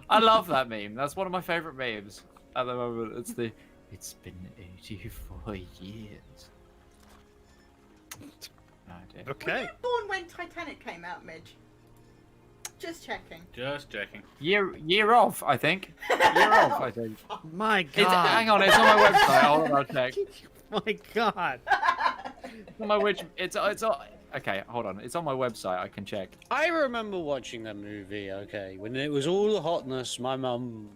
I love that meme. That's one of my favorite memes at the moment. It's been 84 years. Oh, dear. Okay. Were you born when Titanic came out, Midge? Just checking. Just checking. Year off, I think. Year off, I think. My It's, God. hang on, it's on my website. Hold on, I'll check. My God. It's on my okay, hold on. It's on my website. I can check. I remember watching that movie, okay, when it was all the hotness, my mum...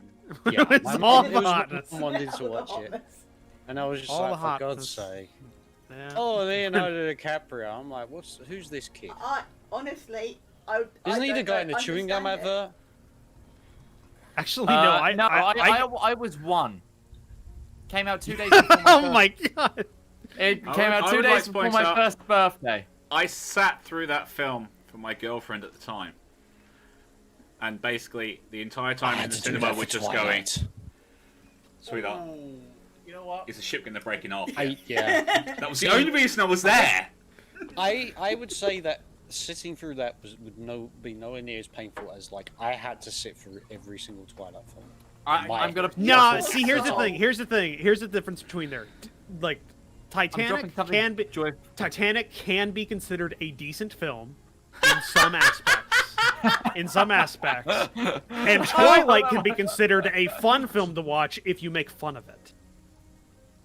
Yeah, It's my all mum, the it was hotness. my mum wanted to watch it. And I was just All the like, for hotness. God's sake. Yeah. Oh, Leonardo DiCaprio. I'm like, who's this kid? Honestly, Isn't he the don't guy in the know- chewing gum understand it. advert? Actually, no. I was one. Came out 2 days before my Oh my God. It I came would- out I 2 would days like to before point my out- first birthday. I sat through that film for my girlfriend at the time. And basically, the entire time in the cinema, we're just going, sweetheart, You know what? is the ship going to break in half? Yeah. That was the only reason I was there. I would say that sitting through that would be nowhere near as painful as like I had to sit through every single Twilight film. I'm gonna. No, see, here's the thing. Here's the difference between there. Like, dropping something Titanic can be considered a decent film in some aspects. In some aspects. And Twilight can be considered a fun film to watch if you make fun of it.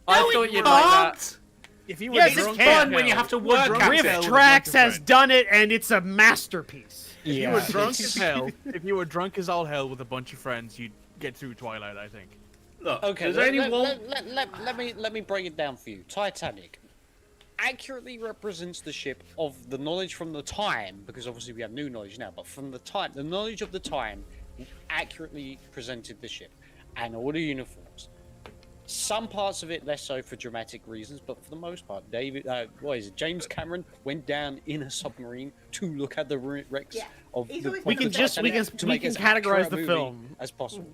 I thought you'd like that. If you were Yes, drunk it's as fun hell, when you have to work drunk at as it. hell with a Rift bunch of has friends. done it, and it's a masterpiece. If you were drunk as hell, if you were drunk as all hell with a bunch of friends, you'd get through Twilight, I think. Look, Okay, there's only one. let me break it down for you. Titanic accurately represents the ship of the knowledge from the time, because obviously we have new knowledge now, but from the time, the knowledge of the time accurately presented the ship and all the uniforms. Some parts of it less so for dramatic reasons, but for the most part, James Cameron went down in a submarine to look at the wrecks Yeah. of He's the. always We can been just we can to we make can as categorize accurate the movie film. as possible.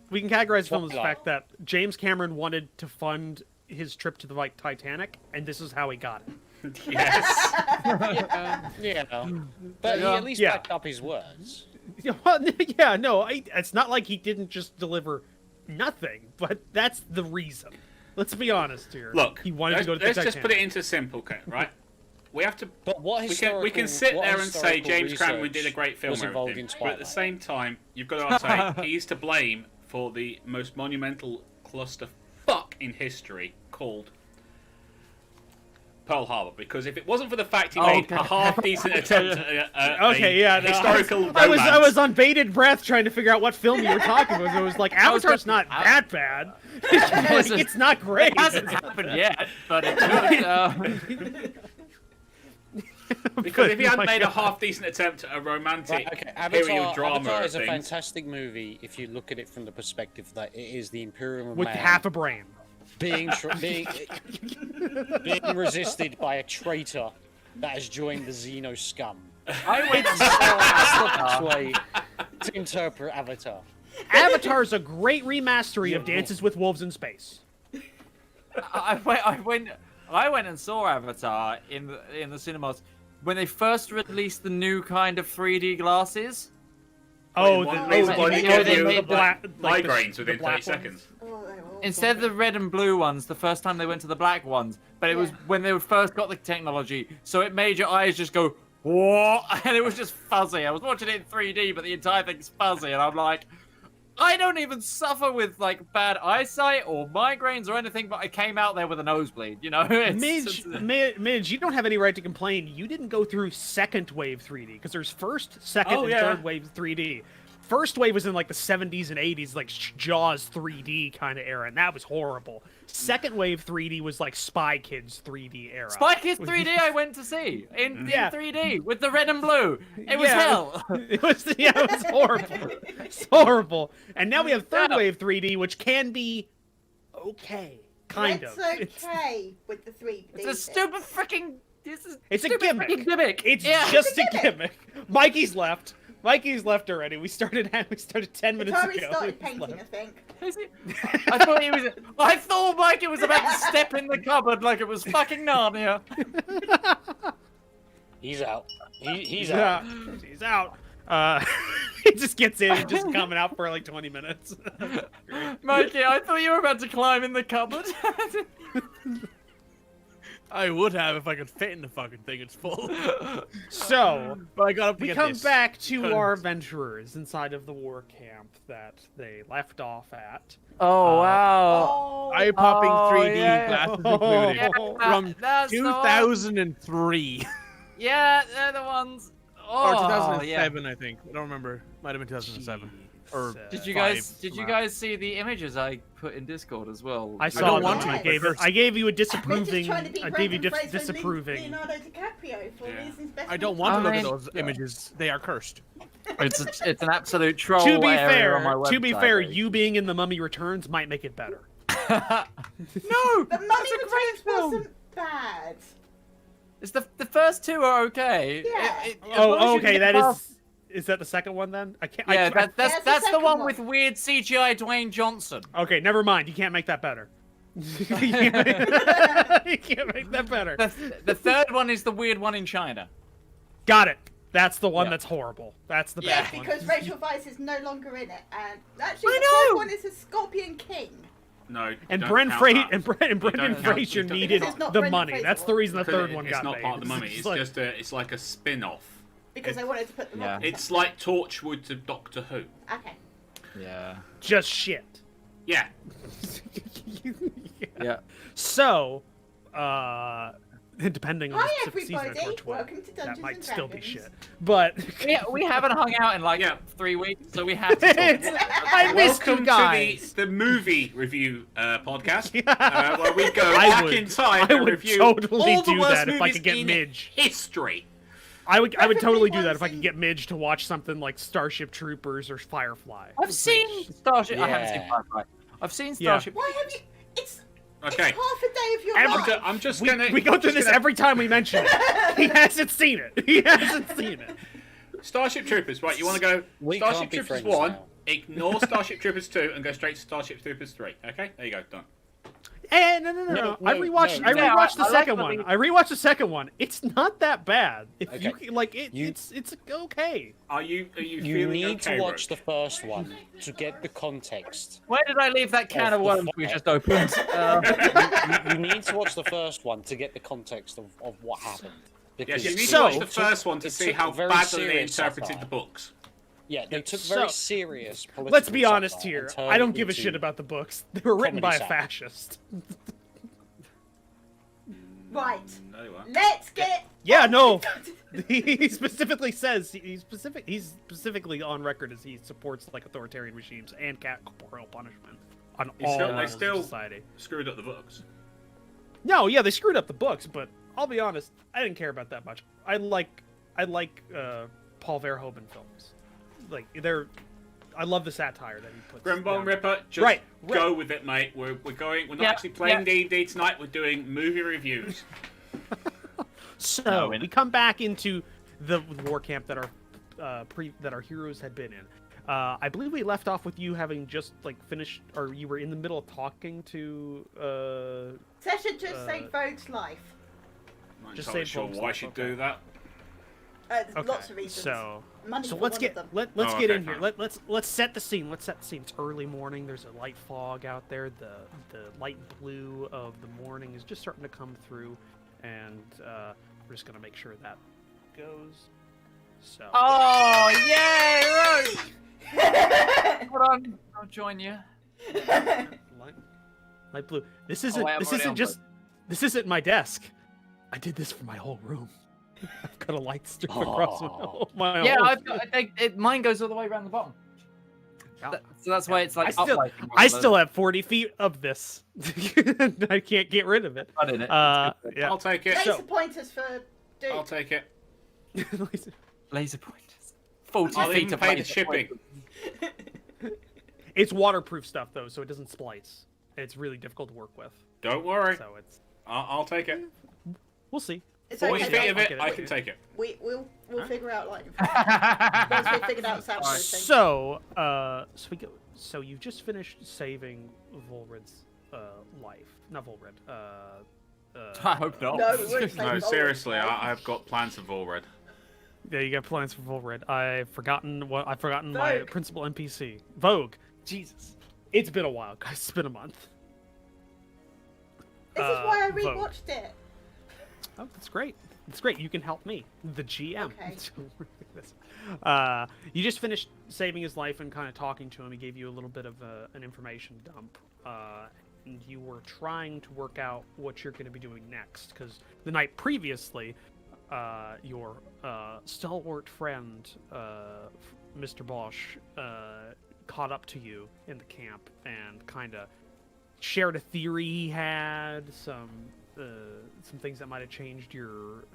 We can categorize the film as the What? fact that James Cameron wanted to fund his trip to the Titanic, and this is how he got it. Yes. Yeah, but he at least Yeah. backed up his words. Yeah, well, yeah, no, it's not like he didn't just deliver nothing, but that's the reason. Let's be honest here. Look, he wanted to go to the let's Titanic. just put it into simple, right? We have to. But what We can sit what there and say historical James Cameron research did a great film was and involved everything, in but at the Twilight? same time, you've got to say he's to blame for the most monumental clusterfuck in history called Pearl Harbor. Because if it wasn't for the fact he made a half-decent attempt at a historical romance, I was on bated breath trying to figure out what film you were talking about. It was like Avatar's not that bad. It's not great. It hasn't happened yet, but it could. Because if he hadn't My made a God. half-decent attempt at a romantic Okay, period drama Avatar of is a things, fantastic movie if you look at it from the perspective that it is the Imperial With man half a brain. being resisted by a traitor that has joined the Xeno scum. I went and That's the best way to interpret Avatar. Avatar's a great remastery of Dances with Wolves in Space. I went and saw Avatar in the cinemas when they first released the new kind of 3D glasses. Oh, one the one they give made you the black- like the- migraines the within black 30 ones. seconds. Oh, they were awful. Instead of the red and blue ones, the first time they went to the black ones, but it was when they first got the technology, so it made your eyes just go, what? And it was just fuzzy. I was watching it in 3D, but the entire thing's fuzzy, and I'm like, I don't even suffer with like bad eyesight or migraines or anything, but I came out there with a nosebleed, you know? Midge, you don't have any right to complain. You didn't go through second wave 3D, because there's first, second, and third wave 3D. First wave was in like the 70s and 80s, like Jaws 3D kind of era, and that was horrible. Second wave 3D was like Spy Kids 3D era. Spy Kids 3D I went to see in 3D with the red and blue. It was hell. It was horrible. It's horrible. And now we have third wave 3D, which can be okay, kind of. It's okay with the 3D. It's a stupid freaking. It's a stupid gimmick. freaking gimmick. It's Yeah. just a gimmick. Mikey's left. Mikey's left already. We started 10 It's minutes already ago. started He's painting, left. I think. Is it? I thought Mikey was about to step in the cupboard like it was fucking Narnia. He's out. He's out. He's out. He just gets in and just coming out for like 20 minutes. Mikey, I thought you were about to climb in the cupboard. I would have if I could fit in the fucking thing. It's full. So, But I got up to we get come this. back to Couldn't- our adventurers inside of the war camp that they left off at. Oh wow! Oh, Eye-popping Oh, 3D yeah. glasses included. Yeah, From that's the one. 2003 Yeah, they're the ones. Oh, or yeah. 2007, I think. I don't remember. Might have been 2007. Or Did you five, guys? Did you somehow. guys see the images I put in Discord as well? I don't saw want them. to. I gave you a we're just disapproving. trying to be I gave you Brendan Fraser and disapproving. Leonardo DiCaprio for Yeah. reasons best I don't known want to to look I at mean- those images. They are cursed. It's an absolute troll To be area fair, on my website. to be fair, you being in The Mummy Returns might make it better. No, The Mummy a great Returns film. wasn't bad. It's the first two are okay. Yeah. As long as you Oh, okay. get That past- is that the second one then? I can't. Yeah, That's the that's the second one one. with weird CGI Dwayne Johnson. Okay, never mind. You can't make that better. You can't make that better. The third one is the weird one in China. Got it. That's the one Yeah. that's horrible. That's the Yeah. bad one. Because Rachel Weisz is no longer in it, and actually I the third know! one is a Scorpion King. No. And don't Brendan count Fraser that. and Brendan don't count- Fraser you don't- needed Because it's not the Brendan money. Fraser. That's the reason the Because third one it's got not made. part of the mummy. It's It's like- just it's like a spin-off. Because they wanted to put them Yeah. on. It's like Torchwood to Doctor Who. Okay. Yeah. just shit. Yeah. Yeah. So, depending on Hi, the season of everybody. Torchwood, Welcome to Dungeons that might and still be Dragons. shit. But We haven't hung out in like Yeah. 3 weeks, so we have to talk. I missed you Welcome guys. to the movie review podcast, where we go I back would- in time I and would review totally all the do worst that if I movies could get in Midge. history. I would totally do that ones if I could in- get Midge to watch something like Starship Troopers or Firefly. I've seen Starship. I haven't seen Yeah. Firefly. I've seen Yeah. Starship. Why have you? It's Okay. it's half a day of your Every- life. I'm just We, gonna. we go through this every time we mention it. He hasn't seen it. He hasn't seen it. Starship Troopers, right? You want to go We Starship can't be Troopers friends 1, now. ignore Starship Troopers 2, and go straight to Starship Troopers 3. Okay, there you go, done. No. No, I rewatched. no, I no. rewatched the I like second the one. thing- I rewatched the second one. It's not that bad. If you Okay. can- like it, You- it's okay. Are you You feeling need okay, to watch Rook? the first one to get the context. Where did I leave that can Of of the worms we fire. just opened? You need to watch the first one to get the context of what happened. Yes, you need it to watch the took- first one to it see took how very badly they serious interpreted satire. the books. Yeah, they took So- very serious political Let's be honest satire here. and turned I don't it give a into- shit about the books. They were written by comedy a satire. fascist. Right. No, they weren't. Let's get. Yeah, no. He specifically says he's specifically on record as he supports like authoritarian regimes and corporal punishment on They all still- they levels of still- society. Screwed up the books. No, yeah, they screwed up the books, but I'll be honest, I didn't care about that much. I like Paul Verhoeven films. Like I love the satire that he puts. Grimbone down. Ripper, just Right, go with it, mate. We're going. We're not Yeah, actually playing yeah. D&D tonight. We're doing movie reviews. So No, we come back into the war camp that our heroes had been in. I believe we left off with you having just like finished, or you were in the middle of talking to. Session just saved Vogue's life. Not Just entirely say sure Vogue's why I life, should okay. do that. There's Okay, lots of reasons. so Money so for let's one get of them. let's Oh, get okay, in here. fine. Let's set the scene. Let's set the scene. It's early morning. There's a light fog out there. The light blue of the morning is just starting to come through, and we're just gonna make sure that goes. So Oh, yay! Rose! Hold on, I'll join you. light blue. This isn't I am this already isn't on just this isn't my desk. I did this for my whole room. I've got a light strip across my Yeah, whole I've got, mine goes all the way around the bottom. So that's why it's like I still have 40 feet of this. I can't get rid of it. in it. Yeah. I'll take it. Laser pointers for Duke. I'll take it. Laser pointers. 40 I'll feet even to pay the laser shipping. pointers. It's waterproof stuff though, so it doesn't splice. It's really difficult to work with. Don't worry. So it's I'll take it. we'll see. It's 40 okay. feet of I'll it, get it I for can you. take it. We'll figure out lightning. Once we figured out Sam's thing. So you just finished saving Volred's life. Not Volred. I hope not. No, we wouldn't say No, Volred's seriously, life. I've got plans for Volred. Yeah, you got plans for full red. I've forgotten my Vogue. principal NPC. Vogue. Jesus. It's been a while, guys. It's been a month. This is why I Vogue. rewatched it. Oh, that's great. That's great. You can help me, the GM. Okay. You just finished saving his life and kind of talking to him. He gave you a little bit of an information dump. And you were trying to work out what you're going to be doing next. Because the night previously, your stalwart friend, Mr. Bosch, caught up to you in the camp and kind of shared a theory he had, some things that might have changed your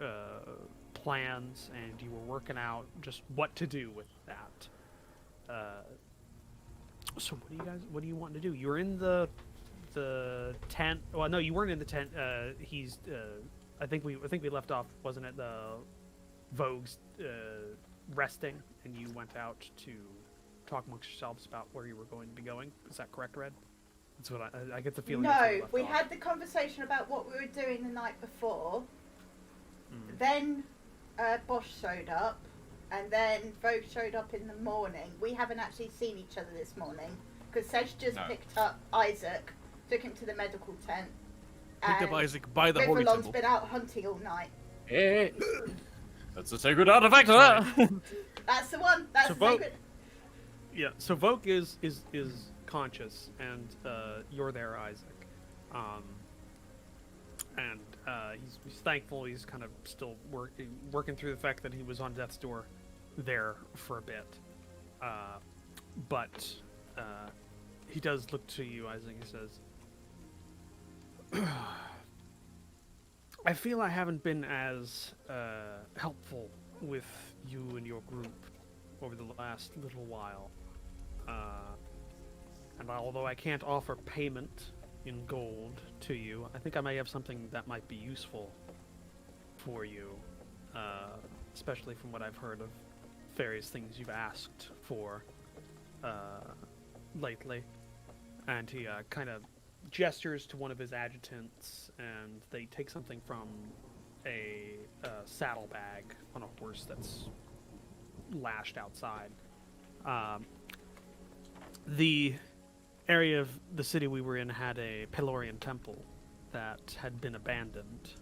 plans, and you were working out just what to do with that. So what do you want to do? You're in the tent. Well, no, you weren't in the tent. I think we left off, wasn't it? The Vogue's resting, and you went out to talk amongst yourselves about where you were going to be going. Is that correct, Red? That's what I get the feeling. No, we had the conversation about what we were doing the night before. Then Bosch showed up, and then Vogue showed up in the morning. We haven't actually seen each other this morning because Sedge just picked up Isaac, took him to the medical tent. Picked up Isaac by the holy Rivallon's symbol. been out hunting all night. Hey, that's a sacred artifact. That's the one. That's So the Vogue- secret. Yeah. So Vogue is conscious, and you're there, Isaac. And he's thankful. He's kind of still working through the fact that he was on death's door there for a bit. But he does look to you, Isaac. He says, I feel I haven't been as helpful with you and your group over the last little while. And although I can't offer payment in gold to you, I think I may have something that might be useful for you, especially from what I've heard of various things you've asked for lately. And he kind of gestures to one of his adjutants, and they take something from a saddlebag on a horse that's lashed outside. The area of the city we were in had a Pelorian temple that had been abandoned.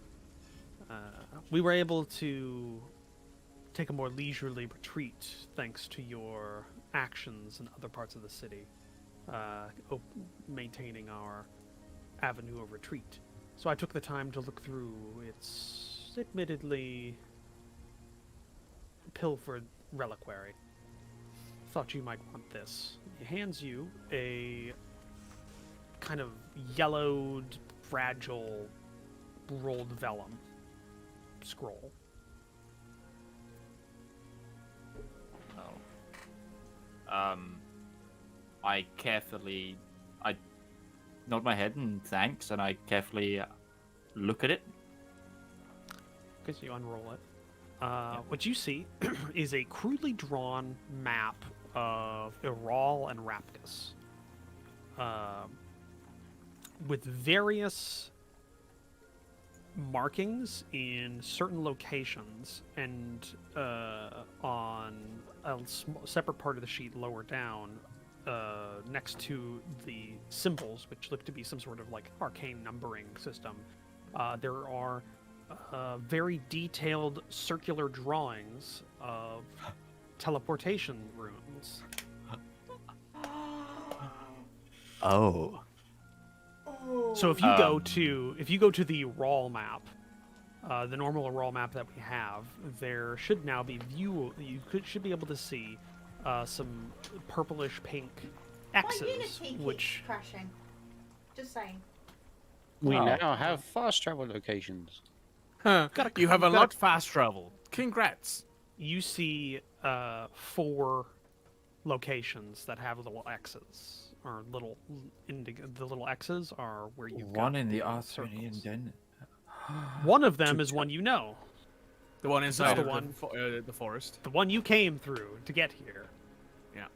We were able to take a more leisurely retreat thanks to your actions in other parts of the city, maintaining our avenue of retreat. So I took the time to look through its admittedly pilfered reliquary. Thought you might want this. He hands you a kind of yellowed, fragile, rolled vellum scroll. I nod my head and thanks, and I carefully look at it. Okay, so you unroll it. What you see is a crudely drawn map of Iral and Raptus, with various markings in certain locations, and on a separate part of the sheet lower down, next to the symbols, which look to be some sort of like arcane numbering system, there are very detailed circular drawings of teleportation rooms. Oh. So if you go to the Rawl map, the normal Rawl map that we have, there should now be should be able to see some purplish pink X's, My Unity keeps which crashing. Just saying. We now have fast travel locations. Huh. You have a lot fast travel. Congrats. you see 4 locations that have little X's, or little the little X's are where you One in the Arthurian den. One of them is one you know. The one inside the of one- the forest. The one you came through to get here. Yeah.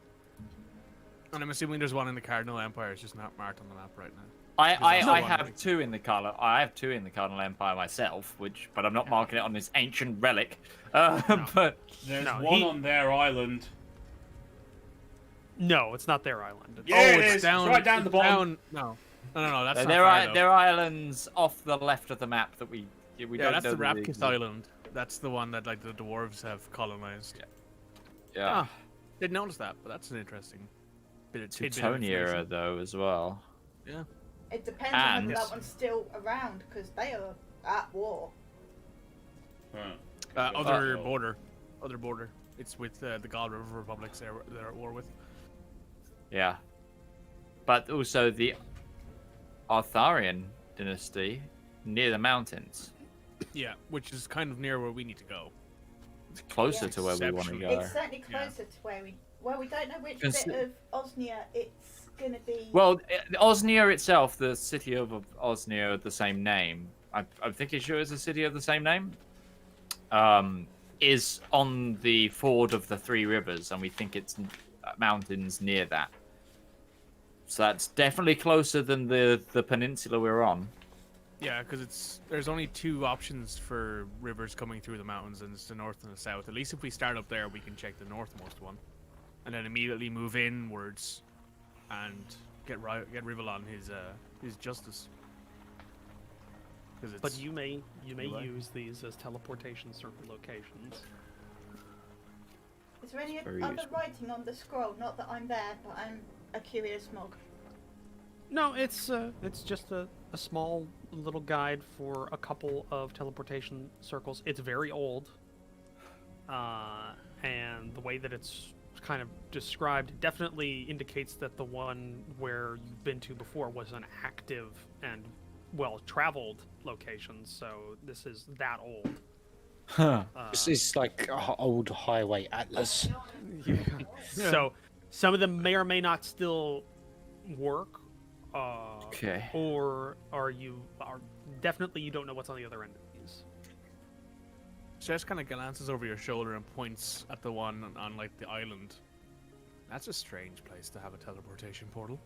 And I'm assuming there's one in the Cardinal Empire. It's just not marked on the map right now. I have two in the Cardinal Empire myself, but I'm not marking it on this ancient relic. But there's one on their island. No, it's not their island. Yeah, it's right down the bottom. No, that's not there are islands off the left of the map that we don't know. That's the Rapkis Island. That's the one that like the dwarves have colonized. Yeah. Didn't notice that, but that's an interesting bit of Teutonia though as well. Yeah. It depends on whether that one's still around, because they are at war. Other border. It's with the God River Republics they're at war with. Yeah. But also the Arthurian dynasty near the mountains. Yeah, which is kind of near where we need to go. It's closer to where we want to go. It's certainly closer to where we... Well, we don't know which bit of Osnia it's going to be... Well, Osnia itself, the city of Osnia, the same name. I'm thinking sure it's a city of the same name. Is on the ford of the Three Rivers, and we think it's mountains near that. So that's definitely closer than the peninsula we're on. Yeah, because there's only two options for rivers coming through the mountains, and it's the north and the south. At least if we start up there, we can check the northmost one, and then immediately move inwards and get Rivallon his justice. But you may use these as teleportation certain locations. Is there any other writing on the scroll? Not that I'm there, but I'm a curious mog. No, it's just a small little guide for a couple of teleportation circles. It's very old, and the way that it's kind of described definitely indicates that the one where you've been to before was an active and well-traveled location. So this is that old. This is like old highway atlas. Yeah. So some of them may or may not still work. Okay. Or are definitely you don't know what's on the other end of these. Jess kind of glances over your shoulder and points at the one on like the island. That's a strange place to have a teleportation portal.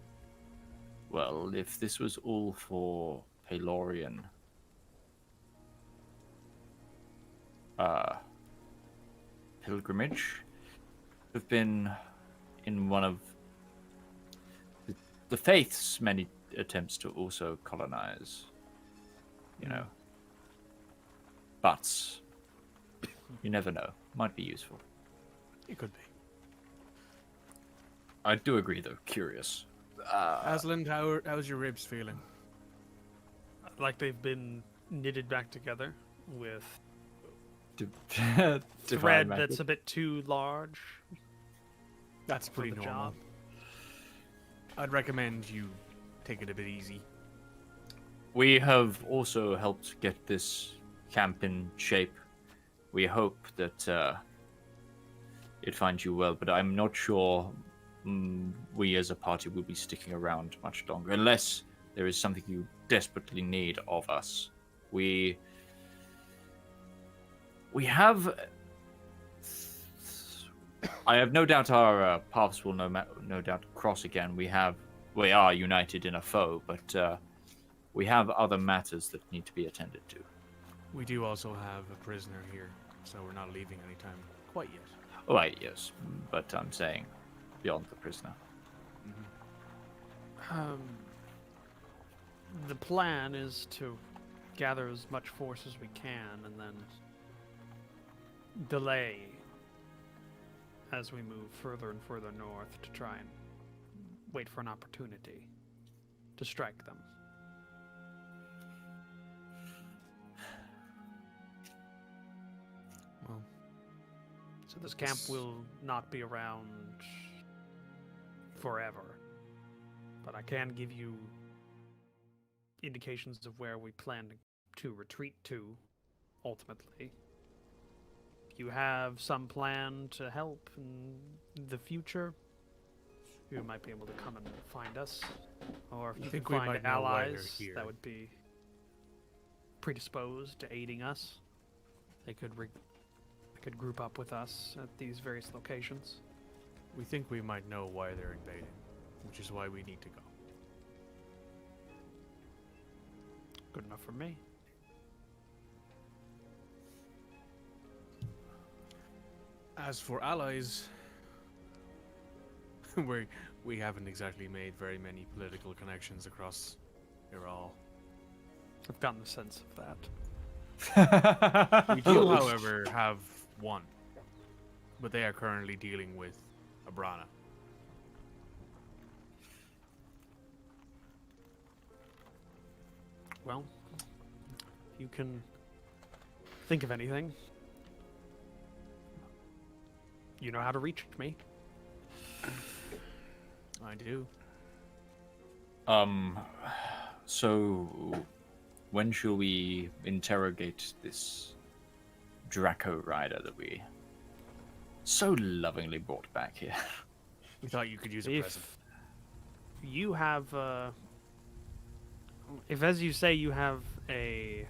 Well, if this was all for Pelorian, pilgrimage, have been in one of the faith's many attempts to also colonize, but you never know. Might be useful. It could be. I do agree, though. Curious. Aslan, how's your ribs feeling? Like they've been knitted back together with thread that's a bit too large. That's pretty normal. Job. I'd recommend you take it a bit easy. We have also helped get this camp in shape. We hope that it finds you well, but I'm not sure we as a party will be sticking around much longer, unless there is something you desperately need of us. We have... I have no doubt our paths will no doubt cross again. We are united in a foe, but we have other matters that need to be attended to. We do also have a prisoner here, so we're not leaving anytime quite yet. Oh, right, yes, but I'm saying beyond the prisoner. The plan is to gather as much force as we can and then delay as we move further and further north to try and wait for an opportunity to strike them. Well, so this camp will not be around forever, but I can give you indications of where we plan to retreat to ultimately. You have some plan to help in the future, you might be able to come and find us. Or if you can find allies that would be predisposed to aiding us, they could group up with us at these various locations. We think we might know why they're invading, which is why we need to go. Good enough for me. As for allies, we haven't exactly made very many political connections across Rivallon. I've gotten the sense of that. We do, however, have one, but they are currently dealing with Abrana. Well, you can think of anything. You know how to reach me. I do. So when shall we interrogate this Draco rider that we so lovingly brought back here? We thought you could use a present. You have, if as you say you have a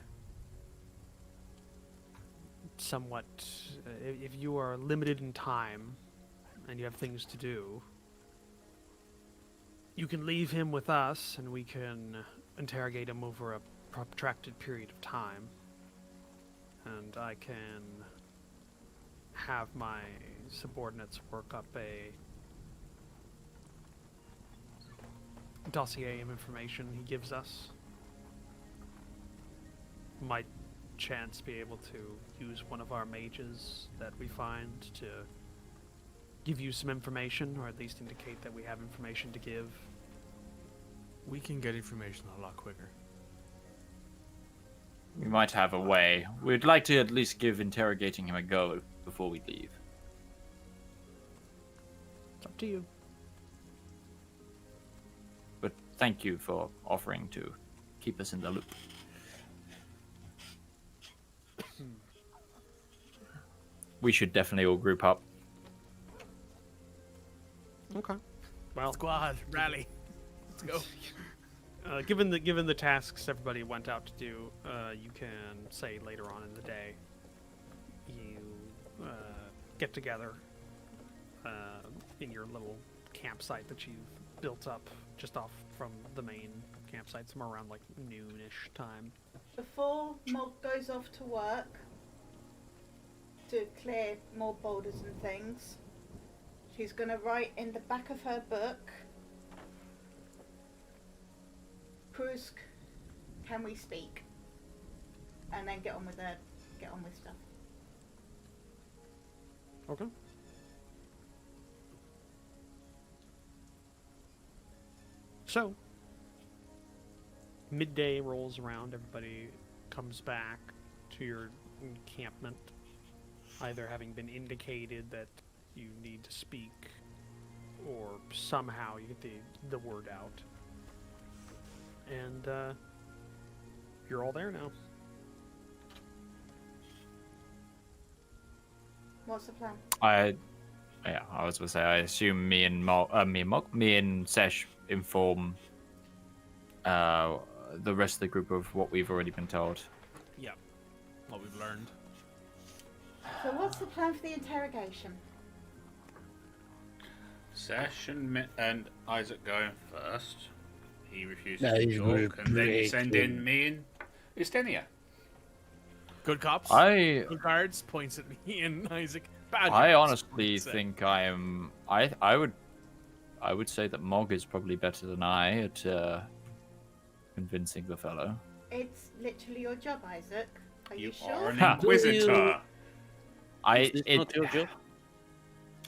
somewhat, if you are limited in time and you have things to do, you can leave him with us and we can interrogate him over a protracted period of time. And I can have my subordinates work up a dossier of information he gives us. Might chance be able to use one of our mages that we find to give you some information, or at least indicate that we have information to give. We can get information a lot quicker. We might have a way. We'd like to at least give interrogating him a go before we leave. It's up to you. But thank you for offering to keep us in the loop. We should definitely all group up. Okay. Well, Squad, rally. Let's go. given the tasks everybody went out to do, you can say later on in the day you get together in your little campsite that you've built up just off from the main campsite, somewhere around like noonish time. Before Mog goes off to work to clear more boulders and things, she's going to write in the back of her book, Prusk, can we speak? And then get on with stuff. Okay. So, midday rolls around, everybody comes back to your encampment, either having been indicated that you need to speak, or somehow you get the word out. And you're all there now. What's the plan? I was gonna say, I assume me and Sesh inform the rest of the group of what we've already been told. Yeah, what we've learned. So what's the plan for the interrogation? Sesh and Isaac going first. He refuses to talk, and then you send in me and Istenia. Good cops. Good guards. Points at me and Isaac. Bad I guards, honestly think I am. I would say that Mog is probably better than I at convincing the fellow. It's literally your job, Isaac. Are you You are sure? an inquisitor. Is this not your job?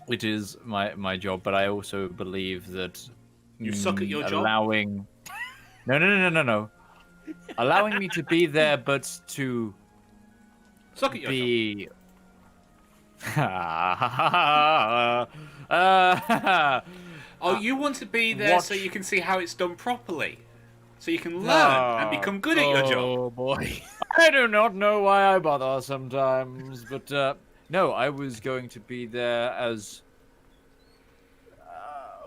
It is my job, but I also believe that You suck at your job? allowing. No. Allowing me to be there, but to Suck at your job. be. Oh, you want to be there so you can see how it's done properly. So you can learn and become good at your job. Oh boy. I do not know why I bother sometimes, but no, I was going to be there as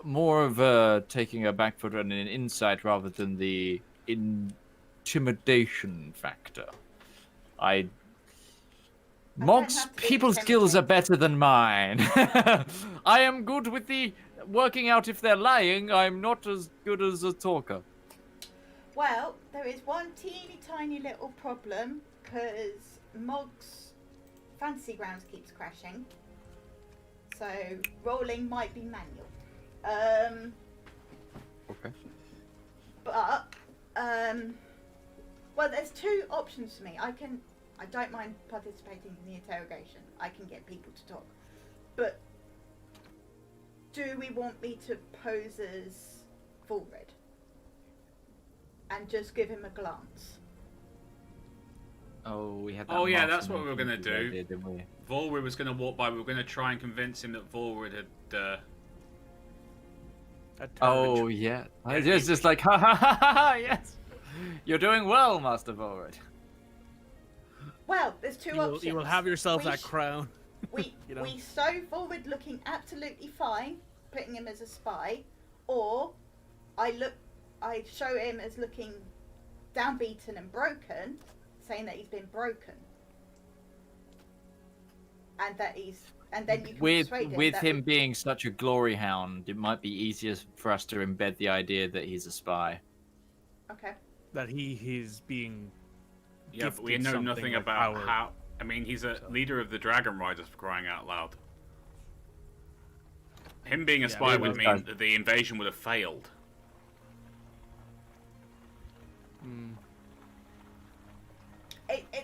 more of taking a back foot and an insight rather than the intimidation factor. Mog's people skills are better than mine. I am good with the working out if they're lying. I'm not as good as a talker. Well, there is one teeny tiny little problem because Mog's Fantasy Grounds keeps crashing. So rolling might be manual. Okay. But well, there's two options for me. I don't mind participating in the interrogation. I can get people to talk. But do we want me to pose as Volred and just give him a glance? Oh, we had that. Oh, yeah, master that's what we were meeting going to do. earlier, didn't we? Volrid was going to walk by. We were going to try and convince him that Volrid had... Oh, yeah. It's just like, ha ha ha ha, yes. You're doing well, Master Volred. Well, there's two options. You will have yourself We that crown. We You know? we show Volred looking absolutely fine, putting him as a spy, or I show him as looking downbeaten and broken, saying that he's been broken, and that then you can persuade him with that him being such a glory hound, it might be easier for us to embed the idea that he's a spy. Okay. That he is being. Yeah, but we gifted know something nothing like about power. how... I mean, he's a leader of the Dragon Riders, for crying out loud. Him being a spy Yeah, would mean that the invasion would have failed.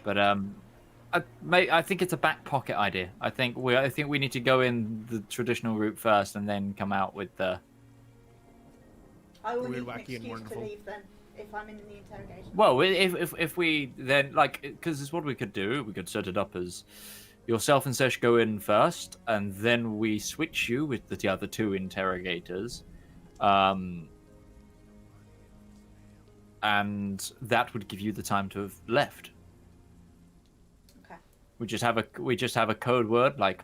But I think it's a back pocket idea. I think we need to go in the traditional route first, and then come out with the. I will Weird, need an wacky, and excuse to wonderful. leave then, if I'm in the interrogation. Well, if we then because it's what we could do. We could set it up as yourself and Sesh go in first, and then we switch you with the other two interrogators, and that would give you the time to have left. Okay. We just have a code word like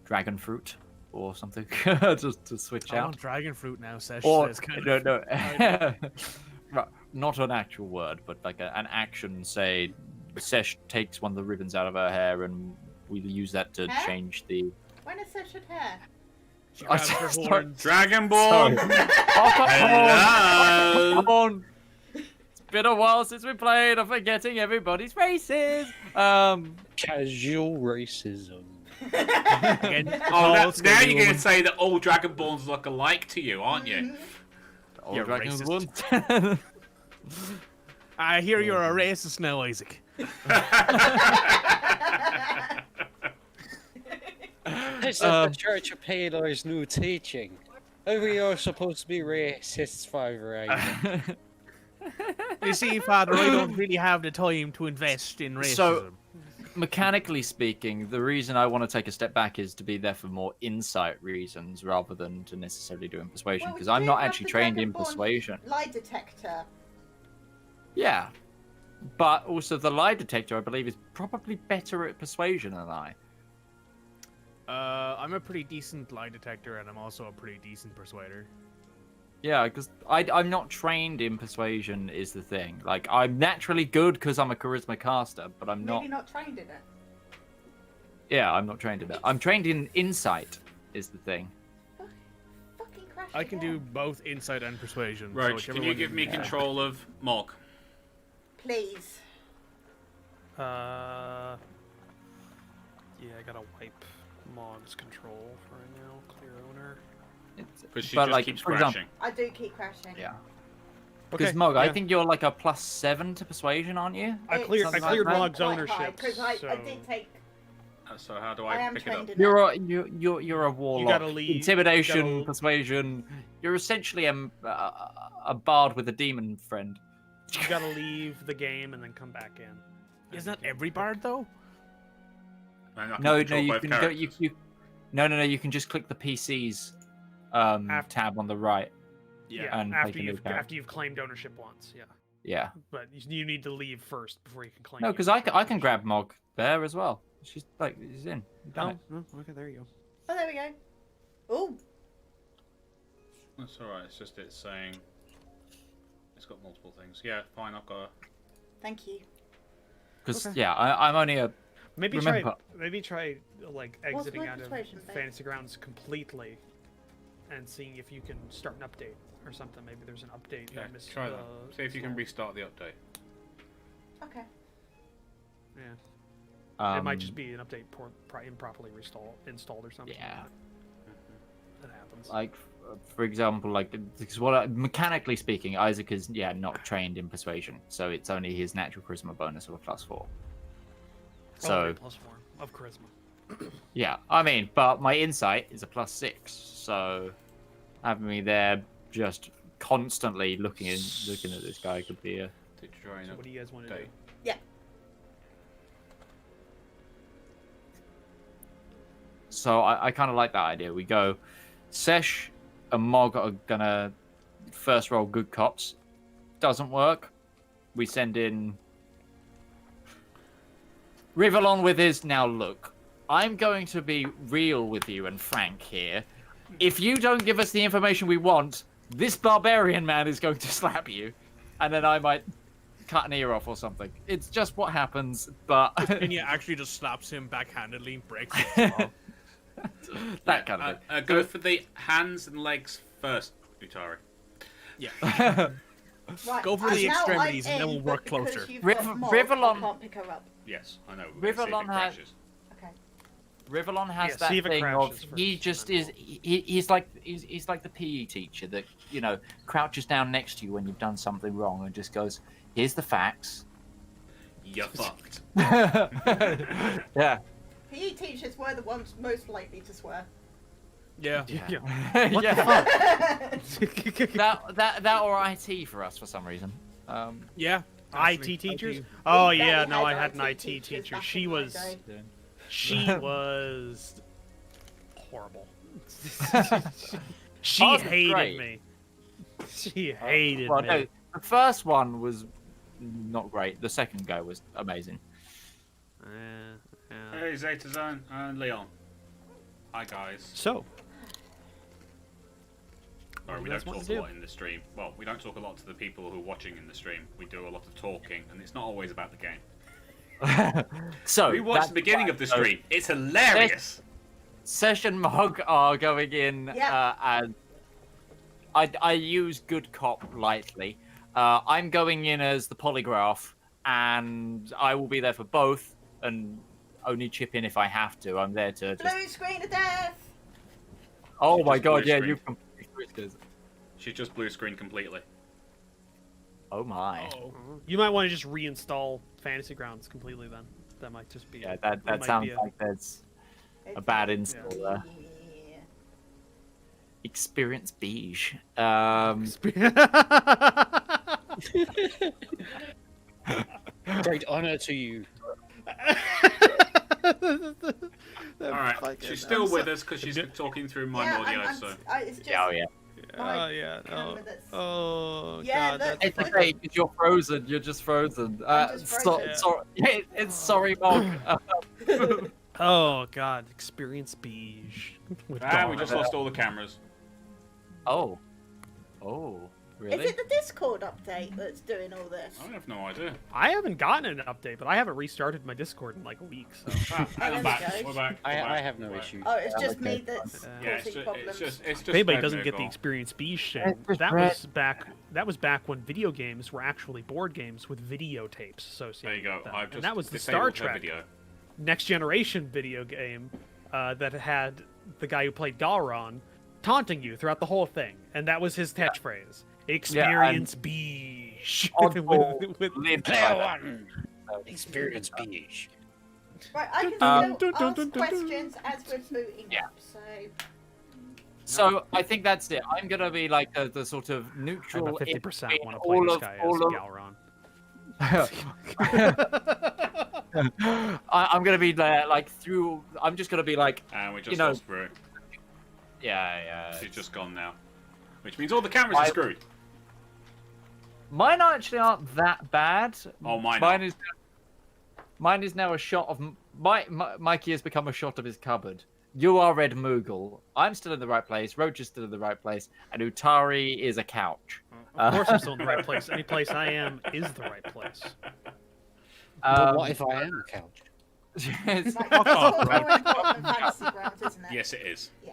dragon fruit or something just to switch I out. want dragon fruit now, Sesh. Or That's kind no, of- no, Right, not an actual word, but like an action. Say, Sesh takes one of the ribbons out of her hair, and we use that to Hair? change the. When is session hair? She grabs her Sorry. horns. Dragonborn! Hello. Hello! Come on. It's been a while since we played. I'm forgetting everybody's races. Casual racism. Again, Oh, tall, now skinny you're going woman. to say that all Dragonborns look alike to you, aren't you? Old You're dragons racist. won. I hear you're a racist now, Isaac. Is that the Church of Paler's new teaching? Are we all supposed to be racists, Father Isaac? You see, Father, I don't really have the time to invest in racism. So, mechanically speaking, the reason I want to take a step back is to be there for more insight reasons rather than to necessarily doing persuasion, Well, we because I'm do not have actually the trained in Dragonborn persuasion. Lie detector. Yeah. But also the lie detector, I believe, is probably better at persuasion than I. I'm a pretty decent lie detector, and I'm also a pretty decent persuader. Yeah, because I'm not trained in persuasion is the thing. Like, I'm naturally good because I'm a charisma caster, but I'm not... Maybe not trained in it. Yeah, I'm not trained in it. I'm trained in insight is the thing. Fucking crash. I can do again. both insight and persuasion. so Right, whichever can you one give me need. control of Mog? Please. Yeah, I gotta wipe Mog's control for right now. Clear owner. Because she But, just like, keeps for example- crashing. I do keep crashing. Yeah. Because Mog, I think you're like a +7 to persuasion, aren't you? I cleared Something I cleared like that. Mog's Quite ownership. Because I so did take. So how do I I am pick it up? trained in it. You're a warlock. gotta leave- Intimidation, you gotta- persuasion. You're essentially a bard with a demon friend. You gotta leave the game and then come back in. Isn't that every bard though? And I can No, control you both can go. characters. No. You can just click the PC's tab on the right. Yeah, and after take a new character. you've claimed ownership once. Yeah, Yeah. but you need to leave first before you can claim. No, it. because I can grab Mog there as well. She's in. You've done it. Oh, okay, there you go. Oh, there we go. Oh, That's alright, it's just it's saying... It's got multiple things. Yeah, fine, I've got a... thank you. Because Okay. yeah, I'm only a. Maybe Remember- try like What's exiting my out of persuasion, babe? Fantasy Grounds completely. and seeing if you can start an update or something. Maybe there's an update. Yeah, that missed, try that. See if you can installed. restart the update. Okay. Yeah. It might just be an update improperly installed or something. Yeah. That happens. Like, for example, like, because mechanically speaking, Isaac is not trained in persuasion, so it's only his natural charisma bonus of a +4. So Okay, +4 of charisma. yeah, I mean, but my insight is a +6, so having me there just constantly looking at this guy could be a. Did you join So up? what do you guys want to do? Yeah. So I kind of like that idea. We go, Sesh and Mog are gonna first roll good cops. Doesn't work. We send in Rivallon with his now look. I'm going to be real with you and frank here. If you don't give us the information we want, this barbarian man is going to slap you, and then I might cut an ear off or something. It's just what happens, but And yeah, actually just slaps him backhandedly and breaks his jaw. that kind of thing. Go for the hands and legs first, Utari. Yeah. Right. Go for the now extremities I'm and then in, we'll but work because closer. you've got Rivallon- I can't pick her up. Yes, I know. We're gonna see if it Rivallon has crashes. Okay. Rivallon has Yeah, that see if it thing of crashes he first, just and is then he's like the PE teacher that crouches down next to you when you've done something wrong and just goes, "Here's the facts." You fucked. Yeah. PE teachers were the ones most likely to swear. Yeah. Yeah. Yeah. that or IT for us for some reason. Yeah. IT teachers? Oh We yeah, barely no, I had had an IT teacher. back She in my was day. she was horrible. She Ours was hated great. me. She hated Well, me. no, the first one was not great. The second go was amazing. Yeah. Hey, Zeta Zone and Leon. Hi, guys. So, Sorry, do we you don't guys want talk to a do? lot in the stream. Well, we don't talk a lot to the people who are watching in the stream. We do a lot of talking, and it's not always about the game. So We watched that's the beginning why- of the stream. It's hilarious. Sesh and Mog are going in Yeah. and I use good cop lightly. I'm going in as the polygraph, and I will be there for both, and only chip in if I have to. I'm there to just. Blue screen of death. Oh She my just god! blue Yeah, screened. you've completely switched us. She just blue screen completely. Oh my! Oh. you might want to just reinstall Fantasy Grounds completely. Then that might just be. Yeah, that that might sounds be like there's a bad install there. Yeah. Experience beige. Great honor to you. All right, she's still with us because she's talking through my Yeah, audio. I'm, so it's just Oh yeah. Oh yeah. camera that's- Oh Yeah, god. that's- That's It's okay, 'cause you're frozen. You're just frozen. I'm just frozen. It's sorry, Mog. Oh god. Experience beige. With we Dawn. just lost all the cameras. Oh. Really? Is it the Discord update that's doing all this? I have no idea. I haven't gotten an update, but I haven't restarted my Discord in like a week. So. And I'm there back. we go. We're back. I have no issue. Oh, it's just okay. me that's Yeah, causing problems. it's just If anybody red doesn't get the vehicle. experience beige thing, It's just that red. was back. That was back when video games were actually board games with videotapes associated. There you go. with them. I've just and that was the disabled Star her Trek video. Next Generation video game that had the guy who played Galron taunting you throughout the whole thing, and that was his catchphrase: "Experience beige." Oddball with- lived Player by that. one. Experience beige. Right, I can Dun, still dun, dun, dun, ask dun, dun. questions as we're booting Yeah. up, so... So I think that's it. I'm gonna be like the sort of I neutral. about in 50% between want to play this guy as Galron. I'm gonna be there, like through. I'm just gonna be like, And we just know- lost Rue. yeah. She's just gone now. Which means all the cameras are I- screwed. Mine actually aren't that bad. Oh, mine Mine are. is. Mine is now a shot of. Mikey has become a shot of his cupboard. You are Red Moogle. I'm still in the right place. Roach is still in the right place, and Utari is a couch. Of course, I'm still in the right place. Any place I am is the right place. But what if I am a couch? it's- Right, it's all more important than Fantasy Grounds, isn't it? Yes, it is. Yeah.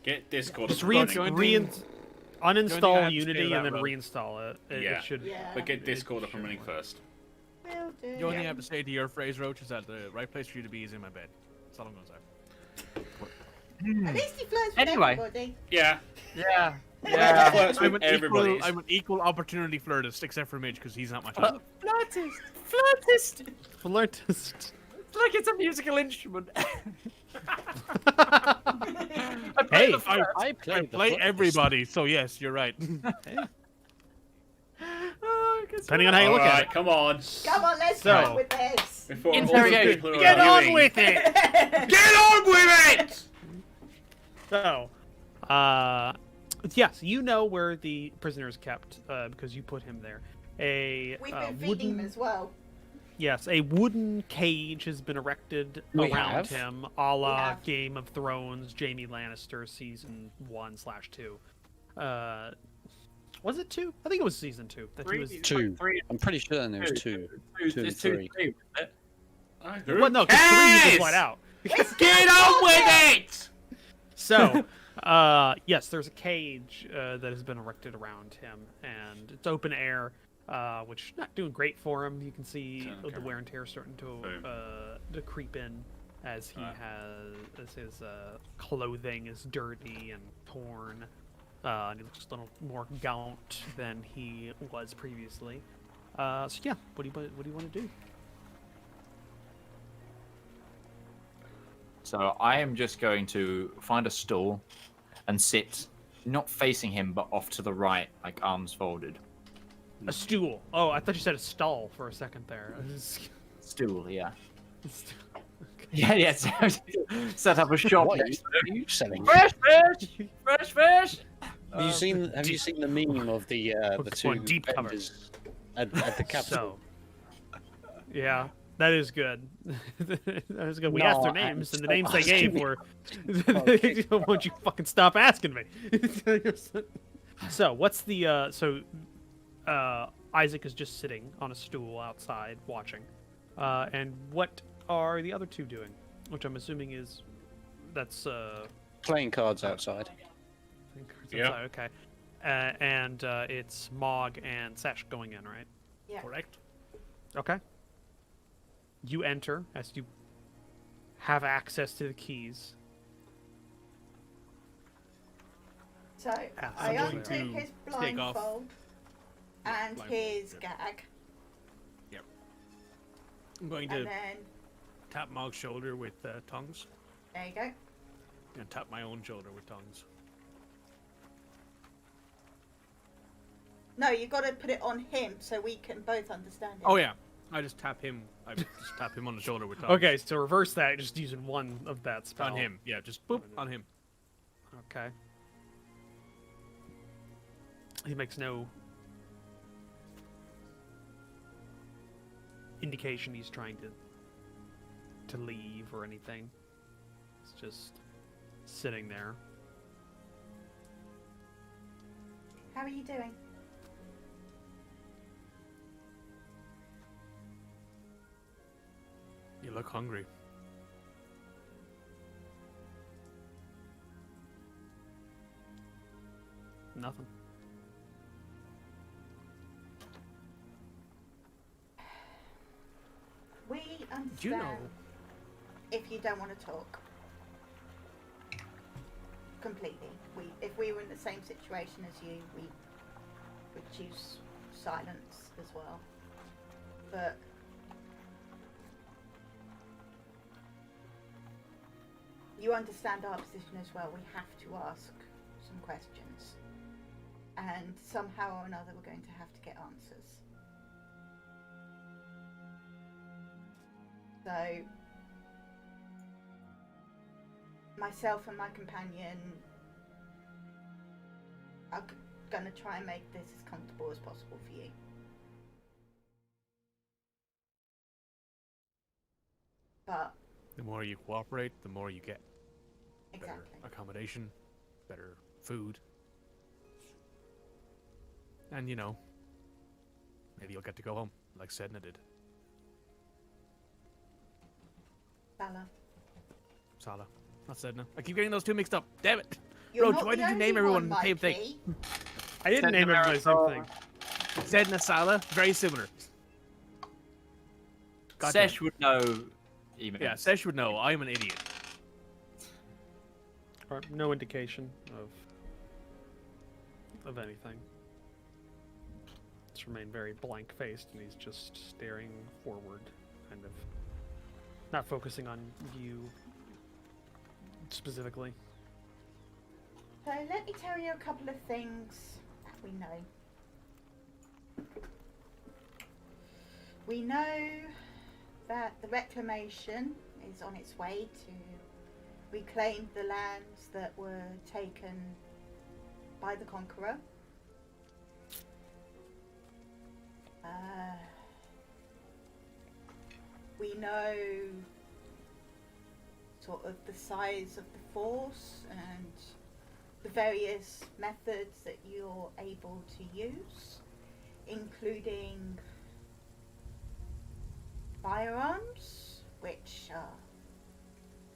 Get Discord. Just up and running. uninstall apps Unity to and then that, reinstall it. Yeah. It should. Yeah. But get Discord it up and running should work. first. Will do. The only thing I Yeah. have to say to your phrase, Roach, is that the right place for you to be is in my bed. That's all I'm gonna say. At least he flirts with Anyway. everybody. Yeah. Yeah. Yeah. Flirts with I'm everybody. I'm an equal opportunity flirtist, except for Midge, because he's not my type. Flirtist. Flirtist. Flirtist. It's like it's a musical instrument. Hey, I I play play everybody, so yes, you're right. Depending on how you look at Alright, it. come on. Come on, let's So- go with this. Before all the Interrogation. people who are Get on viewing- with it. Get on with it! So, yes, you know where the prisoner is kept because you put him there. We've been feeding him as well. Yes, a wooden cage has been erected We around have? him, a la have. Game of Thrones, Jaime Lannister, season 1/2. Was it 2? I think it was season 2. That he was. Two. I'm pretty sure there was two. Two and three. Well, no, because 3 he just let out. Get on with it! So, yes, there's a cage that has been erected around him, and it's open air, which is not doing great for him. You can see Okay. the wear and tear starting to creep in as as his clothing is dirty and torn, and he looks a little more gaunt than he was previously. So yeah, what do you want to do? So I am just going to find a stool and sit, not facing him, but off to the right, like arms folded. A stool. Oh, I thought you said a stall for a second there. Stool, yeah. Okay. Yeah. Set up a shop. What are you selling? Fresh fish! Fresh fish! Have you seen the meme of the Looks two more deep cover. vendors at the Capitol? So, yeah, that is good. That is good. We No, asked their I'm names, and the still names they asking gave you. were. Okay. Won't you fucking stop asking me? So, what's the Isaac is just sitting on a stool outside watching, and what are the other two doing? Which I'm assuming is that's Playing cards outside. Yeah. Okay, and it's Mog and Sesh going in, right? Yeah. Correct. Okay. You enter as you have access to the keys. So Ah, I I'm going untook to his take off- blindfold and blindfold, his yeah. gag, I'm going and to then tap Mog's shoulder with tongues, there you go. and tap my own shoulder with tongues. No, you got to put it on him so we can both understand it. Oh yeah, I just tap him. I just tap him on the shoulder with tongues. Okay, so reverse that, just using one of that spell. On him, yeah, just boop on him. Okay. He makes no indication he's trying to leave or anything. He's just sitting there. How are you doing? You look hungry. Nothing. We understand Do you know? if you don't want to talk. Completely. If we were in the same situation as you, we would choose silence as well. But you understand our position as well. We have to ask some questions. And somehow or another we're going to have to get answers. So myself and my companion are going to try and make this as comfortable as possible for you. But The more you cooperate, the more you get. Better exactly. accommodation, better food. And you know, maybe you'll get to go home, like Sedna did. Bella. Sala, not Sedna. I keep getting those two mixed up. Damn it! You're Roach, not why the did you only name everyone one, the same thing? Mikey. I didn't name everybody the same thing. Zed Nasala, very similar. God damn. Sesh would know. Emails. Yeah, Sesh would know. I'm an idiot. Or no indication of anything. It's remained very blank-faced, and he's just staring forward, kind of not focusing on you specifically. So let me tell you a couple of things that we know. We know that the reclamation is on its way to reclaim the lands that were taken by the Conqueror. We know sort of the size of the force and the various methods that you're able to use, including firearms, which are...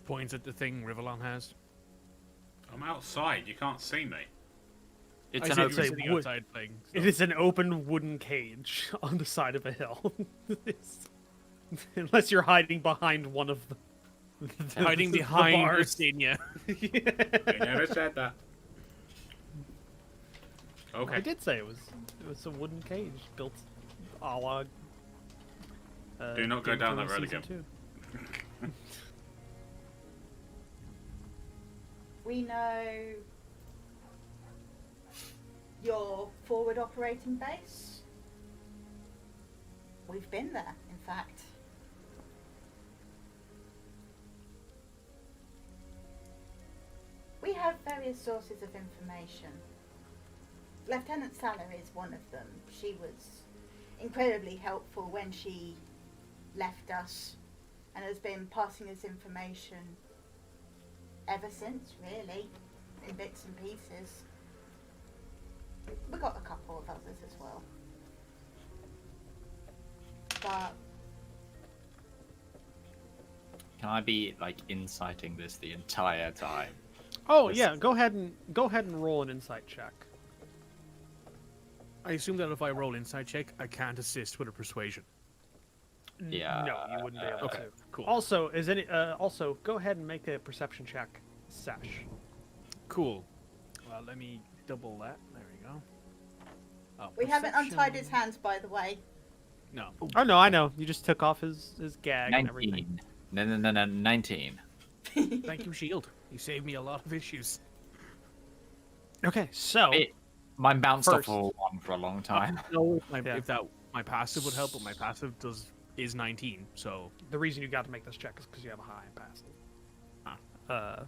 Points at the thing Rivallon has. I'm outside. You can't see me. It's I an said open. you were sitting outside playing. It is an open wooden cage on the side of a hill. Unless you're hiding behind one of the Hiding the behind bars. Christina. You never said that. Okay. I did say it was a wooden cage built a la. Do not go Game down of that road Thrones again. Season 2. We know your forward operating base. We've been there, in fact. We have various sources of information. Lieutenant Saller is one of them. She was incredibly helpful when she left us and has been passing us information ever since, really, in bits and pieces. We got a couple of others as well. But Can I be like inciting this the entire time? Oh This- yeah, go ahead and roll an insight check. I assume that if I roll inside check, I can't assist with a persuasion. Yeah, No, you wouldn't be able Okay, to. cool. Also, also go ahead and make a perception check, Sash. Cool. Well, let me double that. There we go. Oh, we haven't untied perception. his hands, by the way. No. Oh no, I know. You just took off his gag and everything. 19. No, 19. Thank you, Shield. You saved me a lot of issues. Okay, so Mine bounced First. off a 1 for a long time. No, Yeah. if that my passive would help, but my passive is 19. So the reason you got to make this check is because you have a high in passive.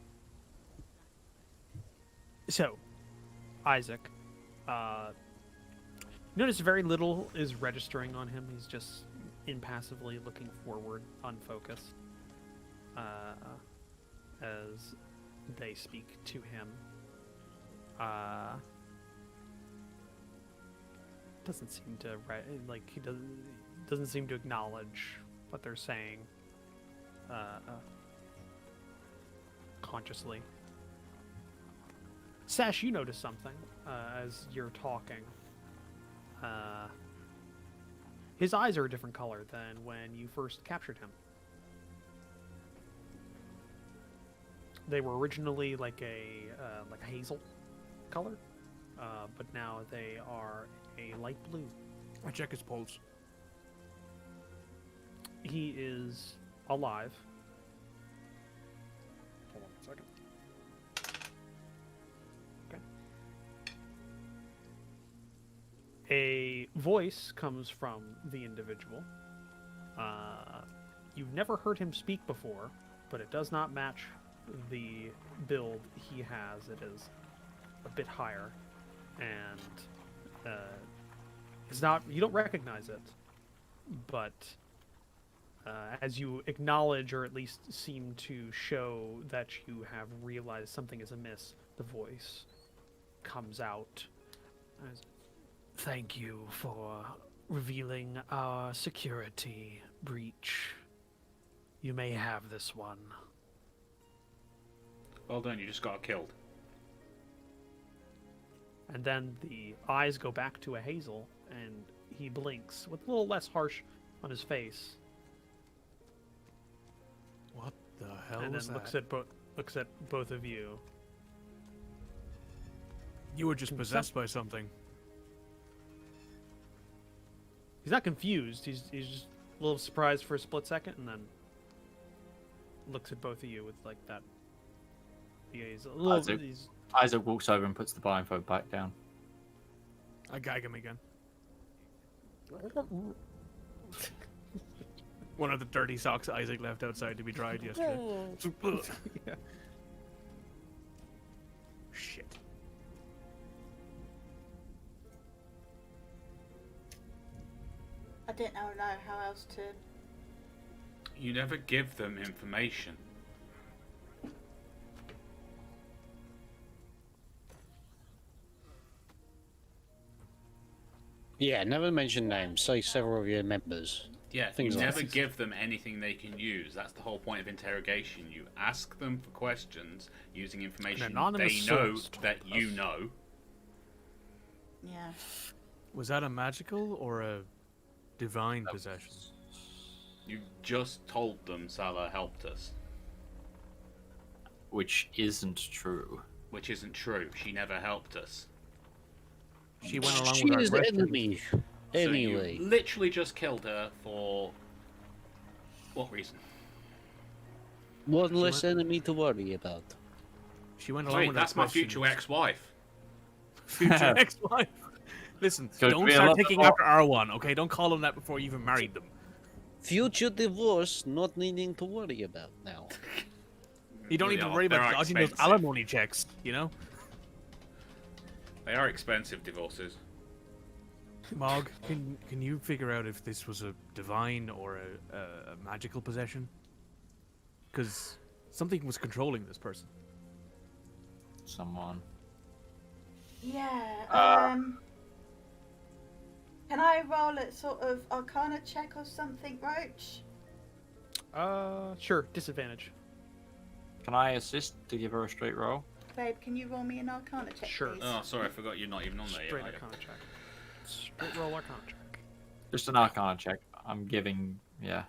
So, Isaac, notice very little is registering on him. He's just impassively looking forward, unfocused, as they speak to him. Doesn't seem to he doesn't seem to acknowledge what they're saying consciously. Sash, you notice something as you're talking. His eyes are a different color than when you first captured him. They were originally like a hazel color, but now they are a light blue. I check his pulse. He is alive. Hold on a second. Okay. A voice comes from the individual. You've never heard him speak before, but it does not match the build he has. It is a bit higher, and it's not. You don't recognize it, but as you acknowledge, or at least seem to show that you have realized something is amiss, the voice comes out as, "Thank you for revealing our security breach. You may have this one." Well done. You just got killed. And then the eyes go back to a Hazel, and he blinks with a little less harsh on his face, What the hell and was then that? looks at both of you. You were just possessed by something. He's not confused. He's just a little surprised for a split second, and then looks at both of you with like that. He's a little. Isaac walks over and puts the blindfold back down. I gag him again. One of the dirty socks Isaac left outside to be dried yesterday. Yeah. Shit. I didn't know how else to. You never give them information. Yeah, never mention names. Say several of your members. Yeah, Things you like never this. give them anything they can use. That's the whole point of interrogation. You ask them for questions using information anonymous they know source told that you us. know. Yeah. Was that a magical or a divine possession? You just told them Salah helped us, Which isn't true. which isn't true. She never helped us. She went along She with our is the questions. enemy. Anyway. So you literally just killed her for what reason? One less enemy to worry about. She went along Wait, with that's our my future questions. ex-wife. Future ex-wife. Listen, So don't we start love taking the- after R1, okay? Don't call them that before you even married them. Future divorce, not needing to worry about now. You don't They need to are- worry they about are dodging those expensive. alimony checks, you know? They are expensive divorces. Mog, can you figure out if this was a divine or a magical possession? Because something was controlling this person. Someone. Yeah. Can I roll a sort of Arcana check or something, Roach? Sure. Disadvantage. Can I assist to give her a straight roll? Babe, can you roll me an Arcana check, Sure. please? Oh, sorry, I forgot you're not even on there Straight yet. are you? Arcana check. Straight roll Arcana check. Just an Arcana check. I'm giving, yeah.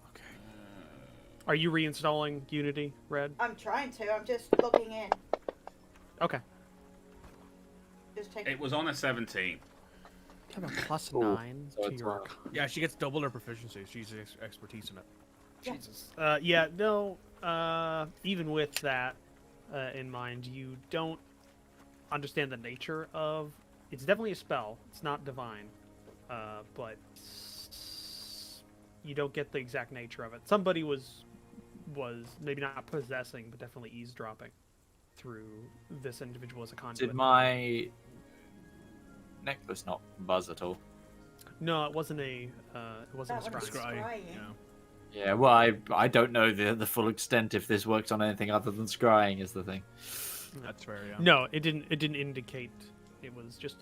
Okay. Are you reinstalling Unity, Red? I'm trying to. I'm just logging in. Okay. Just take. It was on a 17. You have a plus Ooh, 9 so to it's your a- Arcana. Yeah, she gets double her proficiency. She's expertise in it. Yeah. Jesus. Yeah, no, even with that in mind, you don't understand the nature of... It's definitely a spell. It's not divine. But you don't get the exact nature of it. Somebody was maybe not possessing, but definitely eavesdropping through this individual as a conduit. Did my necklace not buzz at all? No, it wasn't a That one was scry. Scry. scrying. Yeah. Yeah, well, I don't know the full extent if this works on anything other than scrying is the thing. That's fair, yeah. No, it didn't indicate. It was just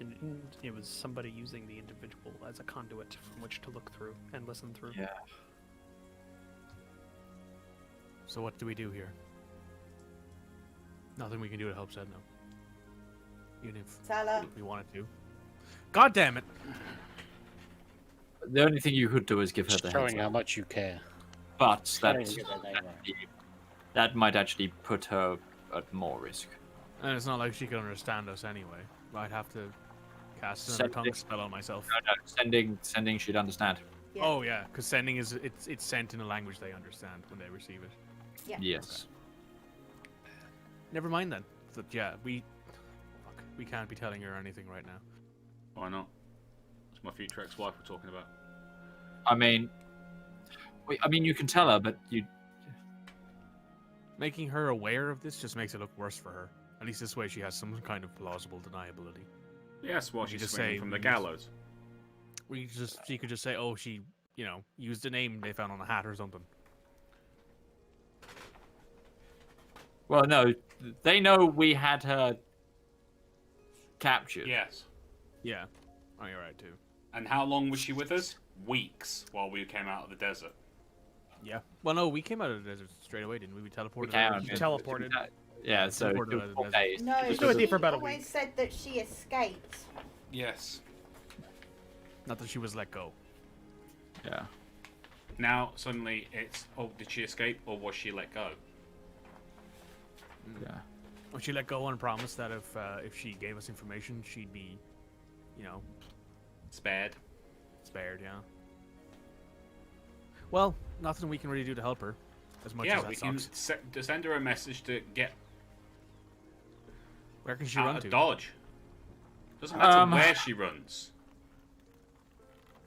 it was somebody using the individual as a conduit from which to look through and listen through. Yeah. So what do we do here? Nothing we can do to help Sedno. Even if Salah. we wanted to. God damn it! The only thing you could do is give her the heads Showing how up. much you care. But Trying to get that name right. that might actually put her at more risk. And it's not like she could understand us anyway. I'd have to cast another Sending- tongue spell on myself. No, sending she'd understand. Yeah. Oh yeah, because sending is it's sent in a language they understand when they receive it. Yeah. Yes. Never mind then. But yeah, we can't be telling her anything right now. Why not? It's my future ex-wife we're talking about. I mean, you can tell her, but you. Making her aware of this just makes it look worse for her. At least this way she has some kind of plausible deniability. Yes, while You she's just swinging say from the we- gallows. She could just say, oh, she, used a name they found on a hat or something. Well, no, they know we had her captured. Yes. Yeah. Oh, you're right too. And how long was she with us? Weeks while we came out of the desert. Yeah. Well, no, we came out of the desert straight away, didn't we? We teleported. We can. over. You teleported. Yeah, so Reported do it 4 as- days. No, Just do it she for about a always week. said that she escaped. Yes. Not that she was let go. Yeah. Now suddenly it's, oh, did she escape or was she let go? Yeah. Well, she let go and promised that if she gave us information, she'd be, you know, Spared. spared. Yeah. Well, nothing we can really do to help her, as much as Yeah, that we can sucks. send her a message to get Where can she out run of to? Dodge. Doesn't matter where Um, she runs.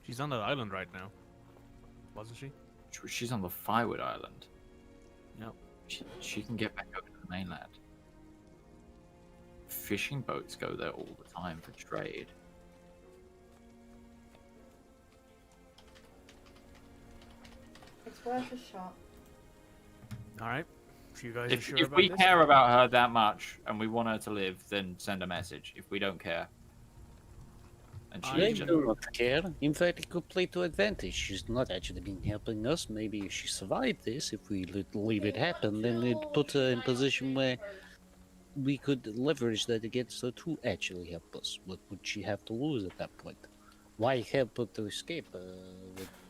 She's on that island right now, wasn't she? She's on the Firewood Island. Yep. She can get back over to the mainland. Fishing boats go there all the time for trade. It's worth a shot. All right. If you guys are If, sure if about we this. care about her that much and we want her to live, then send a message. If we don't care, and I They she's just, do not care. In fact, it could play to advantage. She's not actually been helping us. Maybe if she survived this, if we leave it happen, then it put her in a position where we could leverage that against her to actually help us. What would she have to lose at that point? Why help her to escape?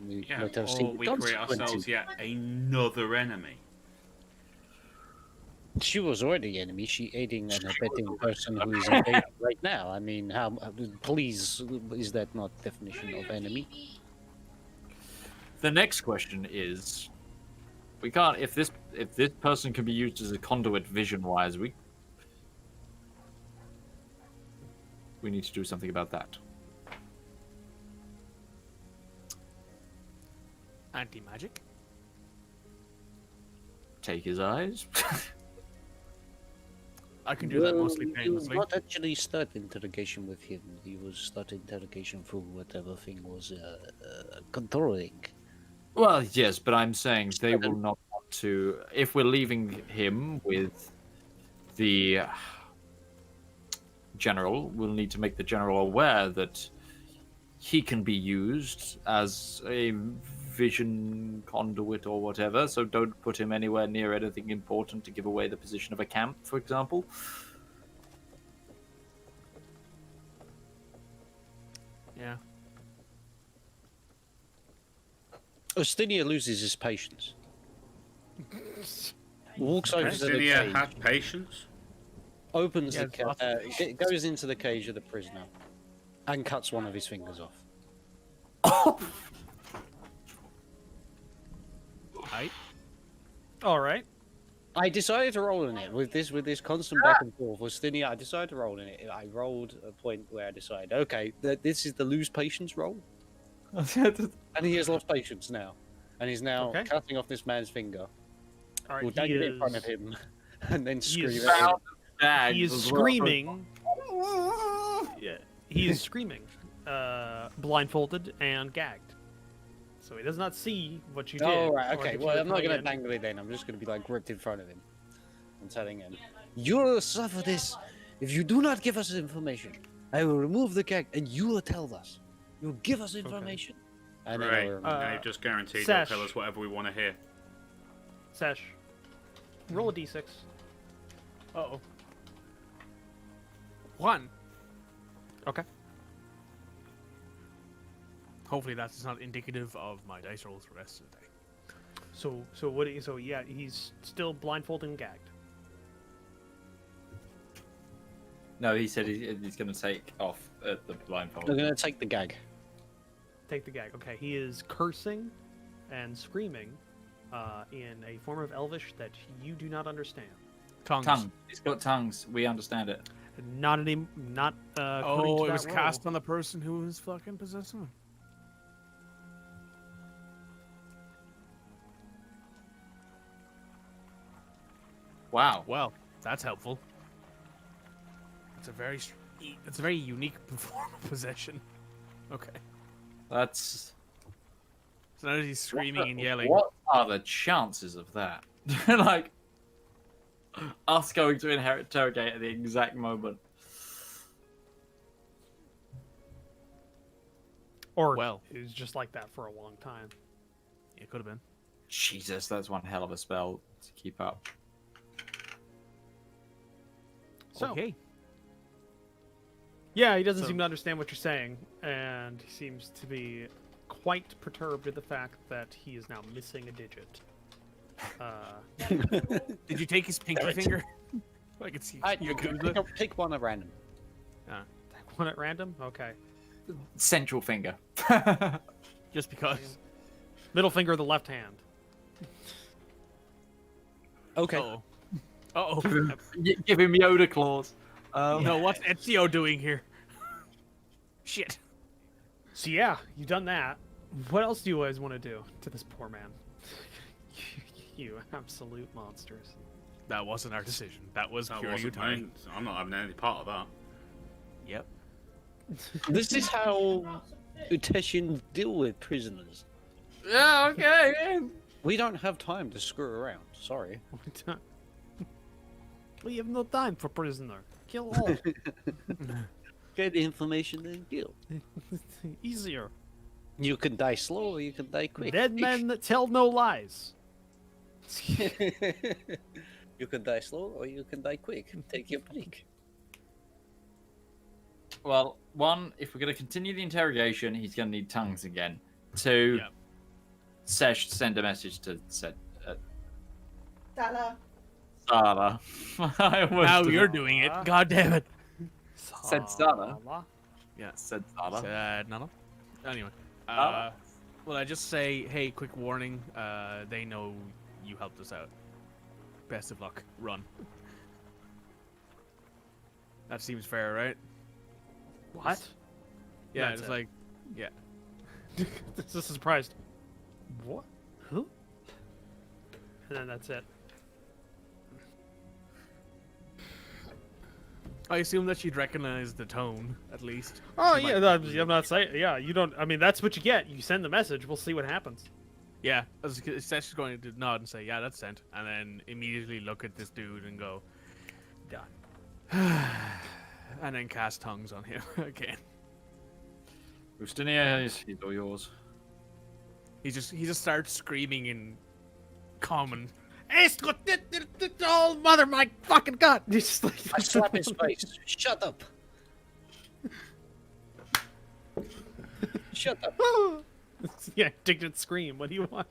We Yeah, let her see or the we create consequences. ourselves yet another enemy. She was already the enemy. She aiding and abetting the person who is invading right now. I mean, please, is that not definition of enemy? the next question is, we can't. If this person can be used as a conduit vision-wise, we need to do something about that. Anti-magic? Take his eyes. I can do that mostly You painlessly. not actually start interrogation with him. You will start interrogation through whatever thing was controlling. Well, yes, but I'm saying they will not want to. If we're leaving him with the general, we'll need to make the general aware that he can be used as a vision conduit or whatever, so don't put him anywhere near anything important to give away the position of a camp, for example. Yeah. Ostinia loses his patience. Walks over to the Justinia cage, had patience. opens Yeah, the lots of goes into the cage of the prisoner, and cuts one of his fingers off. Right. All right. I decided to roll in it with this constant back and forth. Ostinia, I decided to roll in it. I rolled a point where I decided, okay, this is the lose patience roll. And he has lost patience now. And he's now Okay. cutting off this man's finger. All We'll right. dang it in front of him. And then scream is at him. Bag He is as well. screaming. Yeah, he is screaming, blindfolded and gagged. So he does not see what you did. Oh, right, or okay. that you Well, were I'm not going to coming in. dangle it then. I'm just going to be like gripped in front of him. And telling him, you'll suffer this. If you do not give us information, I will remove the gag and you will tell us. You'll give us information. And then Right. I'll- Now you've just guaranteed Sash. they'll tell us whatever we want to hear. Sesh, roll a d6. Uh-oh. 1. Okay. Hopefully that's not indicative of my dice rolls for the rest of the day. So what? So yeah, he's still blindfolded and gagged. No, he said he's going to take off the blindfold. I'm going to take the gag. Take the gag. Okay. He is cursing and screaming in a form of Elvish that you do not understand. Tongues. Tongue. He's got tongues. We understand it. Not any. Not. according Oh, to it that was roll. cast on the person who was fucking possessing him. Wow. Well, that's helpful. It's a very unique form of possession. Okay. That's. So now he's screaming and yelling. What are the chances of that? Like, us going to interrogate at the exact moment. Or Well. it was just like that for a long time. It could have been. Jesus, that's one hell of a spell to keep up. So, Okay. yeah, he doesn't seem to understand what you're saying, and he seems to be quite perturbed at the fact that he is now missing a digit. Did you take his pinky finger? I can see. You can pick one at random. One at random? Okay. Central finger. Just because. Middle finger of the left hand. Okay. Uh-oh. Give him Yoda claws. No, what's Ezio doing here? Shit. So yeah, you've done that. What else do you guys want to do to this poor man? You absolute monsters. That wasn't our decision. That was That pure wasn't Utah. mine. So I'm not having any part of that. Yep. This is how Uteshians deal with prisoners. Yeah, okay. We don't have time to screw around. Sorry. We have no time for prisoner. Kill all. Get information and kill. Easier. You can die slow or you can die quick. Dead men that tell no lies. You can die slow or you can die quick. Take your pick. Well, one, if we're going to continue the interrogation, he's going to need tongues again. Two, Yep. Sesh send a message to Dalla. Sala. Now you're doing it. God damn it. Said Sala. Yeah. Said Sala. Said none. Anyway. Sala. Well, I just say, hey, quick warning. They know you helped us out. Best of luck. Run. That seems fair, right? What? Yeah, That's it's it. like, yeah. This is surprised. What? Who? And then that's it. I assume that she'd recognize the tone, at least. Oh She yeah, might- I'm not saying. Yeah, you don't. I mean, that's what you get. You send the message. We'll see what happens. Yeah, Seth's going to nod and say, yeah, that's sent. And then immediately look at this dude and go, done. And then cast tongues on him again. Ustinia, he's all yours. He just starts screaming in common. Oh, mother, my fucking god! Just like, I slap his face. Shut up. Shut up. yeah, indignant scream. What do you want?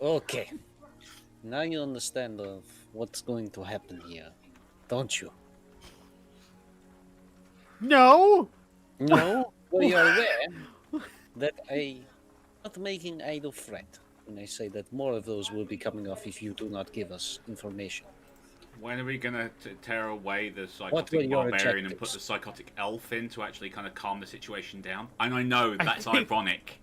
Okay. Now you understand of what's going to happen here, don't you? No. No? Well, you're aware that I'm not making idle threat when I say that more of those will be coming off if you do not give us information. When are we gonna tear away the What were psychotic your barbarian and put objectives? the psychotic elf in to actually kind of calm the situation down? And I know that's ironic.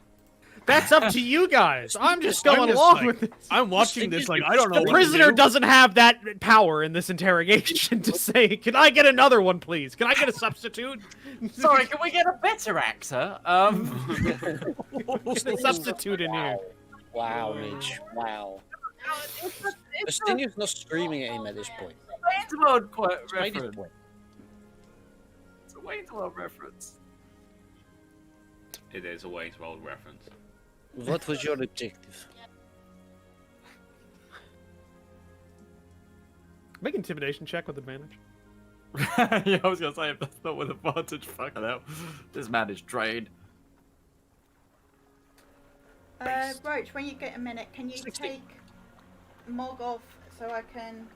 That's up to you guys. I'm just I'm going just along like- with this. I'm watching this like, I don't know The what prisoner to do. doesn't have that power in this interrogation to say, "Can I get another one, please? Can I get a substitute?" Sorry, can we get a better actor? Get a substitute in here. Wow, Mitch. Wow. Justinian's not screaming at him at this point. Wayne's World He's made his reference. point. It's a Wayne's World reference. It is a Wayne's World reference. What was your objective? Make an intimidation check with advantage. Yeah, I was gonna say if that's not with advantage, fucking hell. This man is trained. Roach, when you get a minute, can you 60. take Mog off so I can...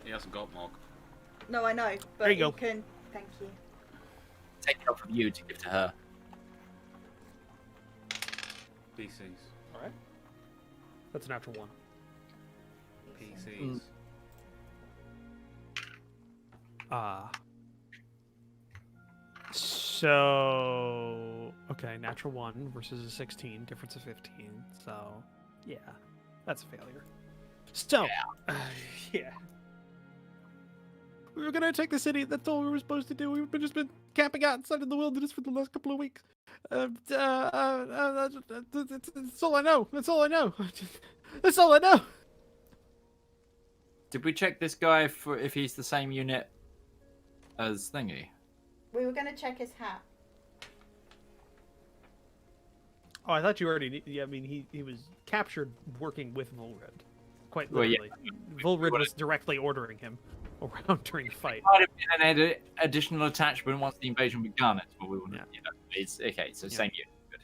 He hasn't got Mog. No, I know, but There you go. can... Thank you. Take it off of you to give to her. PCs. All right. That's a natural one. PCs. So okay, natural 1 versus a 16, difference of 15. So yeah, that's a failure. So yeah. We were gonna take the city. That's all we were supposed to do. We've just been camping outside in the wilderness for the last couple of weeks. That's all I know. That's all I know. That's all I know. Did we check this guy for if he's the same unit as Thingy? We were going to check his hat. Oh, I thought you already. Yeah, I mean, he was captured working with Volred. quite Well, yeah. literally. Volrid was directly ordering him around during the fight. Might have been an additional attachment once the invasion begun. That's what we want. Yeah. You know, it's okay. So Yeah. same unit. Good.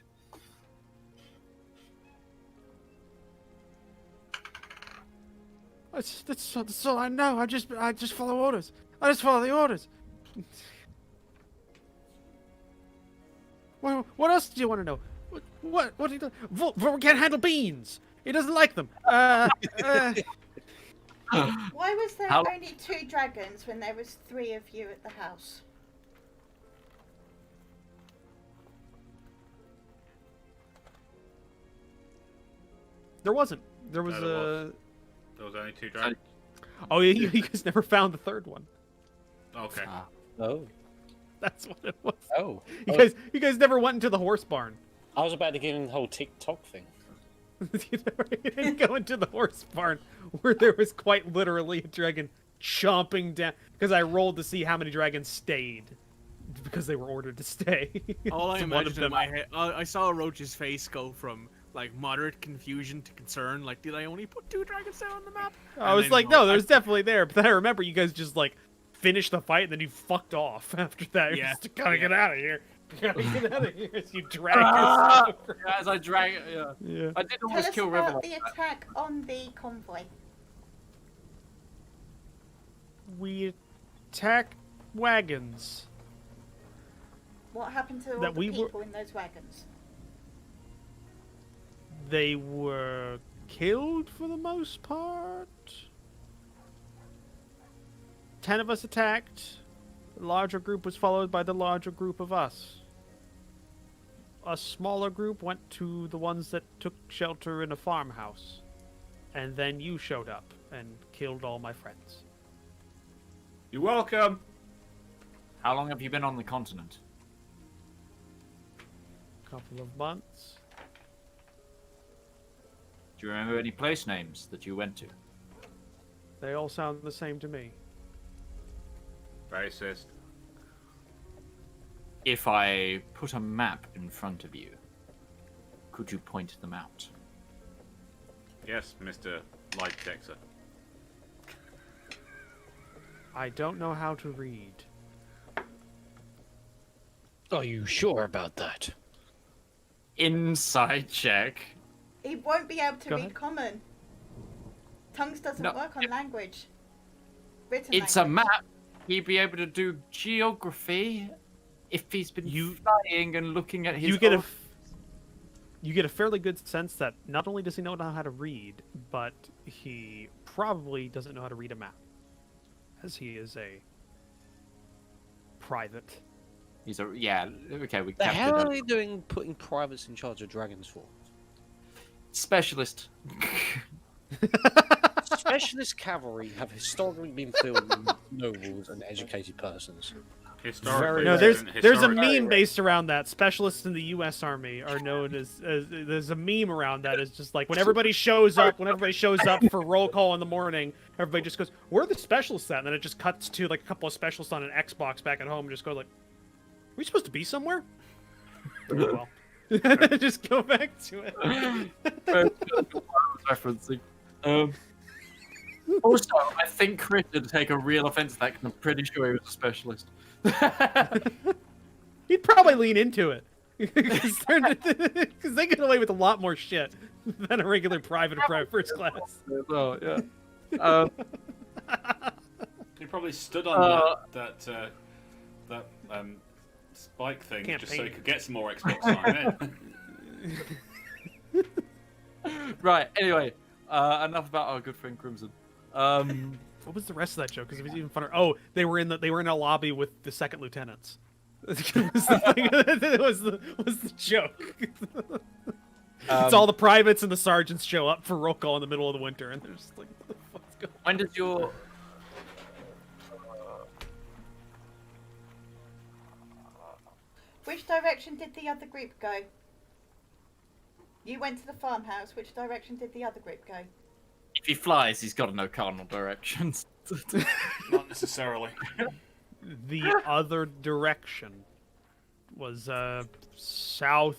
That's all I know. I just follow orders. I just follow the orders. What else do you want to know? What do you do? Volrid can't handle beans. He doesn't like them. Why was there How- only 2 dragons when there was 3 of you at the house? There wasn't. There was No, there was. There was only 2 dragons. Oh, yeah, you guys never found the third one. Okay. Oh. That's what it was. Oh. You guys never went into the horse barn. I was about to get in the whole TikTok thing. You didn't go into the horse barn where there was quite literally a dragon chomping down. Because I rolled to see how many dragons stayed. Because they were ordered to stay. All I So one of imagined in them- my head, I saw Roach's face go from like moderate confusion to concern. Like, did I only put 2 dragons down on the map? I And was then, like, you no, know, there's definitely there. But then I remember you guys just like finished the fight and then you fucked off after that. Yeah. Just gotta get out of here. Gotta get out of here as you drag Ah! yourself. As I drag, yeah. Yeah. I did Tell almost us kill about Rivallon. the attack on the convoy. We attack wagons. What happened to all That the we were- people in those wagons? They were killed for the most part. 10 of us attacked. The larger group was followed by the larger group of us. A smaller group went to the ones that took shelter in a farmhouse. And then you showed up and killed all my friends. You're welcome. How long have you been on the continent? Couple of months. Do you remember any place names that you went to? They all sound the same to me. Racist. If I put a map in front of you, could you point them out? Yes, Mr. Light Texer. I don't know how to read. Are you sure about that? Inside check. He won't be able to Go read ahead. common. Tongues doesn't No, work on language. Written It's a language. map. He'd be able to do geography if he's been You- flying and looking at his. You get own- you get a fairly good sense that not only does he know how to read, but he probably doesn't know how to read a map, as he is a private. He's a yeah. Okay, we The hell captured are a they doing putting privates in charge of dragons for? specialist. Specialist cavalry have historically been filled with nobles and educated persons. Historically, No, Very there's isn't there's a historically- meme based around that. Specialists in the U.S. Army are known as there's a meme around that. It's just like when everybody shows up for roll call in the morning, everybody just goes, "Where are the specialists at?" And then it just cuts to like a couple of specialists on an Xbox back at home, and just go like, "Are we supposed to be somewhere?" Very well. Just go back to it. Referencing. Also, I think Chris would take a real offense to that because I'm pretty sure he was a specialist. He'd probably lean into it because they get away with a lot more shit than a regular private or first class. Oh yeah. He probably stood on that spike thing just so he Campaign. could get some more Xbox time. Right. Anyway, enough about our good friend Crimson. What was the rest of that joke? Because it was even funner. Oh, they were in a lobby with the second lieutenants. was the thing. It was the joke. It's all the privates and the sergeants show up for roll call in the middle of the winter, and they're just like, "What the fuck's going on?" When does your Which direction did the other group go? You went to the farmhouse. Which direction did the other group go? if he flies, he's got to know cardinal directions. Not necessarily. The other direction was southeast.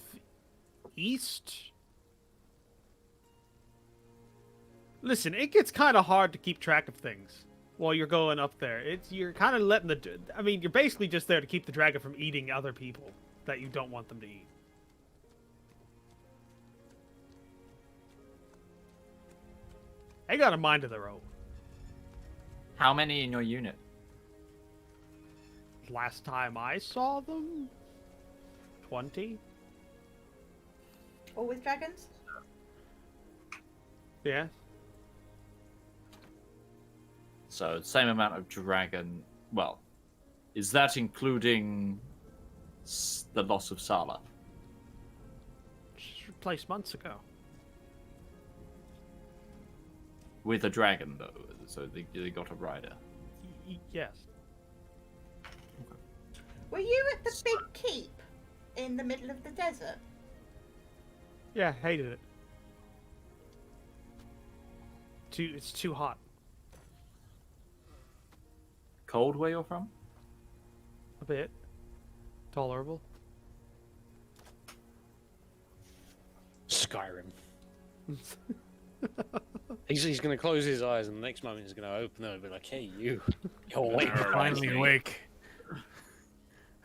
Listen, it gets kind of hard to keep track of things while you're going up there. You're kind of letting I mean, you're basically just there to keep the dragon from eating other people that you don't want them to eat. They got a mind of their own. How many in your unit? Last time I saw them, 20. All with dragons? Yeah. So same amount of dragon. Well, is that including the loss of Sala? Just replaced months ago. With a dragon, though, so they got a rider. Yes. Were you at the big keep in the middle of the desert? Yeah, hated it. It's too hot. Cold where you're from? A bit. Tolerable. Skyrim. He's going to close his eyes, and the next moment he's going to open them and be like, "Hey, you're awake." Finally awake.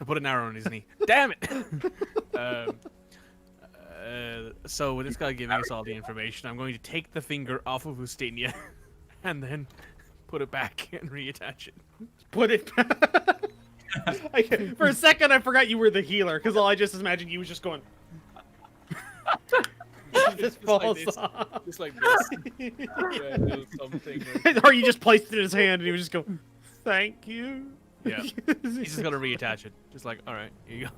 I put an arrow on his knee. Damn it! So with this guy giving us all the information, I'm going to take the finger off of Ustinia and then put it back and reattach it. Put it for a second I forgot you were the healer, because all I just imagined you was just going just falls like off. Just like this. Yeah, do something like... Or you just placed it in his hand and he was just go, "Thank you." Yeah. He's just gonna reattach it. Just like, alright, here you go.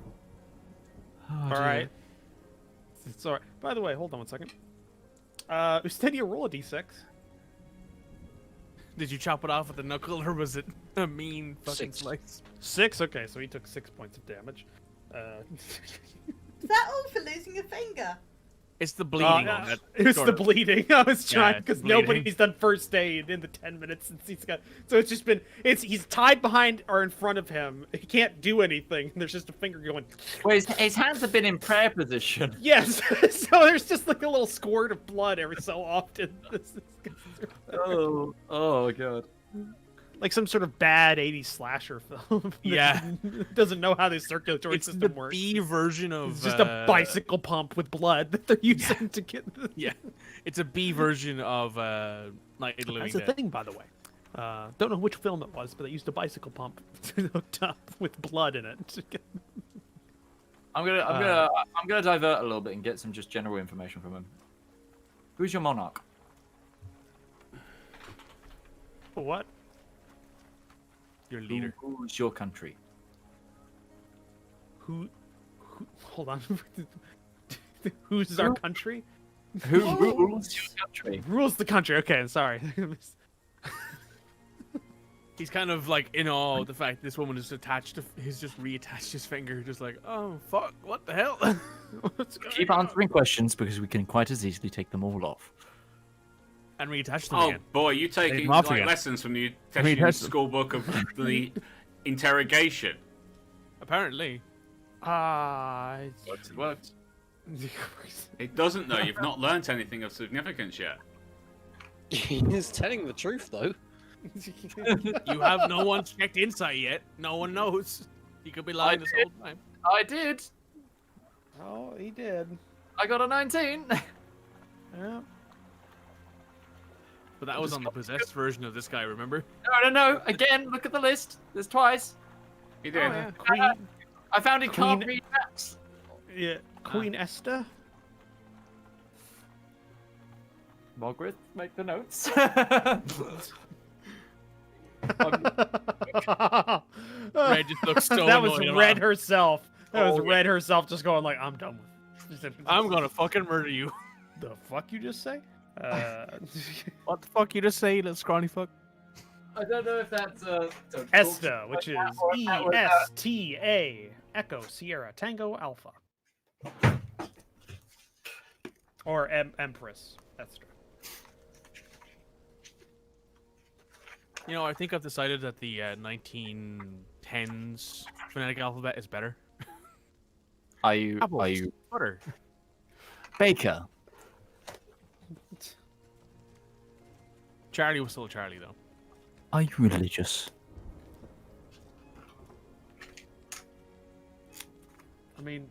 Alright. It's alright. By the way, hold on one second. Ustinia, roll a d6. Did you chop it off with the knuckle, or was it a mean fucking 6. slice? 6? Okay, so he took 6 points of damage. Is that all for losing a finger? It's the bleeding on it. It's sort the of. bleeding. I was trying, it's because bleeding. nobody's done first aid in the 10 minutes since he's got. So it's just been. He's tied behind or in front of him. He can't do anything. There's just a finger going. Well, his hands have been in prayer position. Yes. So there's just like a little squirt of blood every so often. Oh god. Like some sort of bad 80s slasher film. Yeah. Doesn't know how the circulatory It's system the works. B version of... It's just a bicycle pump with blood that they're using to get. Yeah. It's a B version of Night of the Living That's a Dead. thing, by the way. Don't know which film it was, but they used a bicycle pump hooked up with blood in it. I'm gonna divert a little bit and get some just general information from him. Who's your monarch? What? Your leader. Who's your country? Who hold on. Who's our country? Who rules your country? Rules the country. Okay, I'm sorry. He's kind of like in awe of the fact this woman is attached to. He's just reattached his finger, just like, oh fuck, what the hell? Keep answering questions because we can quite as easily take them all off. And reattach them Oh again. boy, you taking Mafia. like lessons from the I mean, Teshin that's- school book of the interrogation. Apparently. What? It doesn't though. You've not learnt anything of significance yet. He's telling the truth, though. You have no one checked insight yet. No one knows. He could be lying this whole time. I did. Oh, he did. I got a 19. Yeah. But that was on the possessed version of this guy, remember? No. Again, look at the list. There's twice. You did. Oh, yeah. Queen. I found he can't Queen- read maps. Yeah. Queen Esther. Margaret, make the notes. Red just looks so That was annoyed. Red herself. That was Oh, Red herself just going like, I'm done with this. I'm gonna fucking murder you. The fuck you just say? What the fuck you just say, you little scrawny fuck? I don't know if that's Esta, which is or if that was, ESTA, Echo Sierra Tango Alpha, or Empress Esther. You know, I think I've decided that the 1910s phonetic alphabet is better. Are you Butter. Baker? Charlie was still Charlie, though. Are you religious? I mean,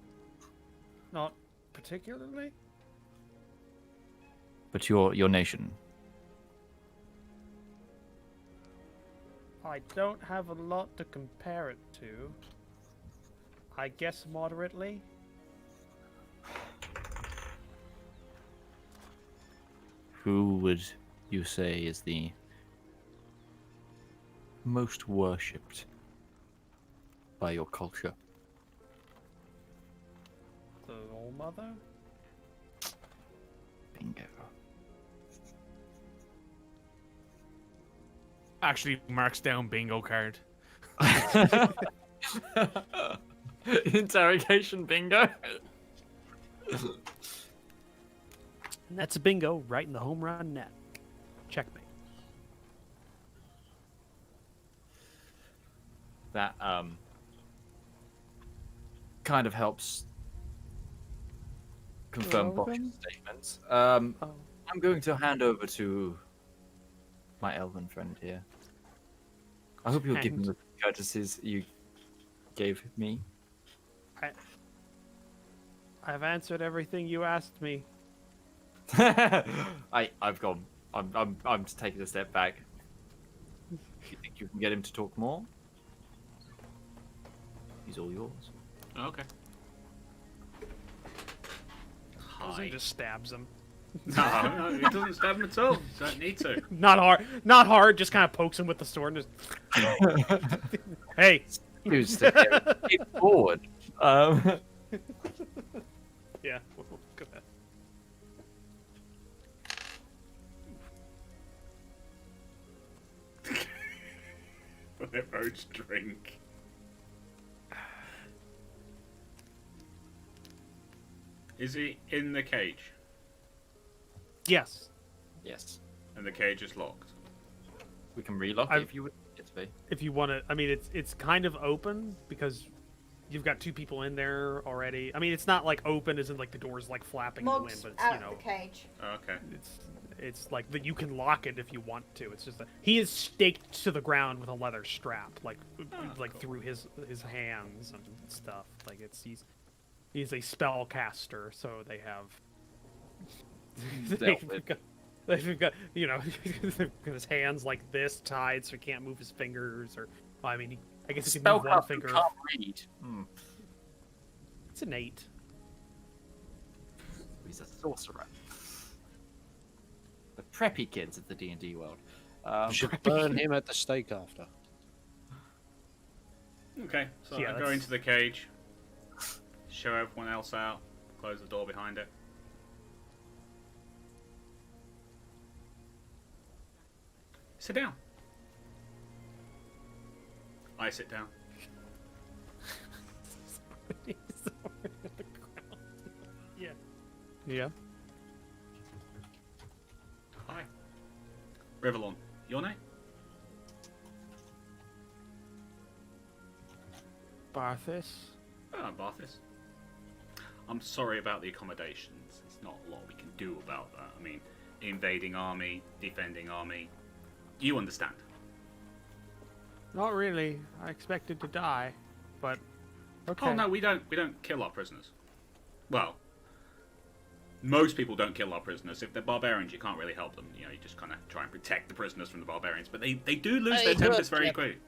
not particularly. But your nation. I don't have a lot to compare it to. I guess moderately. Who would you say is the most worshipped by your culture? The All Mother? Bingo. Actually marks down bingo card. Interrogation bingo. And that's a bingo right in the home run net. Checkmate. That kind of helps confirm Bosch's statements. I'm going to hand over to my elven friend here. I hope you'll give him the courtesies you gave me. I've answered everything you asked me. I've gone. I'm just taking a step back. You think you can get him to talk more? He's all yours. Okay. He just stabs him. No, it doesn't stab him at all. You don't need to. Not hard. Not hard. Just kind of pokes him with the sword. And just... Hey. Who's the keep forward? Yeah. Go ahead. Whatever, drink. Is he in the cage? Yes. Yes. And the cage is locked. We can relock it if you would get to be. If you want to, I mean, it's kind of open because you've got two people in there already. I mean, it's not like open as in like the door's like flapping in the wind, Mog's but it's, out you know, the cage. Okay. it's like that you can lock it if you want to. It's just that he is staked to the ground with a leather strap, like through his hands and stuff. Like he's a spellcaster, so they have. They've got, you know, his hands like this tied, so he can't move his fingers. Or, well, I mean, I guess he can move one finger. Can't read. It's an 8. He's a sorcerer. The preppy kids of the D&D world. You should burn him at the stake after. Okay, so Yeah, I go into the cage, show everyone else out, close the door behind it. Sit down. I sit down. Yeah. Yeah. Hi. Rivallon. Your name? Barthis. Oh, I'm Barthis. I'm sorry about the accommodations. There's not a lot we can do about that. I mean, invading army, defending army. You understand. Not really. I expected to die, but okay. Oh no, we don't kill our prisoners. Well, most people don't kill our prisoners. If they're barbarians, you can't really help them. You know, you just kind of try and protect the prisoners from the barbarians. But they do lose their tempers very quickly.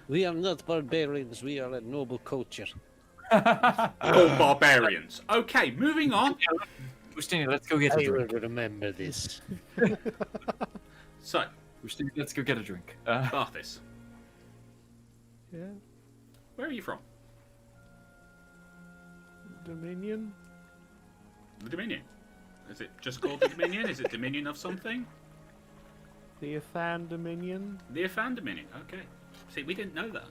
We are not barbarians. We are a noble culture. Oh, barbarians. Okay, moving on. Christina, let's go get a I will drink. remember this. So, Christina, let's go get a drink. Barthis, Yeah. where are you from? Dominion. The Dominion. Is it just called the Dominion? Is it Dominion of something? The Athan Dominion. The Afan Dominion. Okay. See, we didn't know that.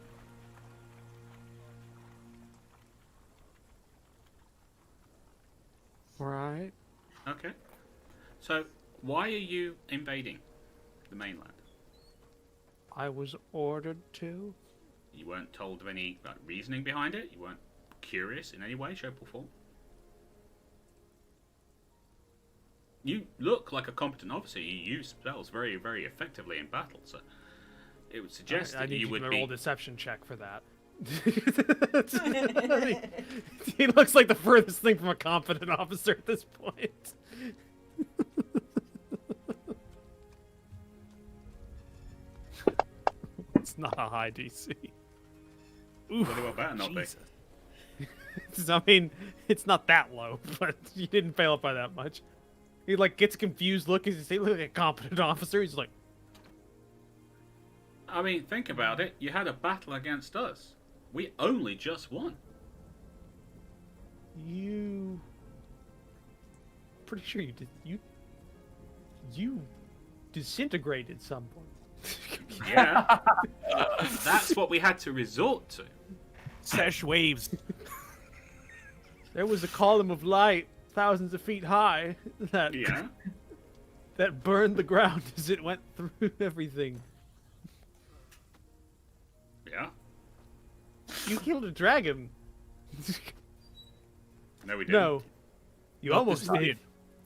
Right. Okay. So, why are you invading the mainland? I was ordered to. You weren't told of any reasoning behind it? You weren't curious in any way, shape, or form? You look like a competent officer. You use spells very, very effectively in battle, so it would suggest I that need you would to be... roll a deception check for that. He looks like the furthest thing from a competent officer at this point. It's not a high DC. Ooh, Bloody well better not be. I mean, it's not that low, but you didn't fail it by that much. He like gets a confused look as he look like a competent officer. He's like, I mean, think about it. You had a battle against us. We only just won. you. Pretty sure you did. You disintegrated someone. Yeah. That's what we had to resort to. Sesh waves. There was a column of light, thousands of feet high, that Yeah. that burned the ground as it went through everything. Yeah. You killed a dragon. No, we didn't. No, you almost did.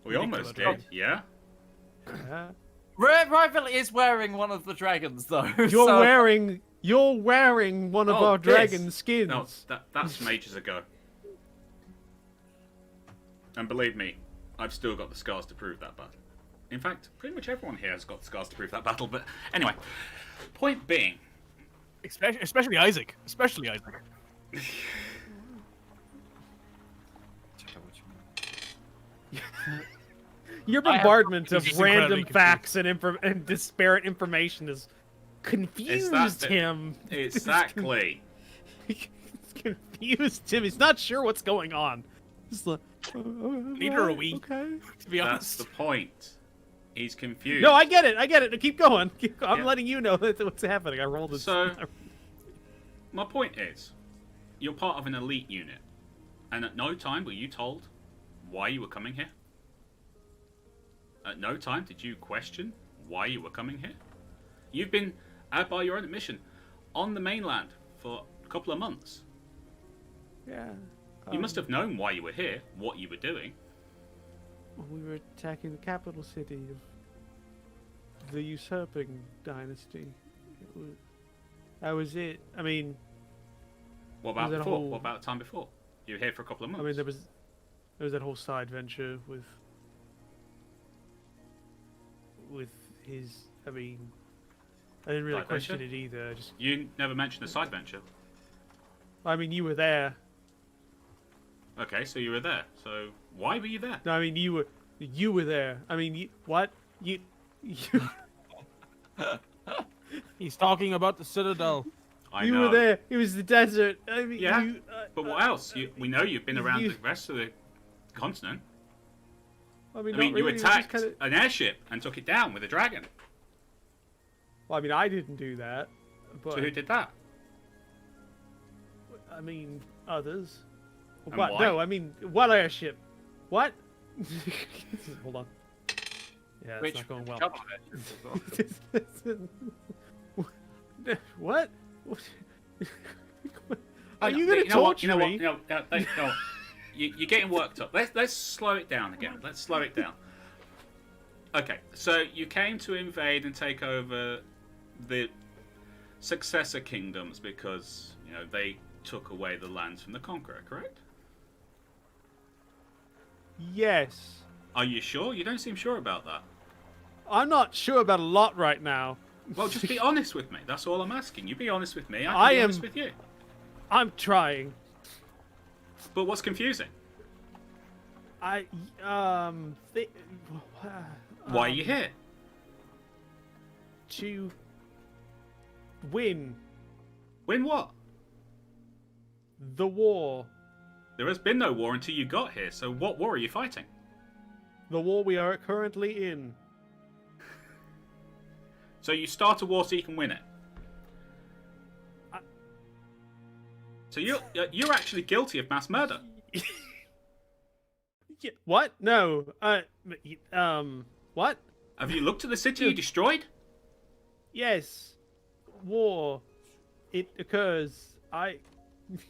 We almost did. Yeah. Rivallon is wearing one of the dragons, though. You're wearing one of Oh, our this. dragon skins. No, that's from ages ago. And believe me, I've still got the scars to prove that battle. In fact, pretty much everyone here has got the scars to prove that battle. But anyway, point being, Especially Isaac. Especially Isaac. Your bombardment He's of just incredibly random facts and disparate information has confused him. exactly. It's confused him. He's not sure what's going on. He's like, Neither are we. Okay. To be That's honest. the point. He's confused. No, I get it. Keep going. I'm Yeah. letting you know what's happening. I rolled it. So, my point is, you're part of an elite unit, and at no time were you told why you were coming here. At no time did you question why you were coming here. You've been out by your own admission on the mainland for a couple of months. Yeah. You must have known why you were here, what you were doing. We were attacking the capital city of the usurping dynasty. That was it. I mean, What about Was it a before? whole- What about the time before? You were here for a couple of months. there was that whole side venture with his. I mean, I didn't really Side question venture? it either. Just, You never mentioned a side venture. I mean, you were there. Okay, so you were there. So why were you there? No, I mean, you were there. I mean, what? You He's talking about the Citadel. I you know. were there. It was the desert. I mean, Yeah, you, but what else? We know you've been around you- the rest of the continent. I mean, I mean, not you really, it was just attacked kinda- an airship and took it down with a dragon. Well, I mean, I didn't do that. But So who did that? I mean, others. And What? why? No, I mean, what airship? What? Hold on. Yeah, it's not going well. couple of it. What? Are You you know- gonna you know what? torture You know what? me? You know, no, you're getting worked up. Let's slow it down again. Let's slow it down. Okay, so you came to invade and take over the successor kingdoms because they took away the lands from the conqueror, correct? Yes. Are you sure? You don't seem sure about that. I'm not sure about a lot right now. Well, just be honest with me. That's all I'm asking. You be honest with me. I I can be am- honest with you. I'm trying. But what's confusing? Why Why are you here? To win Win what? the war. There has been no war until you got here, so what war are you fighting? The war we are currently in. So you start a war so you can win it. So you're actually guilty of mass murder. Yeah, what? No. What? Have you looked at the city you destroyed? Yes. War. It occurs.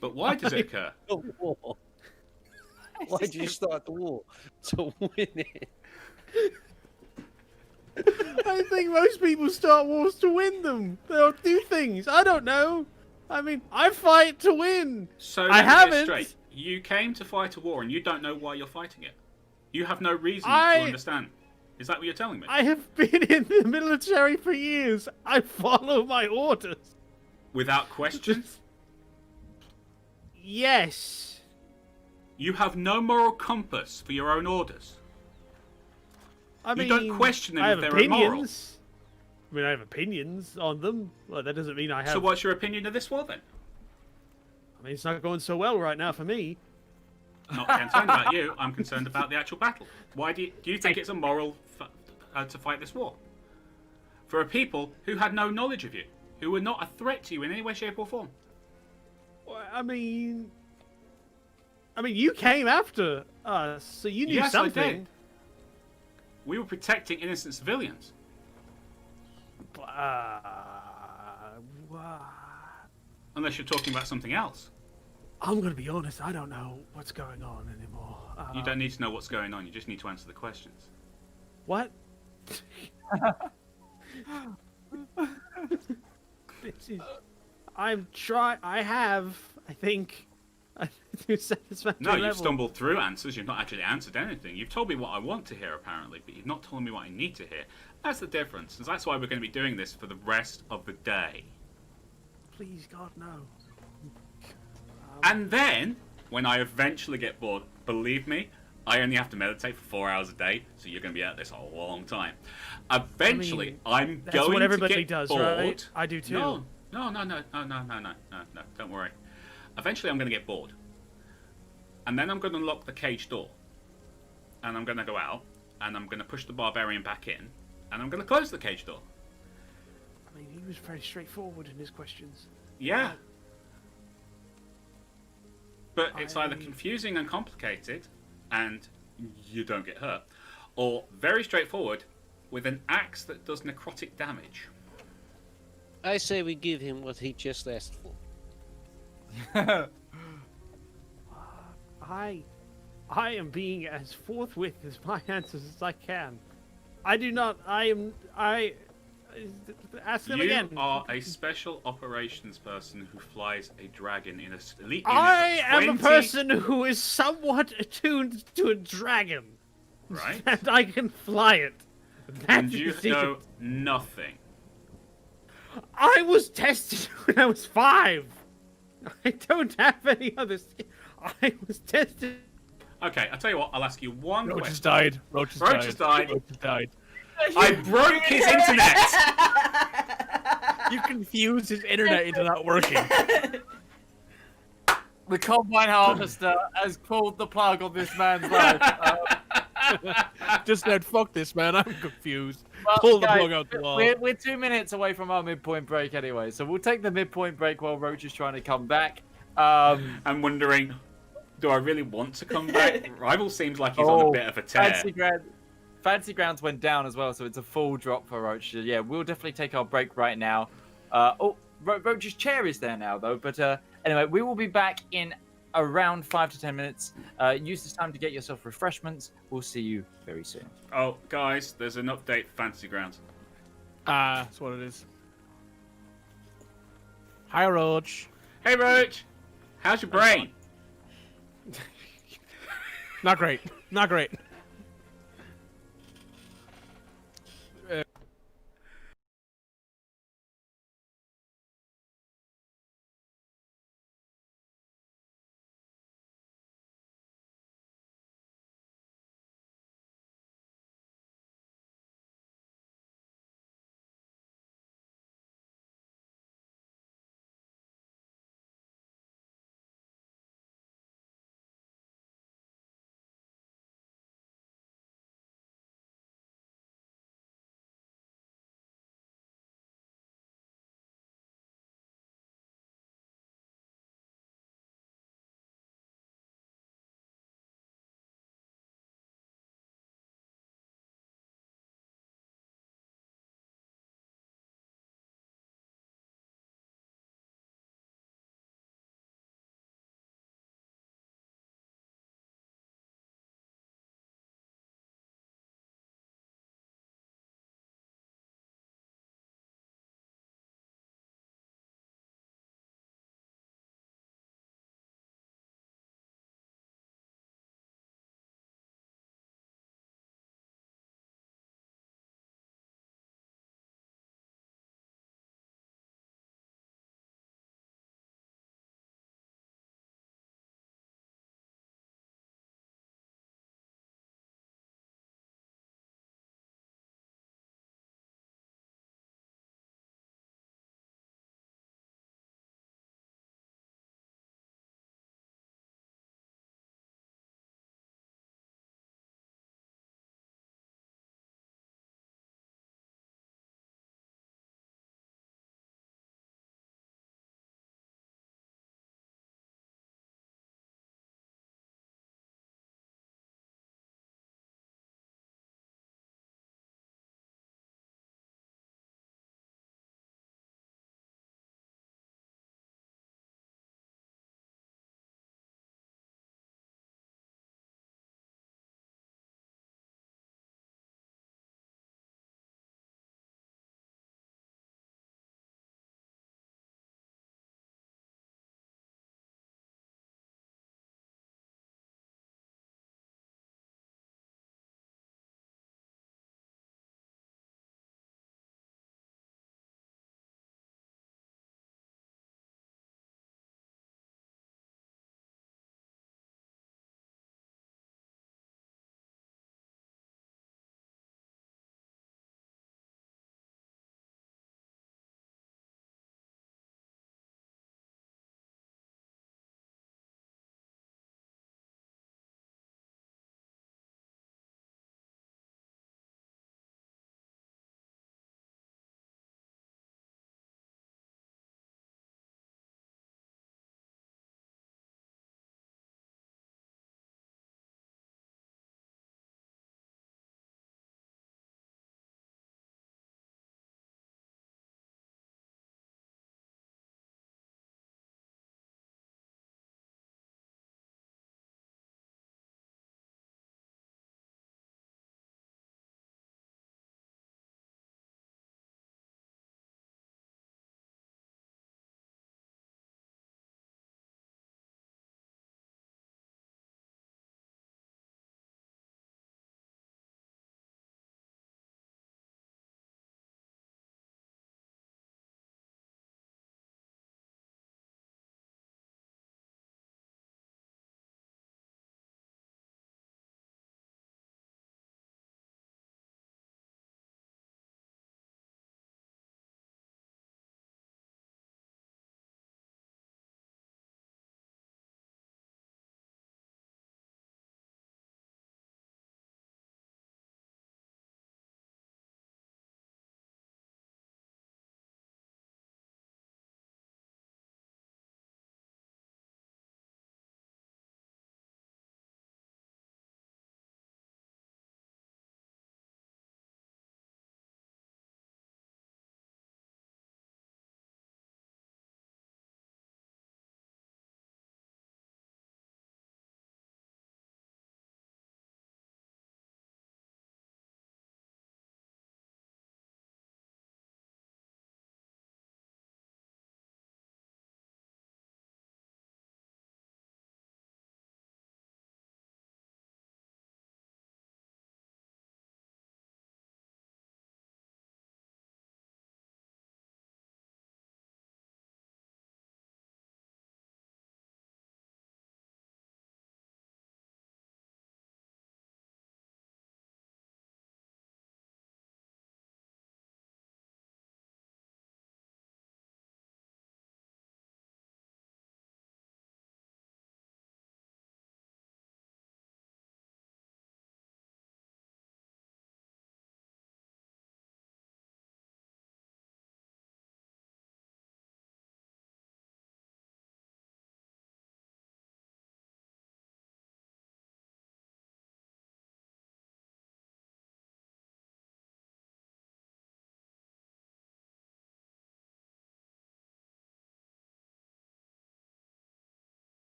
But why does it occur? The war. Why did you start the war? To win it. I think most people start wars to win them. They'll do things. I don't know. I mean, I fight to win. So I let me get haven't. straight. You came to fight a war and you don't know why you're fighting it. You have no reason to I- understand. Is that what you're telling me? I have been in the military for years. I follow my orders. Without question? Yes. You have no moral compass for your own orders. I You mean, don't question them I if have they're immoral. opinions. I mean, I have opinions on them. Well, that doesn't mean I have. So what's your opinion of this war then? I mean, it's not going so well right now for me. I'm not concerned about you. I'm concerned about the actual battle. Why do you think it's immoral to fight this war? For a people who had no knowledge of you, who were not a threat to you in any way, shape, or form. Well, I mean, you came after us, so you knew Yes, something. I did. We were protecting innocent civilians. Unless you're talking about something else. I'm gonna be honest. I don't know what's going on anymore. You don't need to know what's going on. You just need to answer the questions. What? This is. I'm trying. I have. I think. To satisfactory No, level. you've stumbled through answers. You've not actually answered anything. You've told me what I want to hear, apparently, but you've not told me what I need to hear. That's the difference. And that's why we're going to be doing this for the rest of the day. Please, God, no. And then, when I eventually get bored, believe me, I only have to meditate for 4 hours a day, so you're going to be at this a long time. Eventually, I'm That's going what everybody to get does, bored. right? I do too. No, don't worry. Eventually, I'm going to get bored. And then I'm going to unlock the cage door. And I'm going to go out, and I'm going to push the barbarian back in, and I'm going to close the cage door. I mean, he was very straightforward in his questions. Yeah. But it's either confusing and complicated, and you don't get hurt, or very straightforward, with an axe that does necrotic damage. I say we give him what he just asked for. I am being as forthwith as my answers as I can. I do not. I ask them again. You are a special operations person who flies a dragon in a elite unit I of am a 20 person who is somewhat attuned to a dragon. Right. And I can fly it. That's And the you secret. know nothing. I was tested when I was 5. I don't have any other. I was tested. Okay, I'll tell you what, I'll ask you one Roach question. has died. Roach has died. Roach has died. Roach has died. I broke his internet! You confused his internet into not working. The combine harvester has pulled the plug on this man's life. Just said, fuck this, man. I'm confused. Well, Pull the guys, plug out the wall. We're 2 minutes away from our midpoint break anyway, so we'll take the midpoint break while Roach is trying to come back. I'm wondering, do I really want to come back? Rival seems like he's on a bit of a tear. Fancy Grounds went down as well, so it's a full drop for Roach. Yeah, we'll definitely take our break right now. Roach's chair is there now, though. But anyway, we will be back in around 5 to 10 minutes. Use this time to get yourself refreshments. We'll see you very soon. Oh, guys, there's an update for Fantasy Grounds. That's what it is. Hi, Roach. Hey, Roach! How's your brain? Not great. Not great.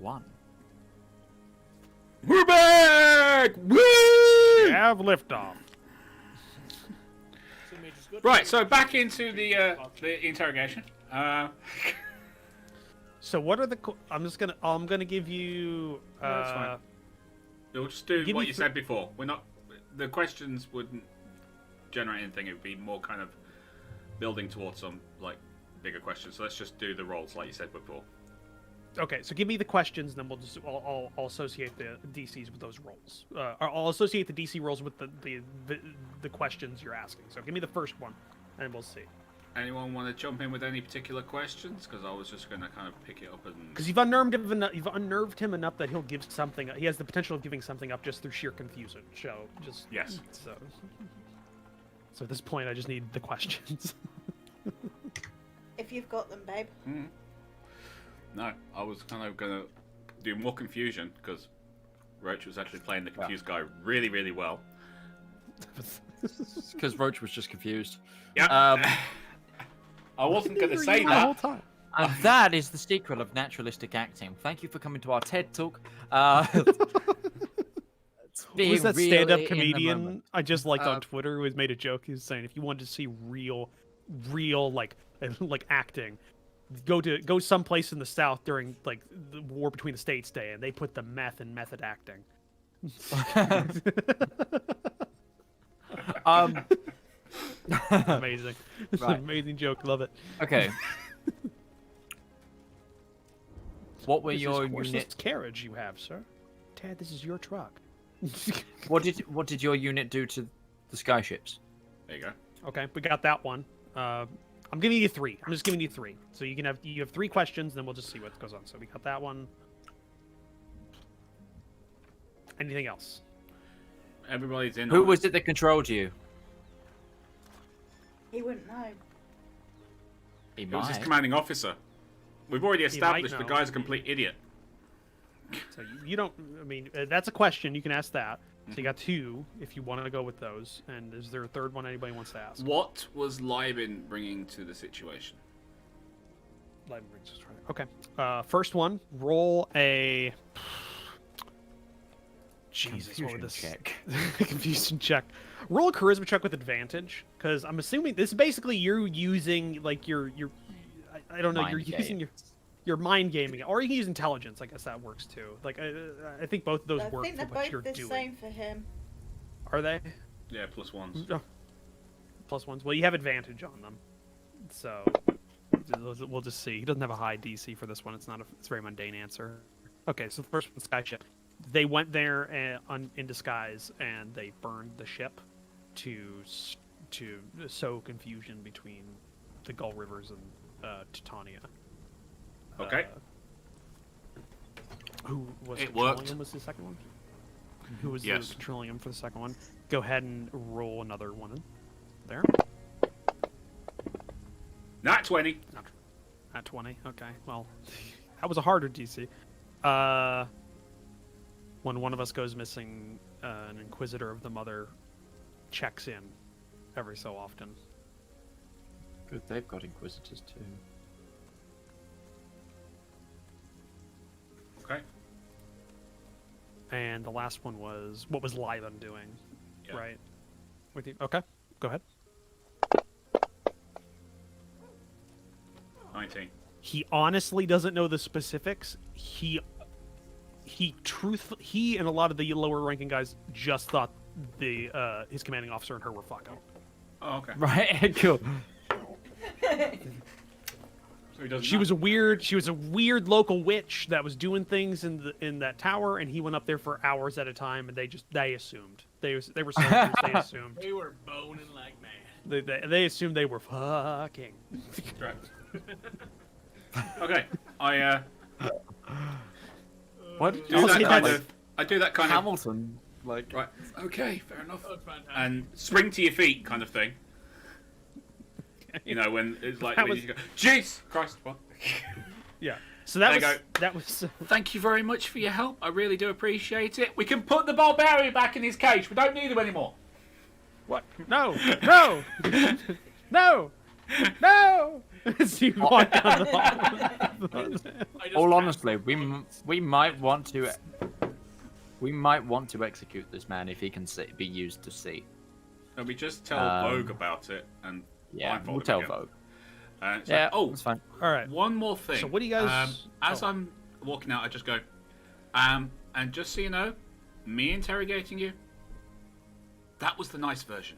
1. We're back! Woo! We have liftoff. Right, so back into the interrogation. So what are the? I'm gonna give you. That's fine. We'll just do Give what me you said before. We're not. The questions wouldn't generate anything. It would be more kind of building towards some like bigger questions. So let's just do the roles like you said before. Okay, so give me the questions, then we'll just I'll associate the DCs with those roles. Or I'll associate the DC roles with the questions you're asking. So give me the first one, and we'll see. Anyone want to jump in with any particular questions? Because I was just going to kind of pick it up and. Because you've unnerved him enough that he'll give something. He has the potential of giving something up just through sheer confusion. So just Yes. So at this point, I just need the questions. If you've got them, babe. No, I was kind of going to do more confusion because Roach was actually playing the confused guy really, really well. Because Roach was just confused. Yeah. I wasn't going to say The whole that. time. And that is the sequel of naturalistic acting. Thank you for coming to our TED Talk. Who's that really stand-up in the comedian moment. I just liked on Twitter who has made a joke? He was saying if you wanted to see real like acting, go someplace in the South during like the war between the states day, and they put the meth in method acting. Amazing. It's an Right. amazing joke. Love it. Okay. What were This your is horseless unit? carriage you have, sir. Tad, this is your truck. What did your unit do to the skyships? There you go. Okay, we got that one. I'm giving you 3. I'm just giving you 3. So you have 3 questions, then we'll just see what goes on. So we got that one. Anything else? Everybody's in. Who on was it that controlled you? He wouldn't know. He It was his might. commanding officer. We've already might established the know. guy's a complete idiot. So you don't. I mean, that's a question. You can ask that. So you got 2 if you want to go with those. And is there a third one anybody wants to ask? What was Liben bringing to the situation? Okay. First one. Roll a. Jesus, what would this check. confusion check? Roll a charisma check with advantage, because I'm assuming this is basically you're using like your I don't know, Mind you're using games. your mind gaming, or you can use intelligence. I guess that works too. Like I think both of those I work think for they're what you're both the doing. same for him. Are they? Yeah, +1s. Oh. +1s. Well, you have advantage on them, so we'll just see. He doesn't have a high DC for this one. It's not. It's a very mundane answer. Okay, so the first one, Skyship. They went there in disguise, and they burned the ship to sow confusion between the Gull Rivers and Titania. Okay. Who was It controlling worked. him? Was the second one? Who was Yes. controlling him for the second one? Go ahead and roll another one in there. Nat 20. At 20. Okay. Well, that was a harder DC. When one of us goes missing, an Inquisitor of the Mother checks in every so often. Good, they've got Inquisitors too. Okay. And the last one was, what was Lyvan doing? Yeah. Right? With you? Okay. Go ahead. 19. He honestly doesn't know the specifics. He and a lot of the lower ranking guys just thought his commanding officer and her were fucking. Oh, okay. Right, cool. So he doesn't She know. was a weird local witch that was doing things in that tower, and he went up there for hours at a time, and they assumed they were soldiers. They assumed They were boning like mad. they assumed they were fucking. Right. Okay. I What? do I'll that say kind that- of. I do that kind of. Hamilton, like. Right. Okay. Fair enough. That was fantastic. And spring to your feet, kind of thing. You know, when it's like That when was- you go, Jesus Christ! What? Yeah. So that There was you that was. Thank you very much for your help. I really do appreciate it. We can put the barbarian back in his cage. We don't need him anymore. What? No! No! No! No! As you walk down the hall. All honestly, we might want to execute this man if he can be used to see. No, we just tell Vogue about it and Yeah, blindfold we'll him tell again. Vogue. Yeah. Like, oh, that's fine. All right. One more thing. So what do you guys? As I'm walking out, I just go, and just so you know, me interrogating you, that was the nice version.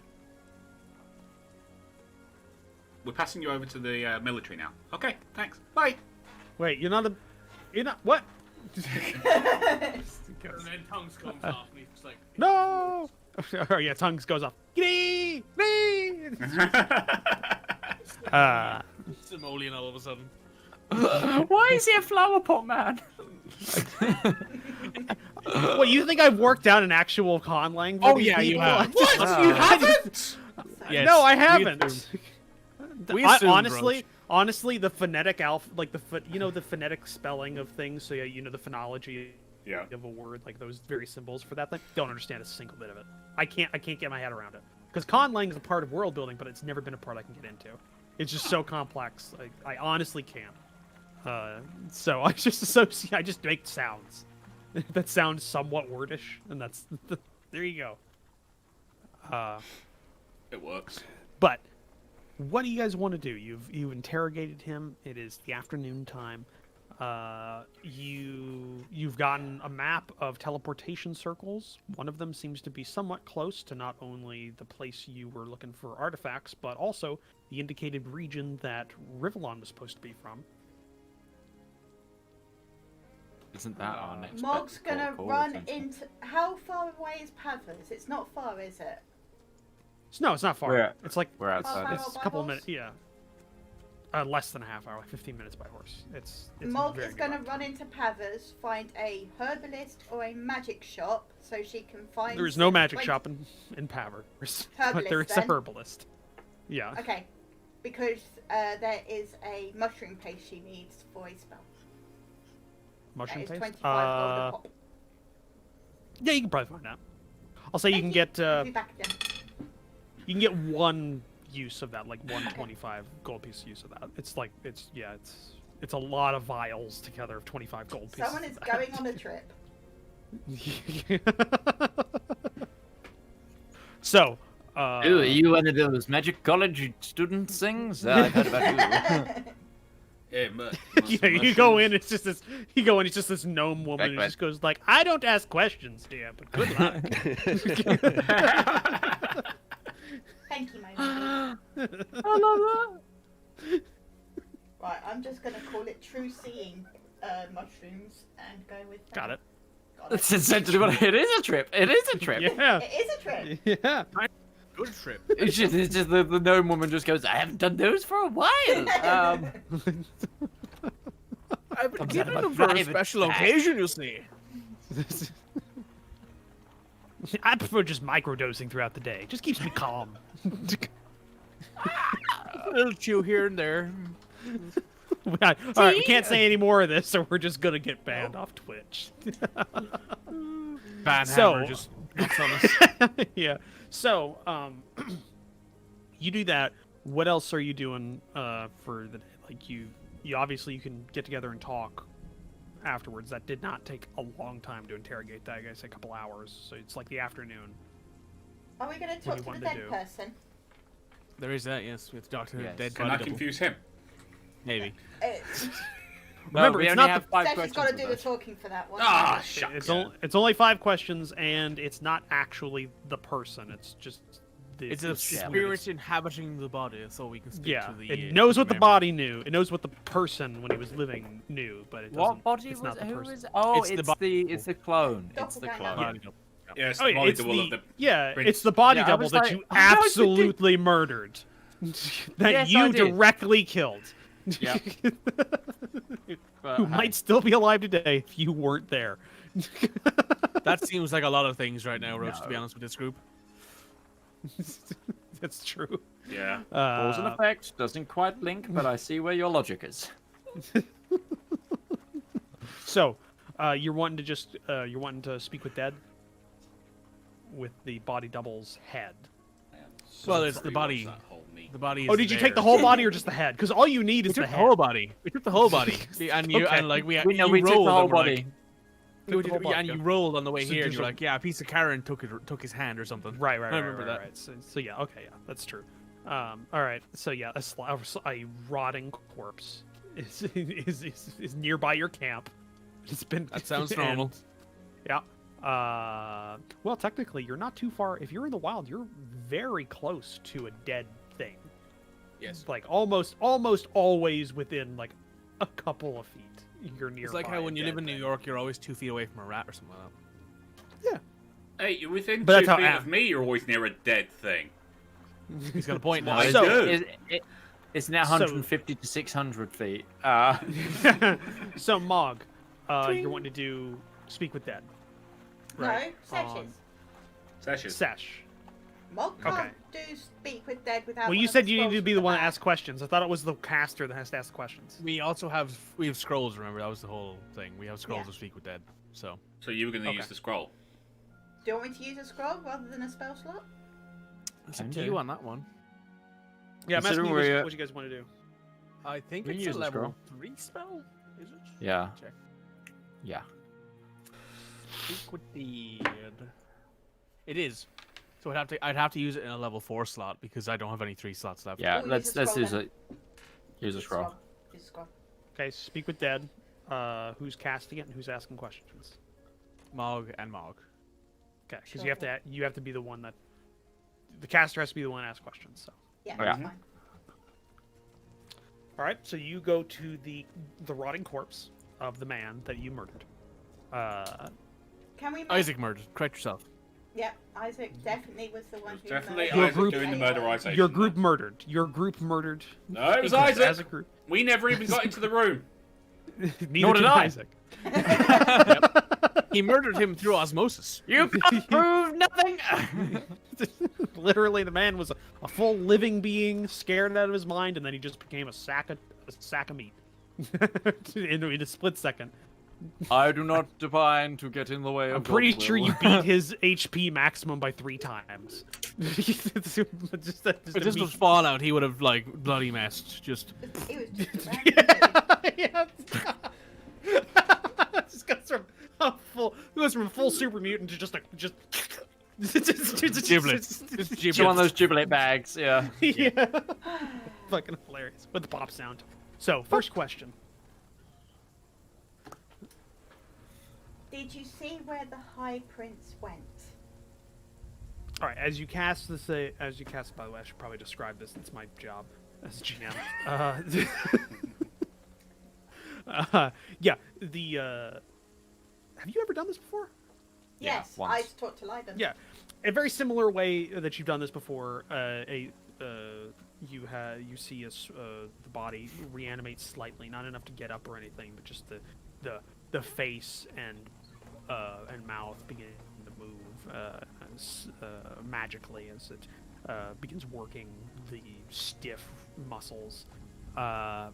We're passing you over to the military now. Okay, thanks. Bye. Wait, you're not what? And then tongues comes off, and he's just like, No! Oh yeah, tongues goes off. Giddy! simoleon all of a sudden. Why is he a flower pot man? What, you think I've worked out an actual con language? Oh, yeah, you have. What? You haven't? Yes, No, I we haven't. assumed. We assumed, Honestly, the phonetic like the phonetic spelling of things. So yeah, you know the phonology of a word, like those very symbols for that thing. Don't understand a single bit of it. I can't get my head around it because con lang is a part of world building, but it's never been a part I can get into. It's just so complex. I honestly can't. So I just associate. I just make sounds that sound somewhat wordish, and that's there you go. It works. But what do you guys want to do? You've interrogated him. It is the afternoon time. You've gotten a map of teleportation circles. One of them seems to be somewhat close to not only the place you were looking for artifacts, but also the indicated region that Rivallon was supposed to be from. Isn't that our next? Mog's gonna run into. How far away is Pavers? It's not far, is it? No, it's not far. It's like we're outside. it's a couple of minutes. Yeah. Less than a half hour, like 15 minutes by horse. It's Mog is going to run into Pavers, find a herbalist or a magic shop, so she can find. There is no magic shop in Pavers, but there is a herbalist. Yeah. Okay, because there is a mushroom paste she needs for a spell. Mushroom paste. 25 gold a pop. Yeah, you can probably find out. I'll say you can get. I'll be back again. You can get one use of that, like 125 gold piece use of that. It's like it's a lot of vials together of 25 gold pieces. Someone is going on a trip. So, Ooh, are you one of those magic college student things? I've heard about you. Yeah, you go in. It's just this. You go in. It's just this gnome woman who just goes like, "I don't ask questions, dear, but good luck." Thank you, my lady. I love that. Right, I'm just going to call it true seeing mushrooms and go with that. Got it. That's essentially what it is. A trip. It is a trip. Yeah. It is a trip. Yeah. Good trip. It's just the gnome woman just goes, I haven't done those for a while. I've been keeping them for a special occasion, you see. I prefer just microdosing throughout the day. Just keeps me calm. A little chew here and there. All right, we can't say any more of this, so we're just gonna get banned off Twitch. Banhammer just knocks on us. Yeah. So, you do that. What else are you doing for the day? Like you obviously you can get together and talk afterwards. That did not take a long time to interrogate that. I guess a couple hours. So it's like the afternoon. Are we going to talk to the dead person? There is that, yes. We have to talk to the dead Can body I double. confuse him? Maybe. Remember, we it's only not have 5 She's questions. got to do with the us. talking for that one. Ah, shucks. It's only 5 questions, and it's not actually the person. It's just It's a spirit inhabiting the body, so we can speak to the... it knows what the body knew. It knows what the person, when he was living, knew, but it doesn't. What body it's was not the who person. was? Oh, It's it's the it's the clone. It's the Doppelganger. clone. Yes, Oh, the yeah, body it's double of the it's the body Yeah, I double was that like, you I was thinking- absolutely murdered. That Yes, you I did. directly killed. Yeah. But, Who might still be alive today if you weren't there. That seems like a lot of things right now, Roach, to be No. honest with this group. That's true. Yeah. Cause and effect doesn't quite link, but I see where your logic is. So, you're wanting to just you're wanting to speak with Dead with the body double's head. Well, it's the body. That whole meat. The body. Oh, did you take the whole body or just the head? Because all you need is We the took the head. whole body. We took the whole body, and you Okay. and like we We know you we took rolled the whole and we're body. Like, Took the whole body, and yeah. you rolled on the way So here, and just you're a- like, yeah, a piece of Karen took his hand or something. Right. I remember that. Right. So yeah, okay, yeah, that's true. All right. So yeah, a rotting corpse is nearby your camp. It's been. That sounds and- normal. Yeah. Well, technically, you're not too far. If you're in the wild, you're very close to a dead thing. Yes. Like almost always within like a couple of feet. You're near. It's like how when you live in New York, you're always 2 feet away from a rat or something like that. Hey, you're within But 2 that's how feet Am- of me, you're always near a dead thing. He's got a point now. I So- do. It's now 150 to 600 feet. So Mog, you're wanting to do speak with dead. Right. No, Sessions. Sessions. Sesh. Mog can't do speak with dead without. Well, one you of said the you need scrolls to be from the one to back. ask questions. I thought it was the caster that has to ask questions. We also have scrolls. Remember, that was the whole thing. We have scrolls Yeah. to speak with dead. So So you were going to Okay. use the scroll. Do you want me to use a scroll rather than a spell slot? it's up to you on that one. Yeah, I'm asking Considering you we're- what you guys want to do. I think We it's use a the level scroll. 3 spell. Is it? Yeah. Check. Yeah. Speak with dead. It is. So I'd have to use it in a level 4 slot because I don't have any 3 slots left. Yeah. We'll Let's use a use scroll a use a scroll. Use a scroll. Okay, speak with dead. Who's casting it and who's asking questions? Mog and Mog. Okay, because you have to be the one that the caster has to be the one to ask questions. So, Yeah, Yeah. that's fine. all right. So you go to the rotting corpse of the man that you murdered. Can we? Make... Isaac murdered. Correct yourself. Yep, Isaac definitely was the one who. Definitely murdered Your Isaac group- doing the Ayla. murderization. Your group murdered. Your group murdered. No, it was As a Isaac. group. We never even got into the room. Neither Nor did I. Isaac. He murdered him through osmosis. You can't prove nothing. Literally, the man was a full living being, scared out of his mind, and then he just became a sack of meat in a split second. I do not decline to get in the way of. I'm pretty God's sure will. you beat his HP maximum by 3 times. just If this was Fallout, he would have like bloody messed. Just He was just around. yeah. Just goes from full super mutant to just giblets. Just It's one of giblets. those giblet bags. Yeah. Yeah. Fucking hilarious with the pop sound. So, first question. Did you see where the High Prince went? All right, as you cast this, by the way, I should probably describe this. It's my job as GM. Yeah. Have you ever done this before? Yeah, Yes, once. I talked to Lydon. Yeah, a very similar way that you've done this before. You see the body reanimate slightly, not enough to get up or anything, but just the face and mouth begin to move magically as it begins working the stiff muscles that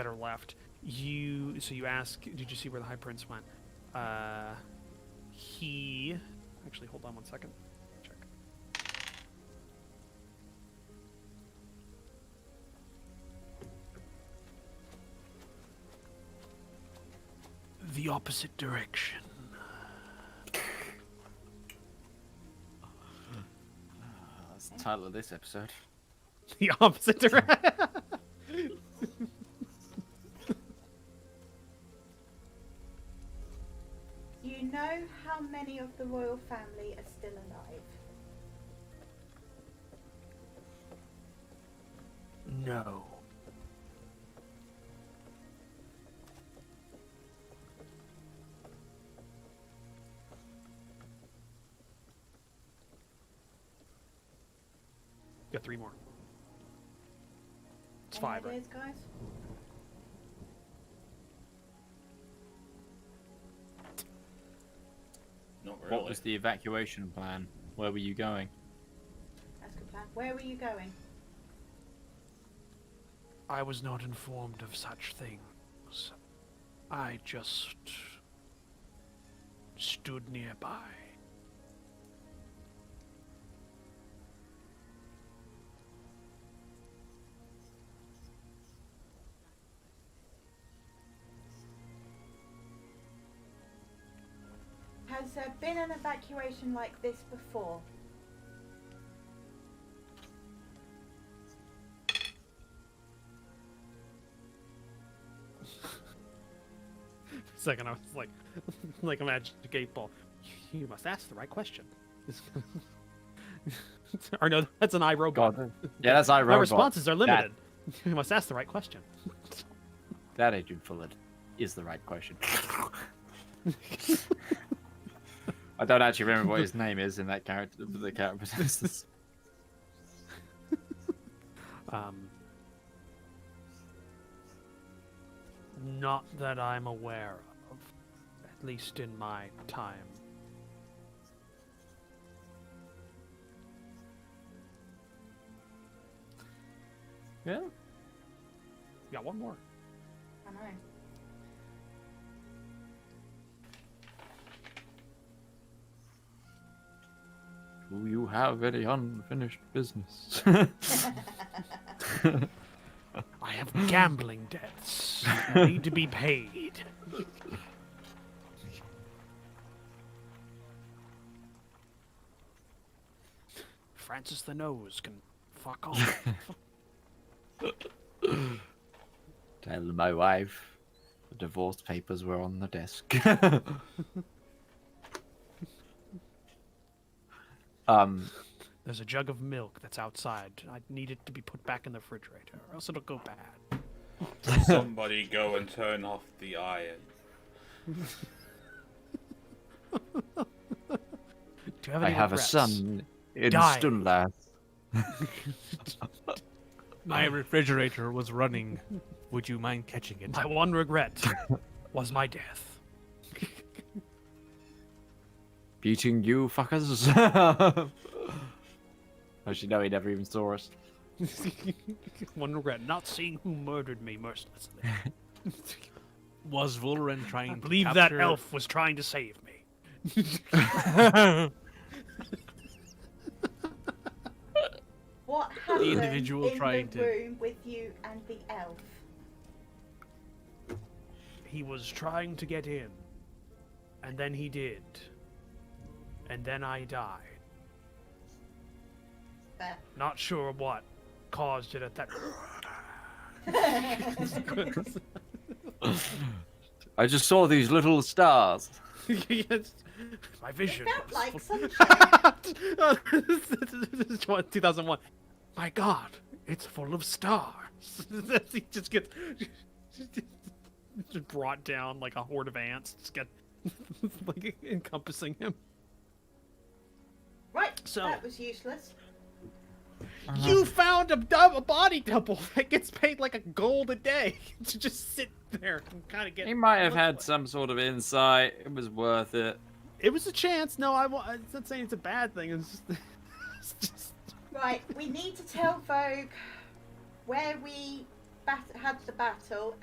are left. So you ask, did you see where the High Prince went? He actually, hold on one second. Check. The opposite direction. That's the title of this episode. The opposite direction. You know how many of the royal family are still alive? No. Got 3 more. It's Any 5, right? ideas, guys? Not really. What was the evacuation plan? Where were you going? That's a good plan. Where were you going? I was not informed of such things. I just stood nearby. Has there been an evacuation like this before? Second, I was like a magic gate ball. You must ask the right question. Or no, that's an iRobot. God. Yeah, that's iRobot. My responses are limited. You must ask the right question. That Agent Fullard is the right question. I don't actually remember what his name is in that character. The character. Not that I'm aware of, at least in my time. Yeah. Got one more. I know. Do you have any unfinished business? I have gambling debts. I need to be paid. Francis the Nose can fuck off. Tell my wife the divorce papers were on the desk. There's a jug of milk that's outside. I need it to be put back in the refrigerator, or else it'll go bad. Somebody go and turn off the iron. Do you have I any have a regrets? son in Die. Stunlas. My refrigerator was running. Would you mind catching it? My one regret was my death. Beating you fuckers. Actually, no, he never even saw us. One regret, not seeing who murdered me mercilessly. Was Vulren trying I to believe capture... that elf was trying to save me. What happened individual in trying the to- room with you and the elf? He was trying to get in. And then he did. And then I died. There. Not sure what caused it at that. I just saw these little stars. Yes, my vision. Felt was like full- sunshine. This is 2001. My God, it's full of stars. He just gets just brought down like a horde of ants. Just get like encompassing him. Right, So- that was useless. You found a body double that gets paid like a gold a day to just sit there and kind of get. He might have looked had like. some sort of insight. It was worth it. It was a chance. No, I'm not saying it's a bad thing. It's just Right, we need to tell Vogue where we had the battle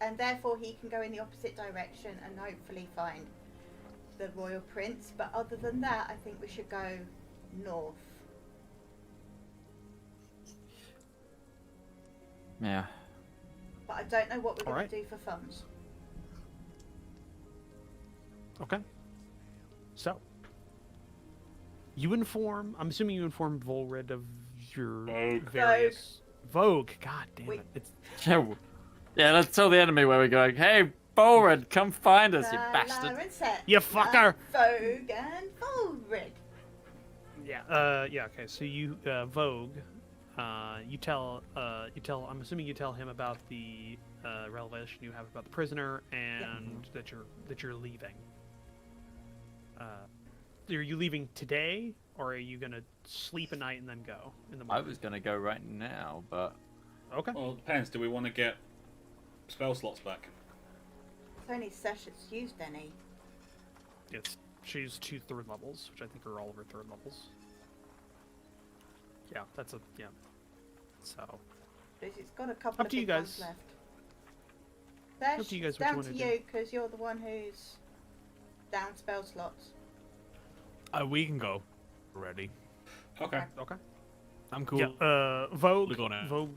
and therefore he can go in the opposite direction and hopefully find the Royal Prince. But other than that, I think we should go north. Yeah. But I don't know what we're going Alright. to do for funds. okay. So you inform. I'm assuming you inform Volred of your Vogue. various Vogue. God damn Wait. it! It's Yeah, let's tell the enemy where we're going. Hey, Bolred, come find us, you La bastard. and Set. You fucker! Vogue and Volred. yeah. Yeah. Okay. So you Vogue. You tell. I'm assuming you tell him about the revelation you have about the prisoner and that you're leaving. Are you leaving today, or are you gonna sleep a night and then go in the I morning? was gonna go right now, but Okay. Well, it depends. Do we want to get spell slots back? It's only Sessions used any. She's 2 3rd levels, which I think are all of her 3rd levels. Yeah, that's a yeah. So It's got a couple Up of to you big ones guys. left. Sesh, Up to you guys it's what you down wanna to do. you because you're the one who's down spell slots. We can go. Ready. Okay. okay. I'm cool. Yeah. Vogue. We'll go now.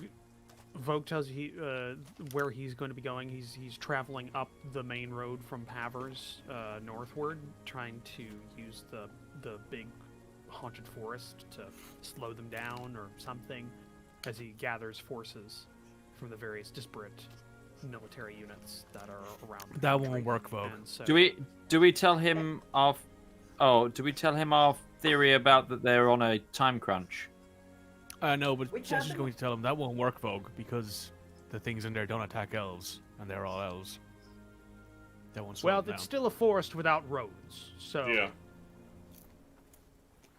Vogue tells you where he's going to be going. He's traveling up the main road from Pavers northward, trying to use the big haunted forest to slow them down or something, as he gathers forces from the various disparate military units that are around. That won't work, Vogue. So, Do we tell him our theory about that they're on a time crunch? No, but Which Jess is other- going to tell him that won't work, Vogue, because the things in there don't attack elves, and they're all elves. That won't slow well, them it's down. still a forest without roads, so Yeah.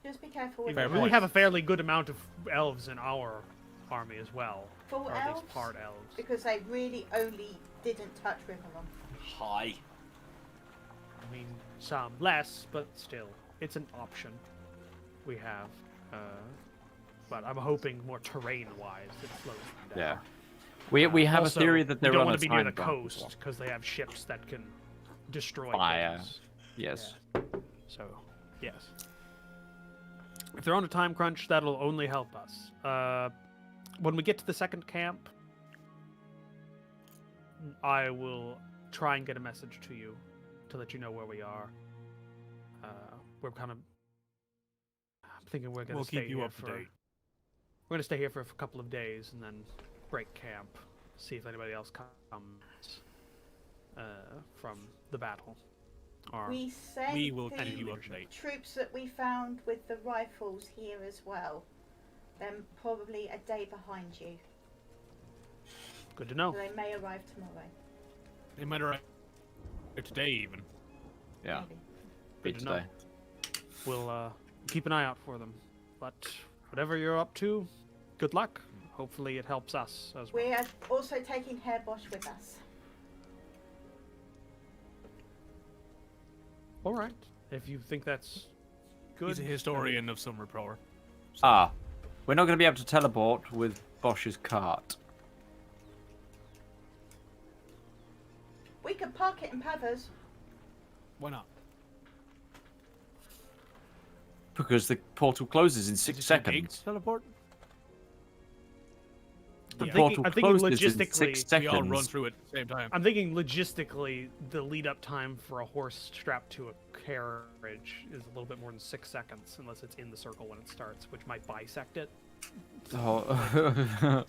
Just be careful with Fair the we point. have a fairly good amount of elves in our army as well, full or at elves, least part elves. because they really only didn't touch Rivallon. Hi. I mean, some less, but still, it's an option we have. But I'm hoping more terrain-wise it slows them down. Yeah. We have Also, a theory that they're we don't on want a to be near time the crunch as well. coast because they have ships that can destroy Fire. things. Yes. So, yes. If they're on a time crunch, that'll only help us. When we get to the second camp, I will try and get a message to you to let you know where we are. We're kind of. I'm thinking we're gonna We'll stay keep you here up to for. date. We're gonna stay here for a couple of days and then break camp. See if anybody else comes from the battle. Or We sent We will the keep you up to date. troops that we found with the rifles here as well. They're probably a day behind you. good to know. So they may arrive tomorrow. They might arrive today, even. Yeah. Maybe. Be Good to know. today. We'll keep an eye out for them. But whatever you're up to, good luck. Hopefully it helps us as well. We are also taking Herr Bosch with us. All right. If you think that's good. He's a historian of Summer Power. Ah, we're not going to be able to teleport with Bosch's cart. We could park it in Pavers. Why not? Because the portal closes in 6 Is it too big seconds. to teleport? The Yeah. portal I'm thinking closes in logistically, 6 We all run seconds. through it at the same time. I'm thinking logistically, the lead-up time for a horse strapped to a carriage is a little bit more than 6 seconds, unless it's in the circle when it starts, which might bisect it. Oh.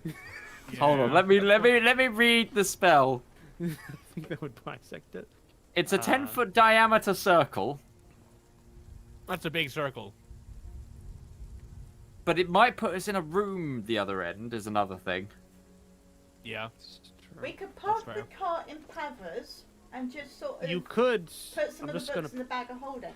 Hold on, let me read the spell. I think that would bisect it. It's a 10-foot diameter circle, That's a big circle. but it might put us in a room the other end, is another thing. Yeah. We could park the fair. cart in Pavers and just sort of You could. put some I'm of the just books gonna. in the bag of holding.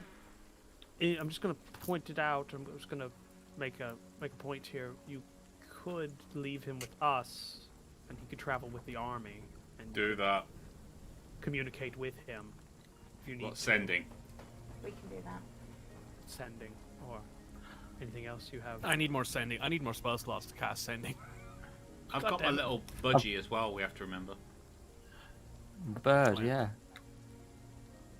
I'm just gonna point it out. I'm just gonna make a point here. You could leave him with us, and he could travel with the army and Do that. communicate with him if you need What, to. sending? We can do that. Sending or anything else you have. I need more sending. I need more spell slots to cast sending. I've God got my damn it. little budgie as well, we have to remember. Bird, yeah.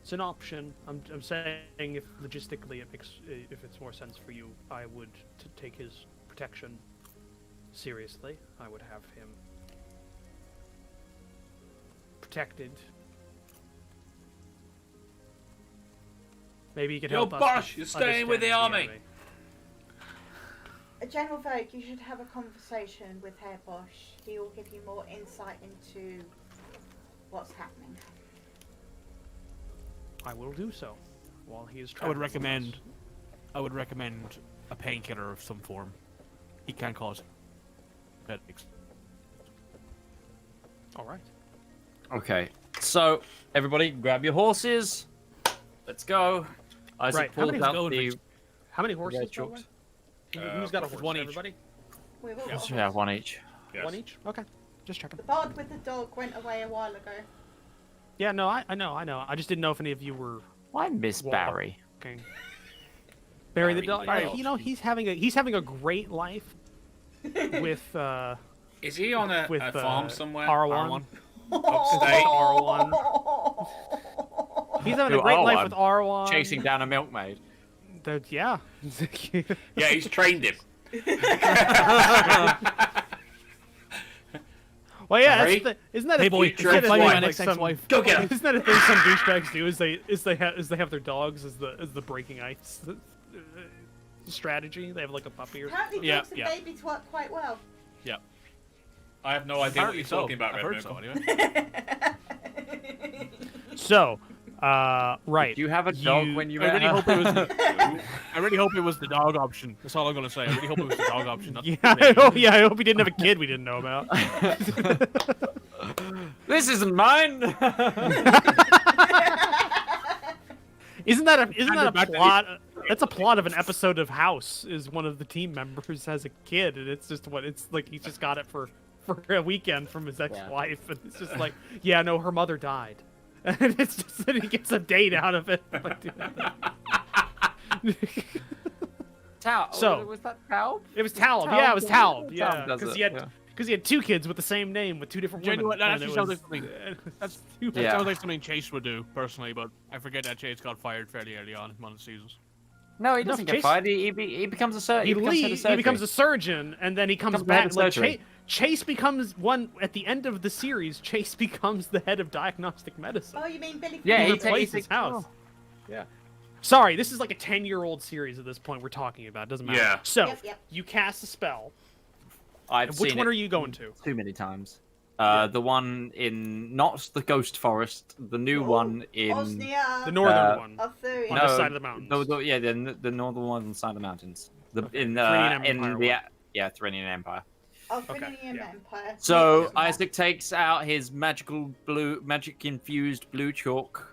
It's an option. I'm saying if logistically it makes if it's more sense for you, I would to take his protection seriously. I would have him protected. Maybe he could Yo, help us. Bosch, you're staying with the understanding army. General Vogue, you should have a conversation with Herr Bosch. He will give you more insight into what's happening. I will do so while he is I would traveling with us. recommend a painkiller of some form. He can cause headaches. All right. Okay, so everybody grab your horses. Let's go. Isaac Right, how pulls many out go in the... How many horses? Red by the chalks. way? Who's got a horse? one each. Everybody? We've all Yeah. got Yeah, one each. Yes. One each? Okay. Just checking. The bard with the dog went away a while ago. Yeah, no, I know. I just didn't know if any of you were I miss Well, Barry. okay. Barry the Barry, dog. Barry. You know, he's having a great life with Is he on a with farm somewhere? R1. Upstate? R1. He's having a Who, great life R1? with R1. Chasing down a milkmaid. Yeah. Yeah, he's trained him. Well, yeah, Sorry? isn't that Hey a boy, thing? future Isn't that a find thing, my ex-wife. next some- ex-wife. Go get him. Isn't that a thing some douchebags do? Is they have their dogs as the breaking ice strategy? They have like a puppy or Apparently, Yeah, dogs and yeah. babies work quite well. Yeah. I have no idea what Apparently you're so. talking about, I've Red heard so, Moon. anyway. so. Right. Do you have a dog when you I really met hope her? it was. I really hope it was the dog option. That's all I'm gonna say. I really hope it was the dog option. Not Yeah, the I hope he didn't have a kid we didn't know about. This isn't mine. Isn't that a back to plot? That's a plot of an episode of House. Is one of the team members has a kid, and it's just it's like he just got it for a weekend from his ex-wife, and it's just like, yeah, no, her mother died, and it's just that he gets a date out of it. Tal. So- was that Tal? It was Talib. Talib Yeah, it was does it. Talib. Talib Yeah, does because it, he had yeah. because he had two kids with the same name with two different women. Genuine, that and actually it sounds was- like something. That's That Yeah. sounds like something Chase would do personally, but I forget that Chase got fired fairly early on in one of the seasons. No, he No, doesn't Chase- get fired. He becomes a surgeon. He becomes head of leaves. He becomes surgery. a surgeon, and then he comes Becomes the head back. of Like surgery. Chase becomes one at the end of the series. Chase becomes the head of diagnostic medicine. Oh, you mean Billy? Yeah, He he Crystal? replaces takes- House. Yeah. Sorry, this is like a 10-year-old series at this point we're talking about. Doesn't matter. Yeah. So Yep. you cast a spell. I've And which seen one it are you going to? too many times. The one in not the Ghost Forest, the new Oh, one in Osnia. The northern Uh, one. Arthurian. On this side of the mountains. Yeah, the northern one on the side of the mountains. The in Therian in Empire the one. yeah Therian Empire. Arthurian yeah. Empire. So Yes. Isaac takes out his magic infused blue chalk,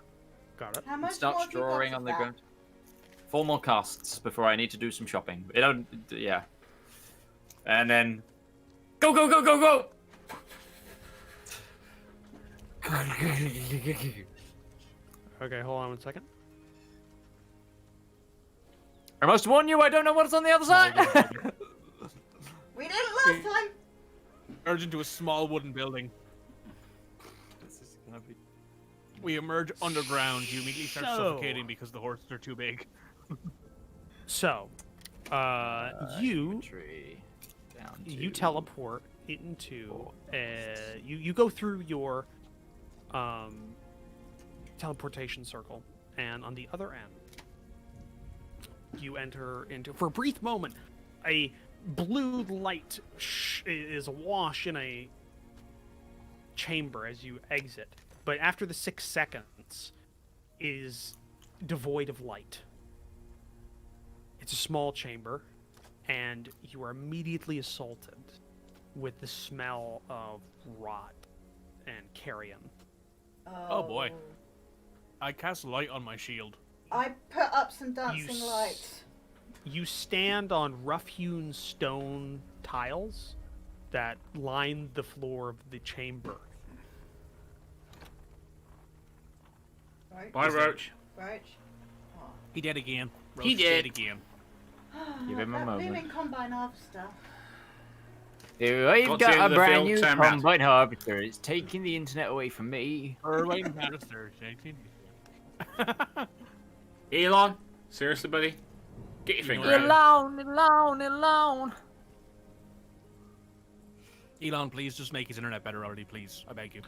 Got it. How and much starts more have you got drawing of on the that? ground. 4 more casts before I need to do some shopping. It don't, yeah. And then go go go go go. Okay, hold on one second. I must warn you, I don't know what's on the other side. We did it last time. Urge into a small wooden building. We emerge underground. You immediately start So- suffocating because the horses are too big. So, you Infantry down you to- teleport into you go through your teleportation circle, and on the other end you enter into, for a brief moment, a blue light is awash in a chamber as you exit, but after the 6 seconds is devoid of light. It's a small chamber, and you are immediately assaulted with the smell of rot and carrion. Oh, boy. I cast light on my shield. I put up some dancing s- lights. You stand on rough-hewn stone tiles that line the floor of the chamber. Roach. Bye, Roach. Roach. Oh. He did again. Roach He did. again. Give him a That moment. blooming combine harvester. We've Got to the end got of a the brand film, new turn round. combine harvester. It's taking the internet away from me. Irvine Bannister, 18. Elon, seriously, buddy, get your finger Right. out. Alone. Elon, please just make his internet better already, please. I beg you.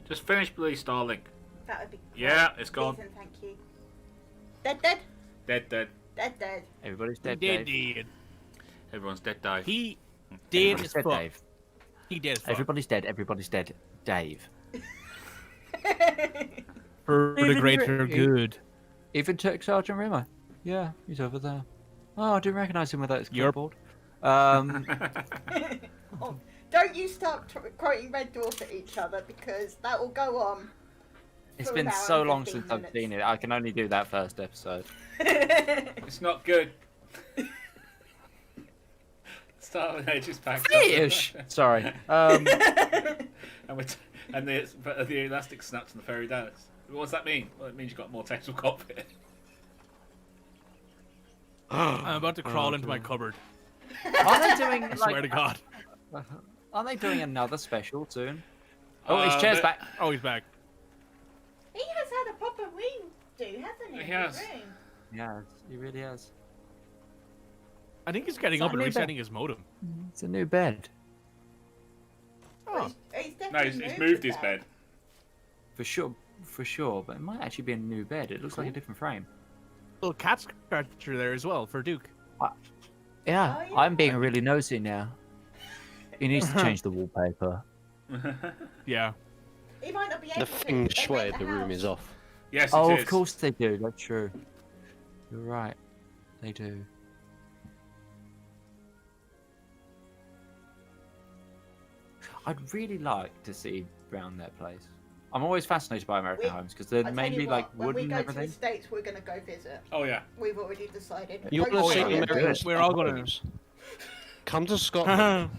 Just finish Blue Starlink. That would be. Yeah, it's gone. Please and thank you. Dead, dead, Dead, dead. dead, dead. Everybody's dead, He Dave. did. Everyone's dead, Dave. He did Everybody's as dead, fuck. Dave. He did as fuck. Everybody's dead. Everybody's dead, Dave. For the Even greater Ricky. good. Even Tech Sergeant Rimmer. Yeah, he's over there. Oh, I didn't recognise him without his You're- clipboard. Oh, don't you start quoting Red Dwarf at each other, because that will go on. It's for been an hour so and long 15 since I've minutes. seen it. I can only do that first episode. It's not good. Start with Ages Pack. Fish! Sorry. and the elastic snaps and the fairy dance. What does that mean? Well, it means you've got more textual cockpit. I'm about to crawl into my cupboard. Are they doing I swear to like? God. Are they doing another special soon? Oh, his chair's but- back. Oh, he's back. He has had a proper redo, hasn't he? He has. Room? Yeah, he really has. I think he's getting Is up that and new bed? resetting his modem. It's a new bed. Oh, He's No, definitely he's moved his that. bed. For sure. But it might actually be a new bed. It looks like a different frame. Little cat scratcher there as well for Duke. Yeah, Oh, yeah. I'm being really nosy now. He needs to change the wallpaper. Yeah. He might not be able The to. feng They shui rent of the the room house. is off. Yes, Oh, it is. of course they do. That's true. You're right. They do. I'd really like to see around their place. I'm always fascinated by American homes because they're I tell mainly you like what, when wood we and go to the everything. States, we're going to go visit. Oh yeah. We've already decided. You Don't want to see worry, American everyone. We're all gonna- homes? Come to Scotland.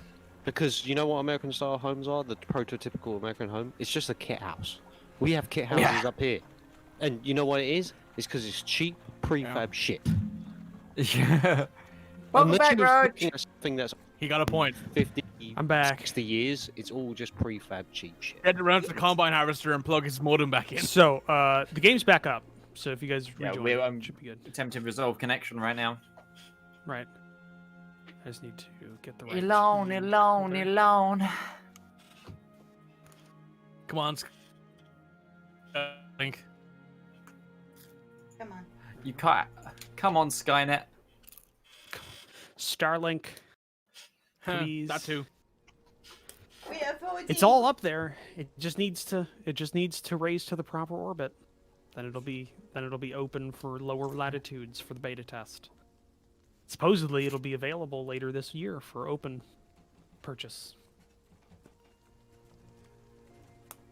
Because you know what American style homes are? The prototypical American home? It's just a kit house. We have kit houses up here. And you know what it is? It's because it's cheap prefab shit. Yeah. Welcome Unless back, you're Rog. looking at something that's He got a point. 50, I'm back. 60 years, it's all just prefab cheap shit. Get around to the combine harvester and plug his modem back in. So, the game's back up. So if you guys Yeah, rejoin, I'm it should be good. attempting to resolve connection right now. Right. I just need to get the right. Alone. Come on, Link. Come on. You can't. Come on, Skynet. Starlink. Please. That too. We have already. It's all up there. It just needs to raise to the proper orbit. Then it'll be open for lower latitudes for the beta test. Supposedly it'll be available later this year for open purchase.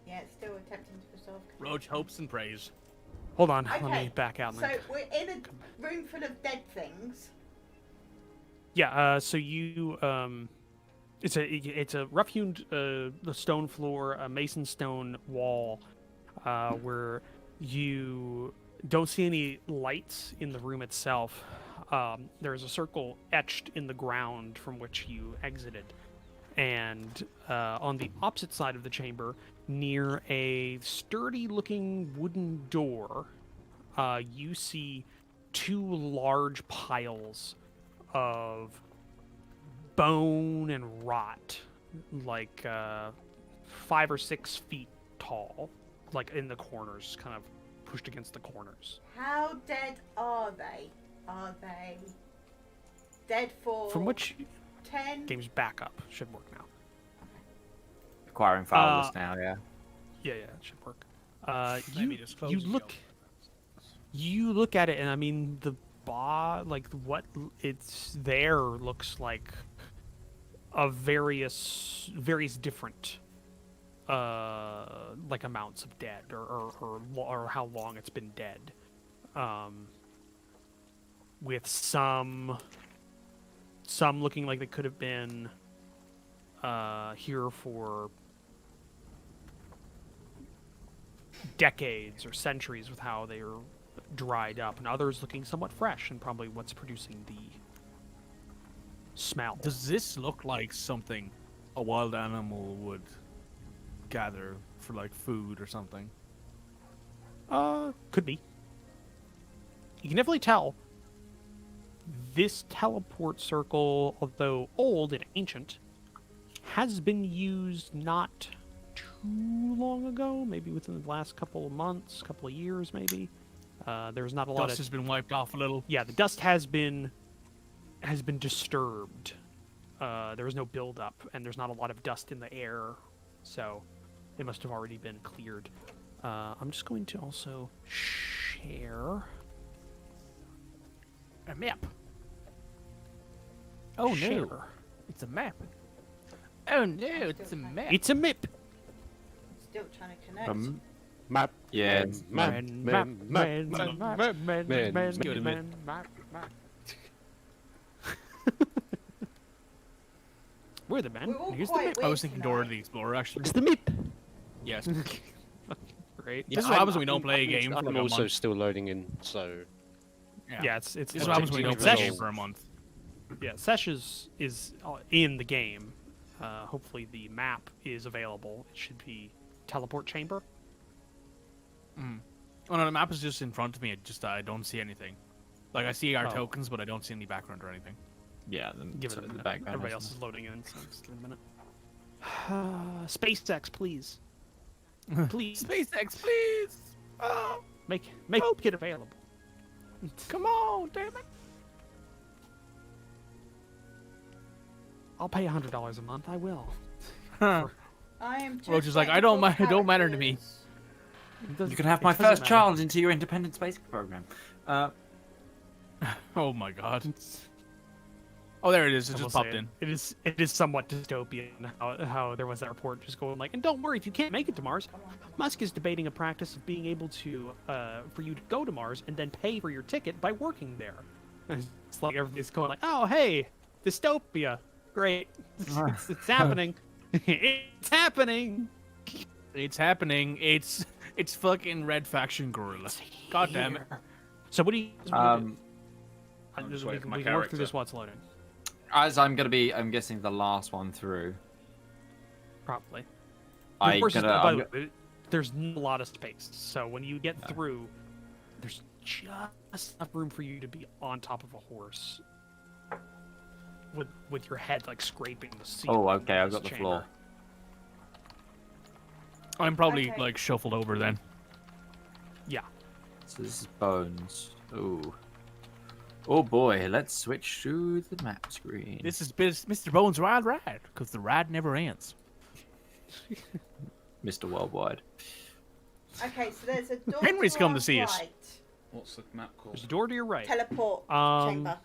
Yeah, it's still attempting to resolve. Roach hopes and prays. Hold on, Okay, let me back out. So we're in a room full of dead things. Yeah, so you it's a rough-hewn stone floor, a mason stone wall, where you don't see any lights in the room itself. There is a circle etched in the ground from which you exited, and on the opposite side of the chamber, near a sturdy-looking wooden door, you see two large piles of bone and rot, like 5 or 6 feet tall, like in the corners, kind of pushed against the corners. How dead are they? Are they dead for From which 10? game's backup should work now. Acquiring file list now, yeah. Yeah, it should work. Maybe You disclosing you look at it, and I mean the like what it's there looks like of various different like amounts of dead or how long it's been dead, with some looking like they could have been here for decades or centuries with how they are dried up, and others looking somewhat fresh and probably what's producing the smell. Does this look like something a wild animal would gather for like food or something? Could be. You can definitely tell this teleport circle, although old and ancient, has been used not too long ago, maybe within the last couple of months, couple of years maybe. There's not a lot Dust of... has been wiped off a little. Yeah, the dust has been disturbed. There was no buildup, and there's not a lot of dust in the air, so it must have already been cleared. I'm just going to also share A map. Oh share. no, it's a map. Oh no, it's a map. It's a map. Still trying to connect. Map. Yeah. We're the man. We're all Here's the quite map. I was weird thinking Dora tonight. the Explorer actually. It's the map. Yes. Great. This is what happens when we don't play a game for I'm like a also month. still loading in, so Yeah, it's This is what happens when we don't play a game for a month. Yeah, Sesh is in the game. Hopefully the map is available. It should be teleport chamber. Oh no, the map is just in front of me. It just I don't see anything. Like I see our Oh. tokens, but I don't see any background or anything. Yeah, then Give so it a the minute. background. Everybody else is loading in, so just give it a minute. SpaceX, please. Please. SpaceX, please. Oh, Make it available. come on, damn it. I'll pay $100 a month. I will. Huh. I am just Roach is like, waiting I don't for it don't matter to me. characters. It doesn't- You can have it my doesn't first matter. child into your independent space program. Oh my god. Oh, there it is. It I will just say popped in. It is somewhat dystopian how there was that report just going like, and don't worry if you can't make it to Mars. Musk is debating a practice of being able to for you to go to Mars and then pay for your ticket by working there. It's like everybody's going like, oh hey, dystopia, great, it's happening, it's happening. It's happening. It's fucking Red Faction Gorilla. God damn it. So what do you? What do you do? I'm just we waiting can, for my we can work through character. this while it's loading. As I'm guessing the last one through. Probably. I Of course, gonna, by I'm the way, there's not a lot of space, so when you get through, there's just enough room for you to be on top of a horse, with your head like scraping the ceiling. Oh, okay, of I've this got the chamber. floor. I'm probably Okay. like shuffled over then. Yeah. So this is bones. Ooh. Oh boy, let's switch to the map screen. This is Mr. Bones' Wild Ride, because the ride never ends. Mr. Worldwide. Okay, so there's a door. Henry's to come our to see us. right. What's the map called? There's a door to your right. Teleport chamber.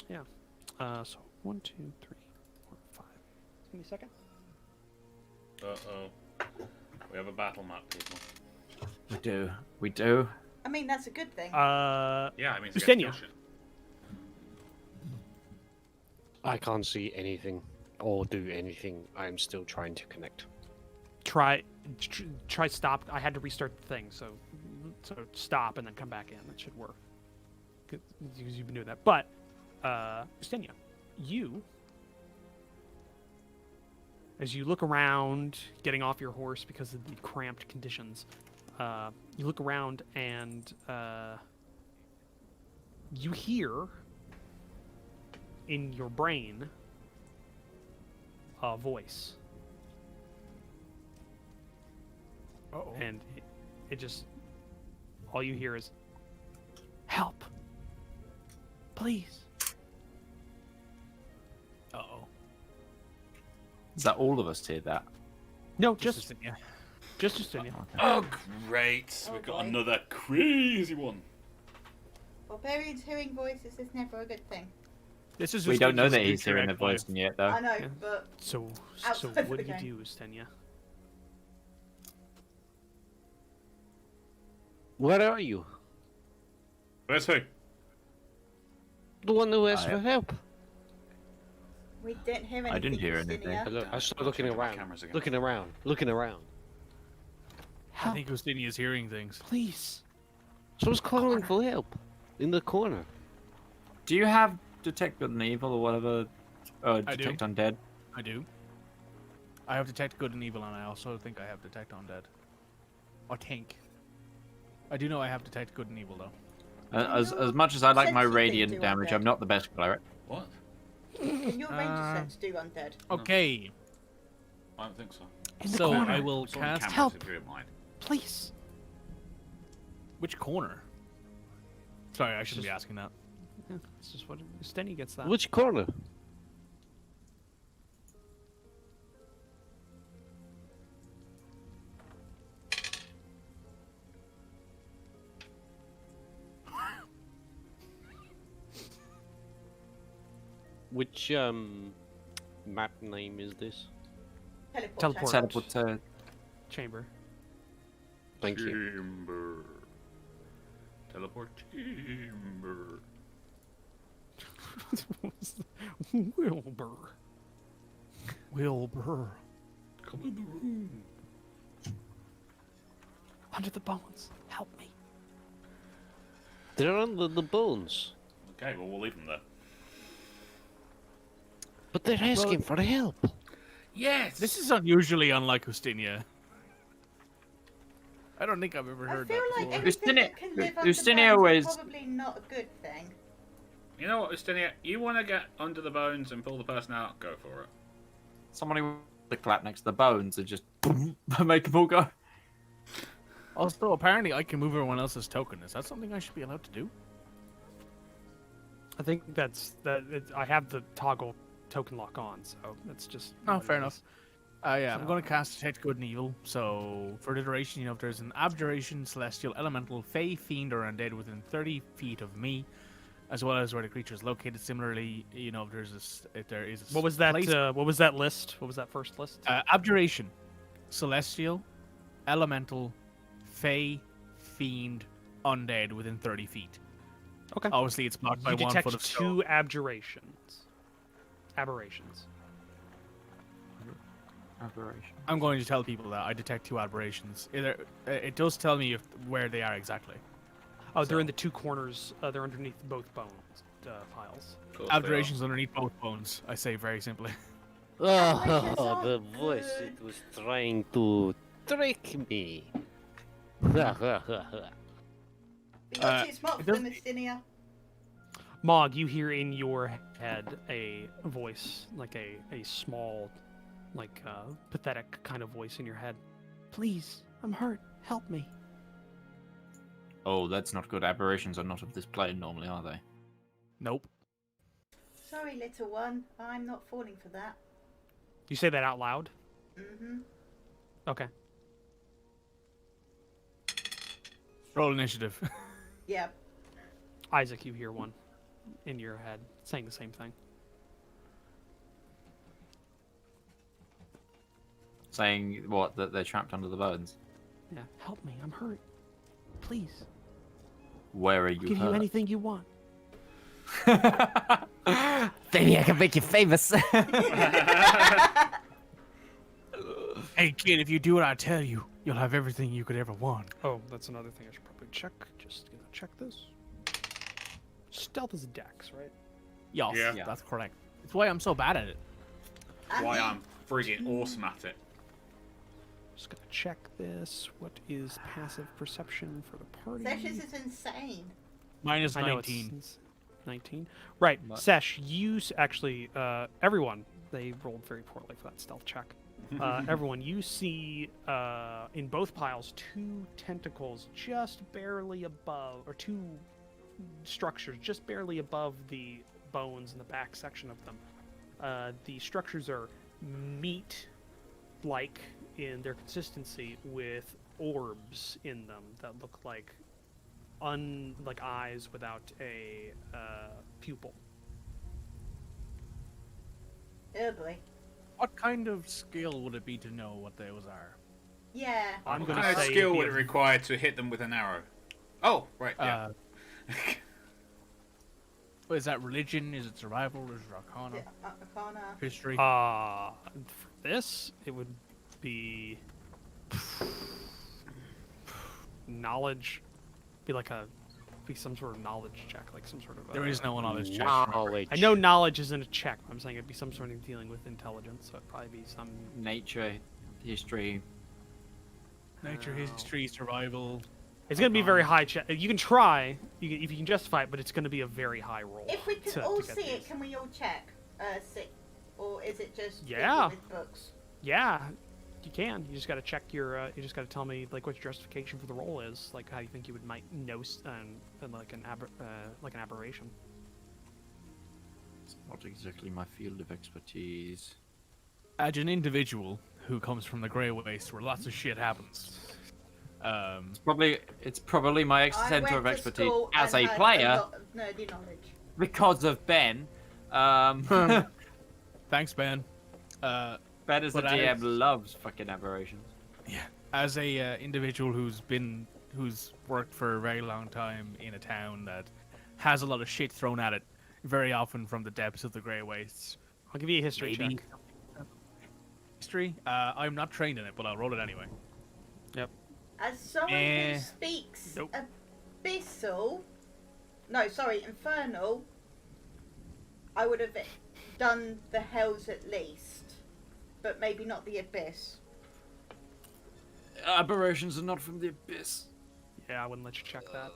Yeah. So 1, 2, 3, 4, 5. Give me a second. Uh-oh. We have a battle map, people. We do. We do. I mean, that's a good thing. Yeah, I mean, Justinian. I can't see anything or do anything. I'm still trying to connect. Try stop. I had to restart the thing, so stop and then come back in. That should work. Because you've been doing that. But Justinia, you, as you look around, getting off your horse because of the cramped conditions, you look around and you hear in your brain a voice. Uh-oh. And it just, all you hear is, help, please. Uh-oh. Is that all of us hear that? No, just Justinia. Justinia. Oh, great. Oh, We've got boy. another crazy one. Barbarians hearing voices is never a good thing. This is We just don't know like that his he's future hearing the ex-wife. voice yet, though. I know, Yeah. but So Outside what the do you game. do, Stenya? Where are you? Where's who? The one who asked I- for help. we didn't hear anything. I didn't hear anything. Justinia. I, look, I Damn, started I'll looking check my around, cameras again. looking around, looking around. I think Justinia's hearing things. Please. Someone's calling for help in the corner. Do you have Detect Good and Evil or whatever? I Detect do. Undead? I do. I have Detect Good and Evil, and I also think I have Detect Undead. I think. I do know I have Detect Good and Evil, though. As much as I like my Sense you think radiant do damage, undead. I'm not the best cleric. What? Can your ranger Uh, sense do undead? Okay, I don't think so. In the so corner. I will It's on cast... cameras, help. if you don't mind. Please. Which corner? Sorry, I shouldn't be asking that. Yeah, this is what Stenya gets that. Which corner? Which map name is this? Teleport. Teleport. chamber. Teleport to... chamber. Thank you. Chamber. Teleport chamber. Wilbur. Wilbur. Come in the room. Under the bones. Help me. They're under the bones, Okay, well, we'll leave them there. but they're asking for help. Yes! This is unusually unlike Justinia. I don't think I've ever I heard feel that like before. everything that can live under Justinia bones always- is probably not a good thing. You know what, Ustinia? You want to get under the bones and pull the person out? Go for it. Somebody with the clap next to the bones and just make them all go. Also, apparently I can move everyone else's token. Is that something I should be allowed to do? I think I have the toggle token lock on, so that's just. Oh, what it fair is. enough. Yeah, I'm So- going to cast Detect Good and Evil. So, for the duration, if there's an Abjuration, Celestial, Elemental, Fey, Fiend, or Undead within 30 feet of me, as well as where the creature is located. Similarly, if there is a What was that? place- What was that list? What was that first list? Abjuration, Celestial, Elemental, Fey, Fiend, Undead within 30 feet. Okay. Obviously, it's blocked by You 1 detect foot of stone. 2 aberrations. Aberrations. Aberration. I'm going to tell people that I detect 2 aberrations. It does tell me where they are exactly. Oh, they're in the 2 corners. They're underneath both bones piles. Of course they are. Abjurations underneath both bones. I say very simply. Oh, the voice, it was trying to trick me. Because it's not it for does- Mystinia. Mog, you hear in your head a voice, like a small, like pathetic kind of voice in your head. Please, I'm hurt. Help me. Oh, that's not good. Aberrations are not of this plane normally, are they? Nope. Sorry, little one. I'm not falling for that. You say that out loud? Mm-hmm. Okay. Roll initiative. Yep. Isaac, you hear one in your head saying the same thing. Saying what? That they're trapped under the bones. Yeah. Help me. I'm hurt. Please. Where are you? I'll give you anything you want. Maybe I can make you famous. Hey kid, if you do what I tell you, you'll have everything you could ever want. Oh, that's another thing I should probably check. Just gonna check this. Stealth is dex, right? Yes, Yeah. that's correct. It's why I'm so bad at it. Why I'm friggin' awesome at it. Just gonna check this. What is passive perception for the party? Sessions is insane. Minus I know 19. it's 19. Right, What? Sesh, you actually, everyone, they rolled very poorly for that stealth check. Everyone, you see in both piles 2 tentacles just barely above, or 2 structures just barely above the bones in the back section of them. The structures are meat-like in their consistency with orbs in them that look like like eyes without a pupil. Oh boy. What kind of skill would it be to know what those are? Yeah. I'm What gonna kind of say skill it'd be would a- it require to hit them with an arrow? Oh, right, yeah. Is that religion? Is it survival? Is it arcana? Arcana. History? For this, it would be knowledge. Be some sort of knowledge check, like some sort of. There is no knowledge check. Knowledge. I know knowledge isn't a check. But I'm saying it'd be some sort of dealing with intelligence, so it'd probably be some. Nature, history. Nature, history, survival. It's gonna be very high check. You can try, if you can justify it, but it's gonna be a very high roll. If we can to all get see these. it, can we all check? Or is it just people Yeah. with books? Yeah, you can. You just gotta check your. You just gotta tell me like what your justification for the roll is. Like how you think you might know like an aberration. It's not exactly my field of expertise. As an individual who comes from the Grey Waste, where lots of shit happens. It's probably my I center went of to expertise school as and a had player lot of nerdy knowledge. because of Ben. Thanks, Ben. Ben as a But DM as- loves fucking aberrations. As a individual who's worked for a very long time in a town that has a lot of shit thrown at it, very often from the depths of the Grey Wastes. I'll give you a history Maybe. check. History? I'm not trained in it, but I'll roll it anyway. As someone Eh, who speaks nope. infernal, I would have done the hells at least, but maybe not the abyss. Aberrations are not from the abyss. Yeah, I wouldn't let you check that.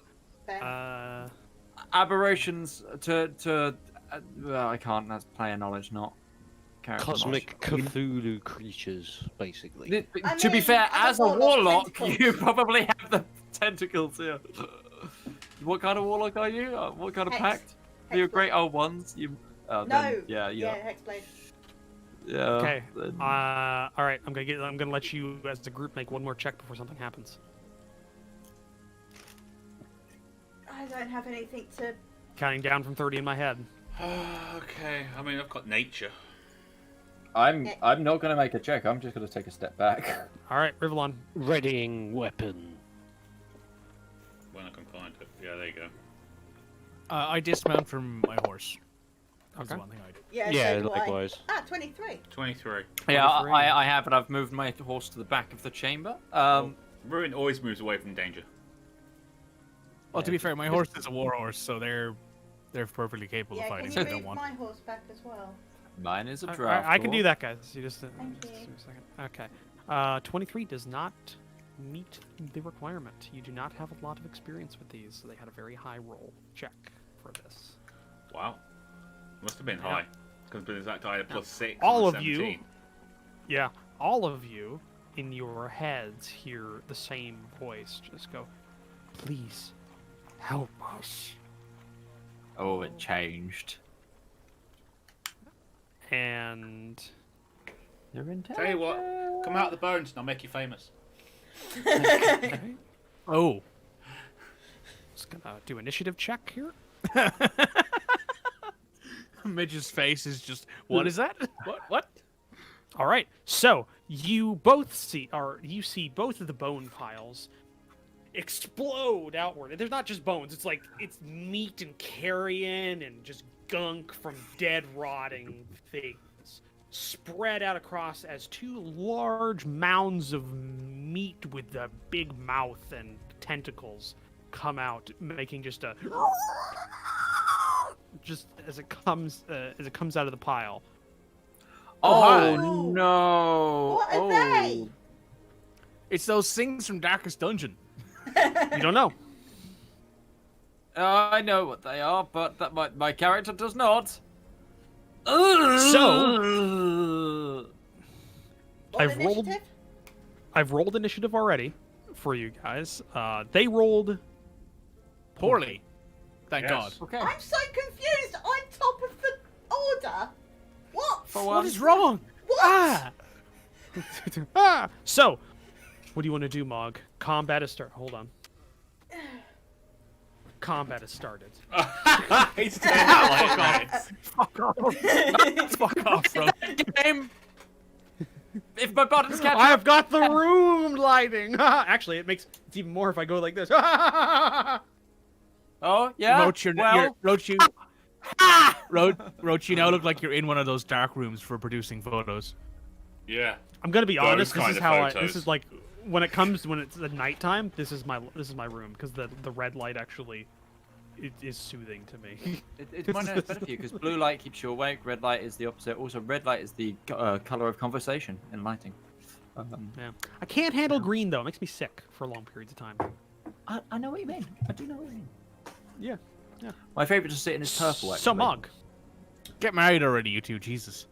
Ben. Aberrations to well, I can't. That's player knowledge, not. character Cosmic mod. Cthulhu creatures, basically. To be fair, as a warlock, tentacles. you probably have the tentacles here. What kind of warlock are you? What kind of Hex. pact? Are you Hexblade. great old ones? You. No. Then, Yeah, yeah. Hexblade. Yeah. Okay. then- All right. I'm gonna let you, as a group, make one more check before something happens. I don't have anything to. Counting down from 30 in my head. Okay, I mean, I've got nature. I'm not gonna make a check. I'm just gonna take a step back. All right, Rivallon. Readying weapon. When I can find it. Yeah, there you go. I dismount from my horse. That's the Okay. one thing I do. Yeah, Yeah, so do I. likewise. 23. 23. Yeah, 23. I have, and I've moved my horse to the back of the chamber. Ruin always moves away from danger. Well, to be fair, my horse is a war horse, so they're perfectly capable of Yeah, fighting. can I you don't move want. my horse back as well? Mine is a I- draft. I can do horse. that, guys. You just, Thank just you. give me a second. Okay. 23 does not meet the requirement. You do not have a lot of experience with these, so they had a very high roll check for this. Wow. Must have been high. Because it's that either plus 6 All or of you- 17. Yeah, all of you in your heads hear the same voice just go, "Please help us." Oh, it changed. And They're in Tell you what, come out of the bones and I'll make you famous. oh, just gonna do initiative check here. Midge's face is just, what is that? What? All right, so you both see, or you see both of the bone piles explode outward. And there's not just bones; it's like it's meat and carrion and just gunk from dead, rotting things spread out across as two large mounds of meat with the big mouth and tentacles come out, making just a just as it comes out of the pile. Oh Oh. no! What are they? It's those things from Darkest Dungeon. You don't know. I know what they are, but that my character does not. So- What I've rolled- initiative? I've rolled initiative already for you guys. They rolled Poorly. Thank Yes. God. Okay. I'm so confused. I'm top of the order. What? For What once. is wrong? What? Ah! ah! So, what do you want to do, Mog? Combat has started. Hold on. Combat has started. He's turned out like this. Fuck off, bro. Game. If my buttons catch I've up. got the room lighting. Actually, it's even more if I go like this. Oh yeah. Roach, Roach, you now look like you're in one of those dark rooms for producing photos. Yeah. I'm gonna be Those honest. This kind is of how this photos. is like when it's at nighttime. This is my room because the red light actually is soothing to me. It might not be better for you because blue light keeps you awake. Red light is the opposite. Also, red light is the color of conversation in lighting. Yeah. I can't handle green though. It makes me sick for long periods of time. I know what you mean. I do know what you mean. Yeah. My favorite to sit in is purple. Actually. So Mog. Get married already, you two. Jesus.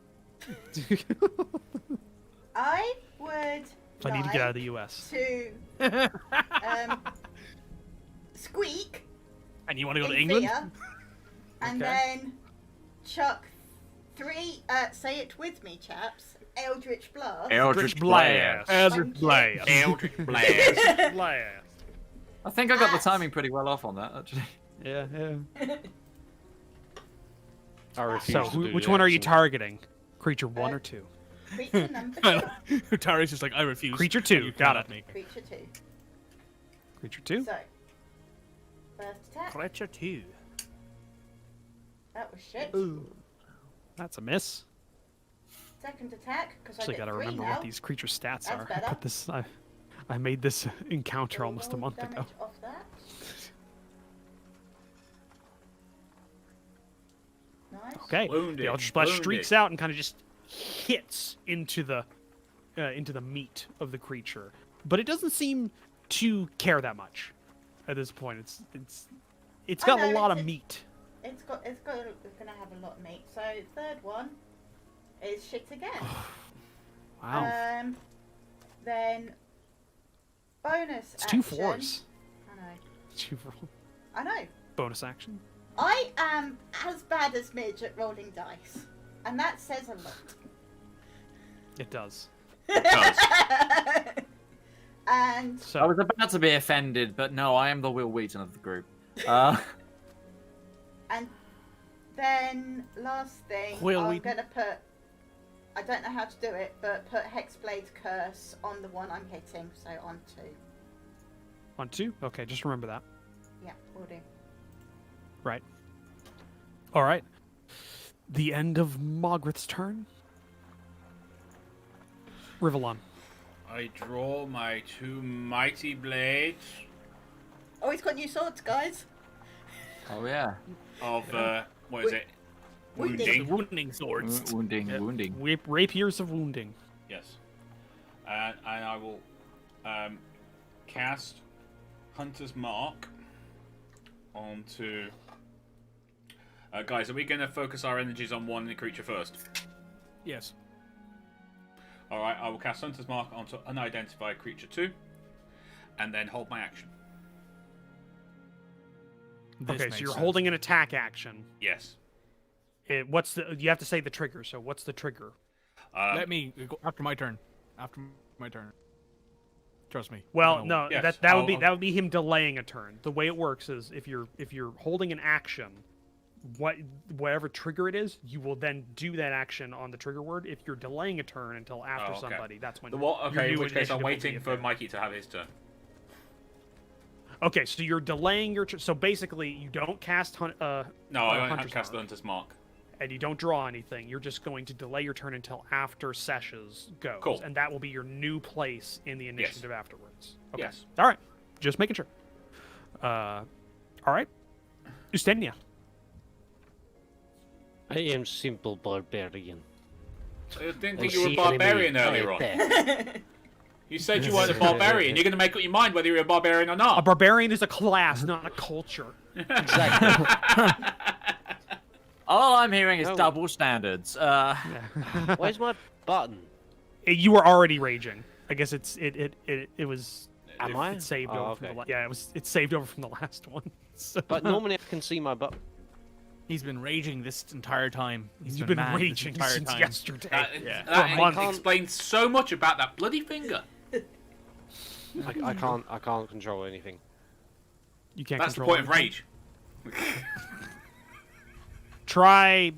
I would I need to get out of the U.S. to squeak And you want to go to in England? fear, and Okay. then chuck 3. Say it with me, chaps. Eldritch Blast. Eldritch Blast. Blast. Eldritch Thank you. Blast. Eldritch Blast. Blast. I think I got the That's- timing pretty well off on that actually. Yeah. I refuse So, to do which the one are you accent. targeting? Creature 1 or 2? Creature number 2. Tari's just like, I refuse. Creature 2, You got cannot it. make it. Creature 2. Creature 2? So, first attack. Creature 2. That was shit. That's a miss. Second attack, because I Actually, get gotta 3 remember now. what these creature stats That's are. I better. put this. I made this encounter Roll almost a month ago. damage Off that. Nice. Okay. Wounded, The Eldritch Blast wounded. streaks out and kind of just hits into the meat of the creature, but it doesn't seem to care that much at this point. It's got Oh, no, a lot of it's- meat. It's gonna have a lot of meat. So third one is shit again. Wow. Then bonus It's action. 2 4s. I know. 2 4. I know. Bonus action. I am as bad as Midge at rolling dice, and that says a lot. It does. It does. And I So was about to be offended, but no, I am the Will Wheaton of the group. and then last thing, Will I'm we- gonna put. I don't know how to do it, but put Hexblade's Curse on the one I'm hitting, so on 2. on 2. Okay, just remember that. Yeah, will do. Right. All right. The end of Mogwith's turn. Rivallon. I draw my 2 mighty blades Oh, he's got new swords, guys. Oh yeah. of what is it? Wounding. Wounding swords. Wounding, Yeah. wounding. Rapiers of wounding. Yes. And I will cast Hunter's Mark onto. Guys, are we going to focus our energies on one creature first? Yes. Alright, I will cast Hunter's Mark onto unidentified creature 2, and then hold my action. This Okay, so makes you're sense. holding an attack action. Yes. What's the? You have to say the trigger. So what's the trigger? Let me go after my turn. After my turn. Trust me. Well, I no, know. Yes, that would be I'll- that would be him delaying a turn. The way it works is if you're holding an action, whatever trigger it is, you will then do that action on the trigger word. If you're delaying a turn until after Oh, okay. somebody, that's when. The what? your Okay, in new which case I'm initiative will waiting be for affected. Mikey to have his turn. Okay, so you're delaying your. So basically, you don't cast No, I don't Hunter's cast the Mark, Hunter's Mark. and you don't draw anything. You're just going to delay your turn until after Seshes goes, Cool. and that will be your new place in the initiative afterwards. Okay. Yes. All right. Just making sure. All right. Ustenia. I am simple barbarian. I didn't I think you were a see barbarian enemy earlier right on. there. You said you weren't a barbarian. You're going to make up your mind whether you're a barbarian or A not. barbarian is a class, not a culture. Exactly. All I'm hearing is No. double standards. Where's my button? You were already raging. I guess it was. Am I? It's saved Oh, over from okay. the it's saved over from the last one. So. But normally I can see my button. He's been raging this entire time. You've been mad this raging entire since time. yesterday. Yeah. That For a month. explains so much about that bloody finger. I can't control anything. You can't That's the control point of anything. rage. Try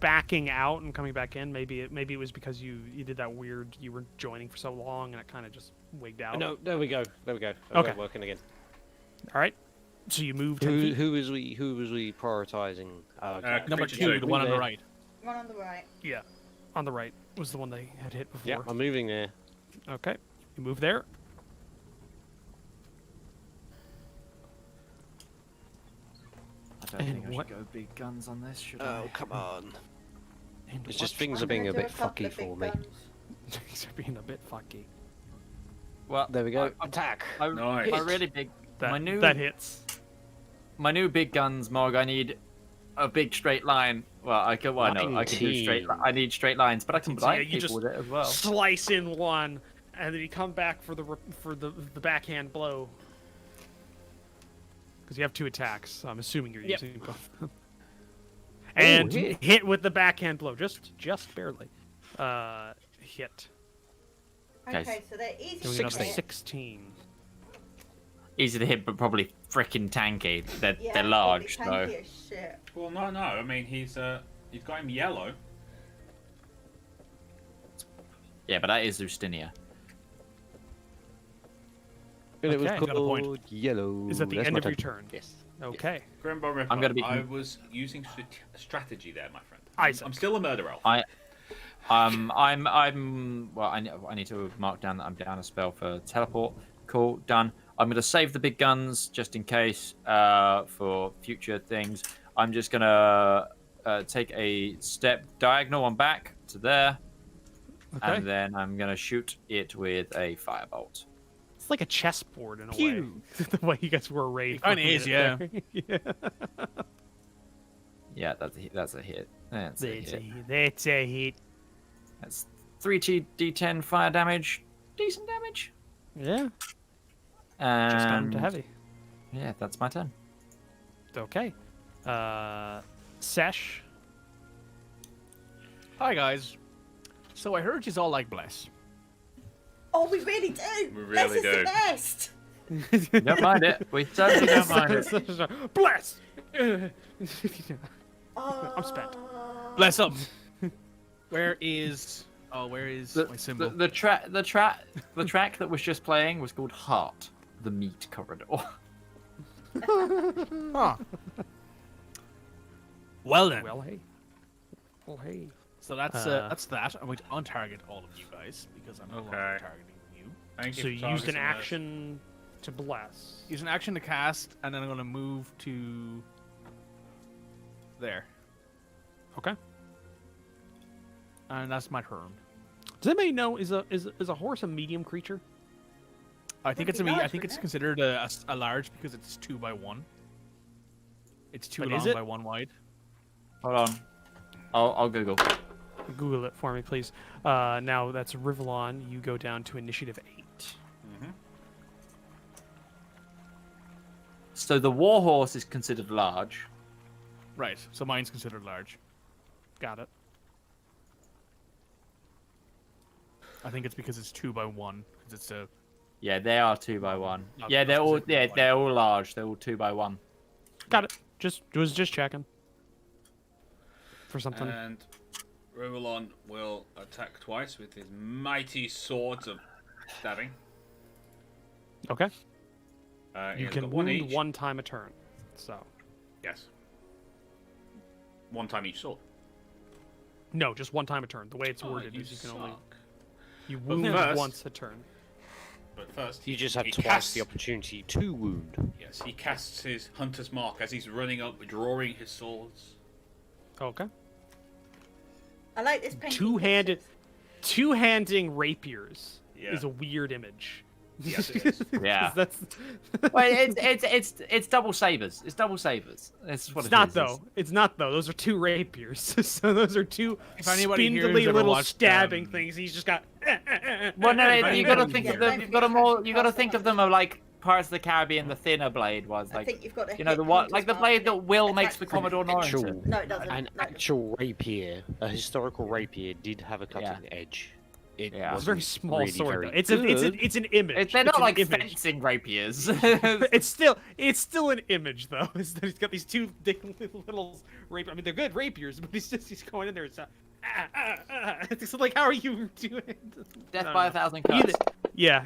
backing out and coming back in. Maybe it was because you did that weird. You were joining for so long and it kind of just wigged out. No, there we go. There we go. Okay. Working again. All right. So you moved 10 feet. Who was we prioritizing? Okay. Number Creature 2, two. the one on the There. right. One on the right. Yeah, on the right was the one they had hit before. Yeah, I'm moving there. Okay, you move there. I don't And think I what- should go big guns on this, should Oh, I? come on. And It's just what- things are I'm being gonna a do bit couple fucky of big for me. guns. Things are being a bit fucky. Well, There we go. Attack. Nice. my really big, That that hits. my new big guns, Mog. I need a big straight line. Well, I can. Well, no, I can do straight. 19. I need straight lines, but I can So, yeah, blind you people just with it as well. Slice in one, and then you come back for the backhand blow. Because you have 2 attacks. So I'm assuming you're Yep. using both. And hit. hit with the backhand blow, just barely. Hit. Okay. Okay, so they're easy Doing to another 16. hit. 16. Easy to hit, but probably freaking tanky. They're Yeah, they're large, probably so. tanky as shit. Well, no. I mean, he's got him yellow. Yeah, but that is Ustinia. And it was Okay. Got a point. called yellow. Is that the That's end my of your turn? Yes. Okay. Grimbo Ripper, I'm gonna be- I was using strategy there, my friend. Isaac. I'm still a murder elf. Well, I need to mark down that I'm down a spell for teleport. Cool, done. I'm gonna save the big guns just in case for future things. I'm just gonna take a step diagonal on back to there, Okay. and then I'm gonna shoot it with a firebolt. It's like a chessboard in a Pew. way. The way you guys were arrayed. It kinda for a is, minute there. Yeah, that's a hit. That's a hit. That's a hit. That's a hit. That's 3d10 fire damage. Decent damage. Yeah. And Just got him to heavy. Yeah, that's my turn. Okay. Sesh. Hi guys. So I heard you's all like Bless. Oh, we really do. We really This is do. the best. Don't mind it. We certainly don't mind it. Bless. Oh. I'm spent. Bless up. Where is my symbol? The track that was just playing was called Heart, the Meat Corridor. Huh. Well then. Well, hey. Well, hey. So that's that. I'm going to untarget all of you guys because I'm no longer Okay. targeting you. Thank So you you for used an targeting us. action to bless. Use an action to cast, and then I'm going to move to there. Okay. And that's my turn. Does anybody know is a horse a medium creature? I think Would it's be I large, think it's wouldn't it? considered a large because it's 2x1. It's 2 But long is it? by 1 wide. Hold on. I'll Google. Google it for me, please. Now that's Rivallon. You go down to initiative 8. So the warhorse is considered large. Right. So mine's considered large. Got it. I think it's because it's 2x1. Because it's a Yeah, they are 2x1. Not- Yeah, not they're all specifically wide. they're all large. They're all 2x1. Got it. Was just checking. For something. And Rivallon will attack twice with his mighty swords of stabbing. Okay. He You has can got one wound each. one time a turn. So. Yes. One time each sword. No, just one time a turn. The way it's Oh, worded you is you can only suck. you But wound first- once a turn. But first, You just have he twice casts, the opportunity to wound. Yes, he casts his hunter's mark as he's running up, drawing his swords. Okay. I like this painting. Two-handing rapiers Yeah. is a weird image. Yes, it is. Yeah. That's Well, it's double sabers. It's double sabers. It's what it's it not is. though. It's not though. Those are two rapiers. So those are two If anybody here spindly has ever little watched, stabbing things. He's just got. Well, no, If you got to anybody think of here- them. You got to think of them of like Pirates of the Caribbean, the thinner blade was I like, think you've got to you know, hit the what, Hunter's like the mark blade and that it Will attacks makes for the Commodore Actual, Norrington. No, it doesn't. an No. actual rapier, a historical rapier, did have a cutting edge. It Yeah. It's a very wasn't small really sword very though. It's an image. They're It's not an like image. fencing rapiers. It's still an image though. Is that he's got these two little rapiers. I mean, they're good rapiers, but he's going in there. It's it's like, how are you doing? Death I by don't 1,000 know. cuts.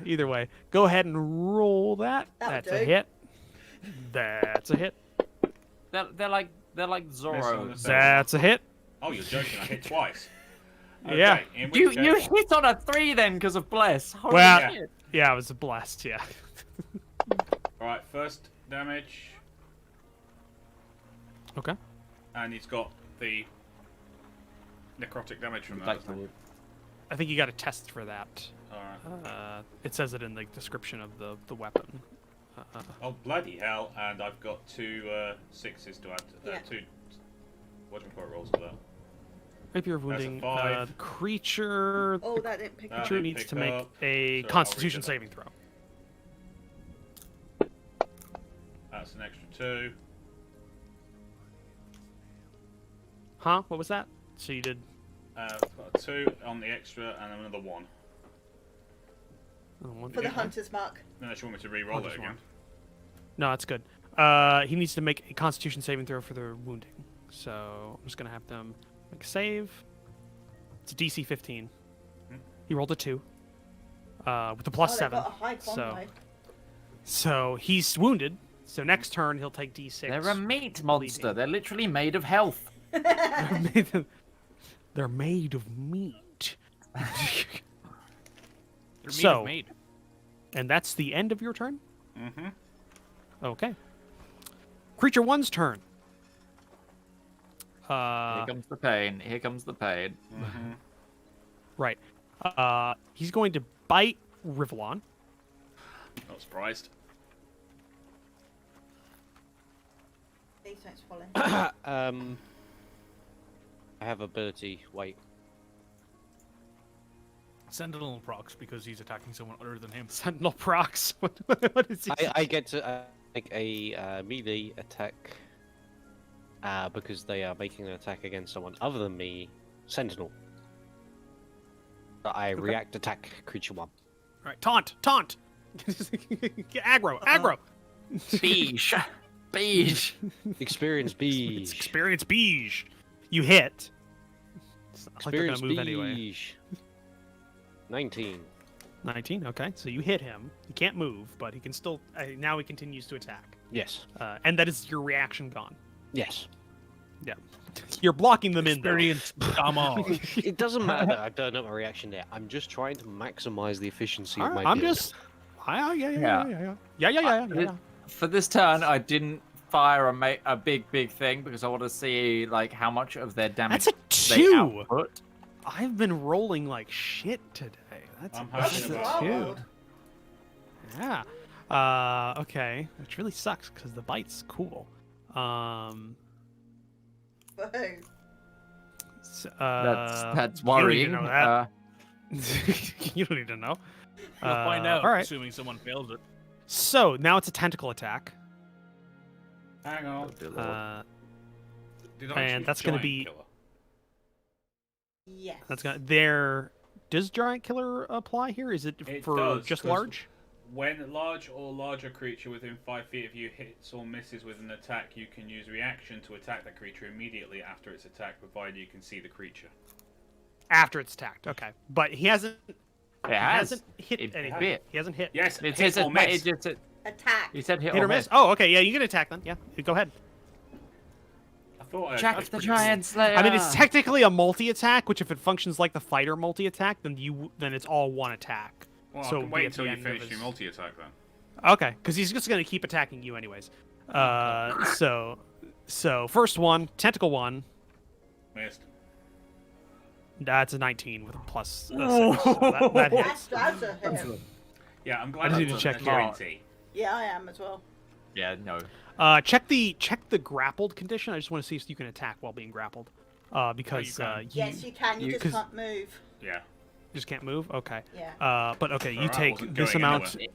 Either way. Go ahead and roll that. That'll That's do. a hit. That's a hit. They're like Zorro. That's a hit. Oh, you're joking! I hit twice. Yeah. in which You case- hit on a 3 then because of Bless. Holy Well, shit. yeah, I was blessed. Yeah. Right, first damage, Okay. and he's got the necrotic damage from that. Like the wood. I think you got a test for that. Alright. It says it in the description of the weapon. Oh, bloody hell, and I've got two 6s to add. Yeah. Two whatchamacallit rolls for that. Rapier That's a wounding. 5. The creature Oh, that didn't pick up. creature didn't needs pick to make up, a so I'll Constitution redo that. saving throw. That's an extra 2. Huh? What was that? So you did. I've got a 2 on the extra, and another 1. Oh, one- For the hunter's mark. Unless you want me to re-roll Hunter's it again. mark. No, that's good. He needs to make a Constitution saving throw for the wounding. So I'm just gonna have them make a save. It's a DC 15. He rolled a 2. With the plus Oh, they've 7. got a high con So, though. so he's wounded. So next turn he'll take D6. They're a meat monster. They're literally made of health. They're made of meat. They're made So- of made. And that's the end of your turn? Mm-hmm. Okay. Creature 1's turn. Here comes the pain. Here comes the pain. Right. He's going to bite Rivallon. Not surprised. These don't fall in. I have ability. Wait. Sentinel procs because he's attacking someone other than him. Sentinel procs. What is he? I get to make a melee attack because they are making an attack against someone other than me, Sentinel. I react attack creature 1. All right, taunt. Aggro. Beige. Beige. Experience B. It's experience beige. You hit. It's not like they're Experience gonna move anyway. beige. 19. 19. Okay, so you hit him. He can't move, but he can still. Now he continues to attack. Yes. And that is your reaction gone. Yes. Yeah. You're blocking them in there. Experience damage. It doesn't matter that I don't know my reaction there. I'm just trying to maximize the efficiency of my I'm build. just. Yeah. For this turn, I didn't fire a big thing because I want to see like how much of their damage That's a they 2. output. I've been rolling like shit today. That's I'm a hoping about 2. Yeah. Okay. Which really sucks because the bite's cool. For who? That's You don't worrying. need to know that. You don't need to know. We'll find out, all right. assuming someone fails it. So now it's a tentacle attack. Hang on. Did I and choose that's gonna Giant be- Killer? Yes. That's gonna there. Does Giant Killer apply here? Is it It for does, just 'cause large? When a large or larger creature within 5 feet of you hits or misses with an attack, you can use reaction to attack that creature immediately after its attack, provided you can see the creature. After it's attacked. Okay, but he hasn't. It He has. hasn't hit It anything. bit. He hasn't hit. Yes, It hit says or miss. Attack. He said hit Hit or miss. Oh, okay. Yeah, you can attack then. Yeah, go ahead. I thought Jack that's the pretty Giant Slayer. I mean, it's technically a multi-attack, which if it functions like the fighter multi-attack, then it's all one attack. Well, So I can it'll be wait at the until you end of finish his- your multi-attack then. Okay, because he's just gonna keep attacking you anyways. So first one, tentacle 1. Missed. That's a 19 with a plus 6. So that hits. That's a hit. Yeah, I'm I glad just need that's to a check guarantee. Yeah, I am as well. Yeah, no. Check the grappled condition. I just want to see if you can attack while being grappled. Because Yes, you can. You just 'cause- can't move. Yeah. just can't move. Okay. Yeah. But okay, you Alright, take wasn't this going amount. anywhere.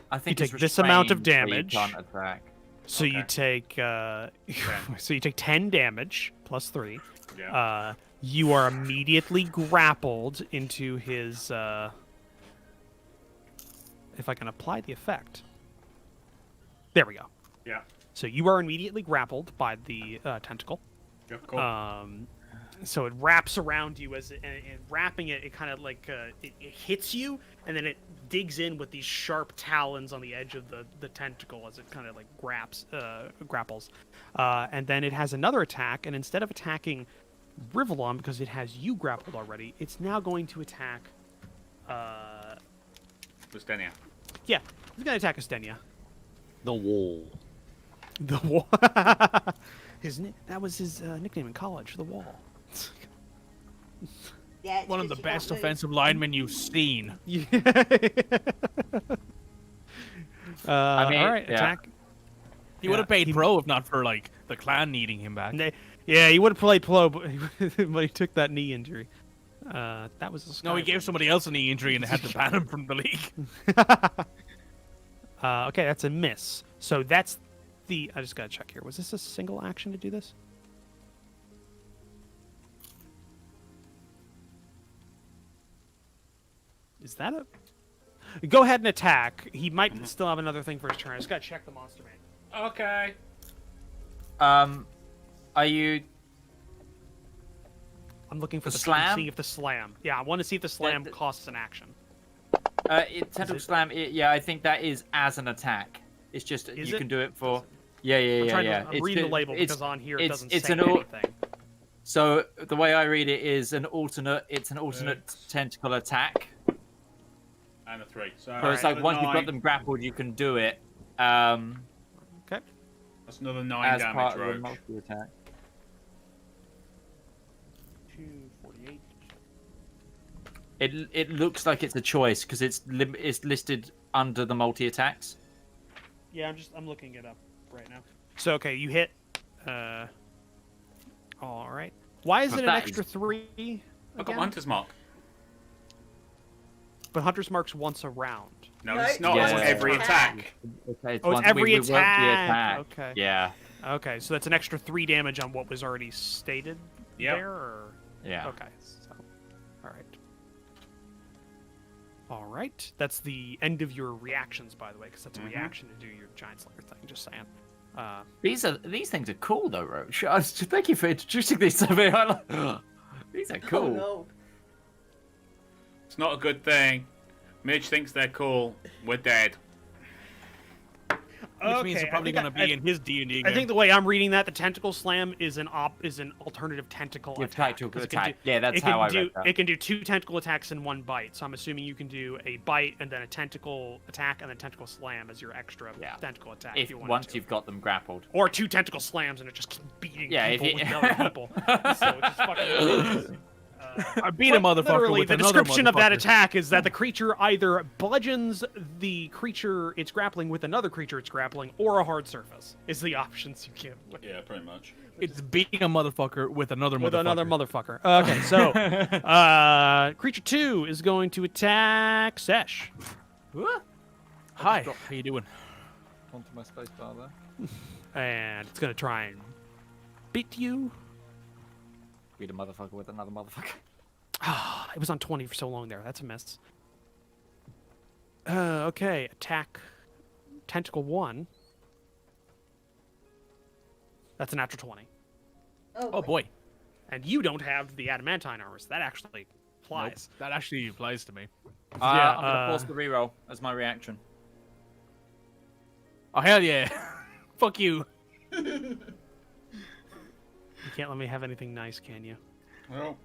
I think You it's take this amount of restrained, so you damage. can't attack. So you Okay. take so you take 10 damage plus 3. Yeah. You are immediately grappled into his. If I can apply the effect. There we go. Yeah. So you are immediately grappled by the tentacle. Yep, cool. So it wraps around you and wrapping it, it kind of like it hits you, and then it digs in with these sharp talons on the edge of the tentacle as it kind of like grapples. And then it has another attack, and instead of attacking Rivallon, because it has you grappled already, it's now going to attack. Bustenia. Yeah, it's going to attack Astenia. The wall. The wall. That was his nickname in college. The wall. Yeah. it's One of the 'cause you can't best move. offensive linemen you've seen. Yeah. I mean, all right, yeah. attack. He would have Yeah, paid pro if not for like the clan needing him back. Yeah, he would have played pro, but he took that knee injury. That was a No, he Skyrim. gave somebody else a knee injury and they had to ban him from the league. Okay, that's a miss. So that's the. I just gotta check here. Was this a single action to do this? Is that a? Go ahead and attack. He might still have another thing for his turn. I just gotta check the monster man. Okay. Are you? I'm looking for The the slam? See if the slam. Yeah, I want to see if the slam the- costs an action. Tentacle slam. Yeah, I think that is as an attack. It's just Is you it? can do it for. Yeah. I'm trying yeah. to. I'm reading the label it's- because on here it it's- doesn't it's say an au- anything. So the way I read it is an alternate. It's an alternate tentacle attack. And a 3. So So it's like another once you've 9. got them grappled, you can do it. Okay. That's another 9 As damage, part of the Roach. multi-attack. 248. It looks like it's a choice because it's listed under the multi-attacks. Yeah, I'm looking it up right now. So okay, you hit. All right. Why is But it an that extra is- 3? I got again? Hunter's Mark. But Hunter's Mark's once a round. No, it's not. Yeah. It's every attack. Okay, Oh, it's one- every we worked the attack. Okay. Yeah. Okay, so that's an extra 3 damage on what was already stated Yep. there? Or... Yeah. Okay, so... Alright. Alright, that's the end of your reactions, by the way, because that's a reaction to do your Giant Slayer thing, just saying. These things are cool though, Roach. Thank you for introducing these to me. These are cool. Oh, no. It's not a good thing. Mitch thinks they're cool. We're dead. Which means they're probably going to be in his D&D game. I think the way I'm reading that, the Tentacle Slam is an alternative tentacle Your attack. tactical 'cause it can attack. do- Yeah, that's it can how I do, read that. It can do 2 tentacle attacks in 1 bite. So I'm assuming you can do a bite and then a tentacle attack and then tentacle slam as your extra tentacle attack. If you wanted once to. you've got them grappled. Or 2 tentacle slams and it just keeps beating Yeah, if people you- with other people. So it's just fucking. I beat a motherfucker Literally, with the another description of that motherfucker. attack is that the creature either bludgeons the creature it's grappling with another creature it's grappling, or a hard surface. Is the options you give. Yeah, pretty much. It's beating a motherfucker with another With motherfucker. another motherfucker. Okay, so creature 2 is going to attack Sesh. Hi, how you doing? Onto my space bar there. And it's going to try and beat you. Beat a motherfucker with another motherfucker. It was on 20 for so long there. That's a miss. Okay, attack Tentacle 1. That's a natural 20. Oh boy. And you don't have the adamantine armor, so that actually applies. That actually applies to me. I'm gonna force the reroll as my reaction. Oh hell yeah. Fuck you. You can't let me have anything nice, can you? Well.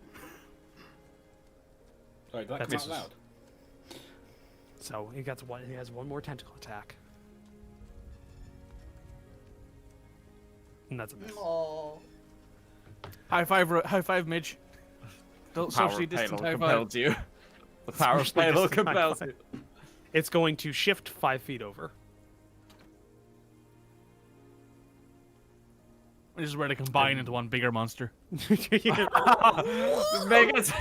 Sorry, did that That's come out loud? So he has one more tentacle attack. And that's a miss. Oh. High five, Midge. Don't Power socially of distant Payload high five. compels you. The power of Socially Payload distant high compels five. you. It's going to shift 5 feet over. This is where they combine into one bigger monster. Megas,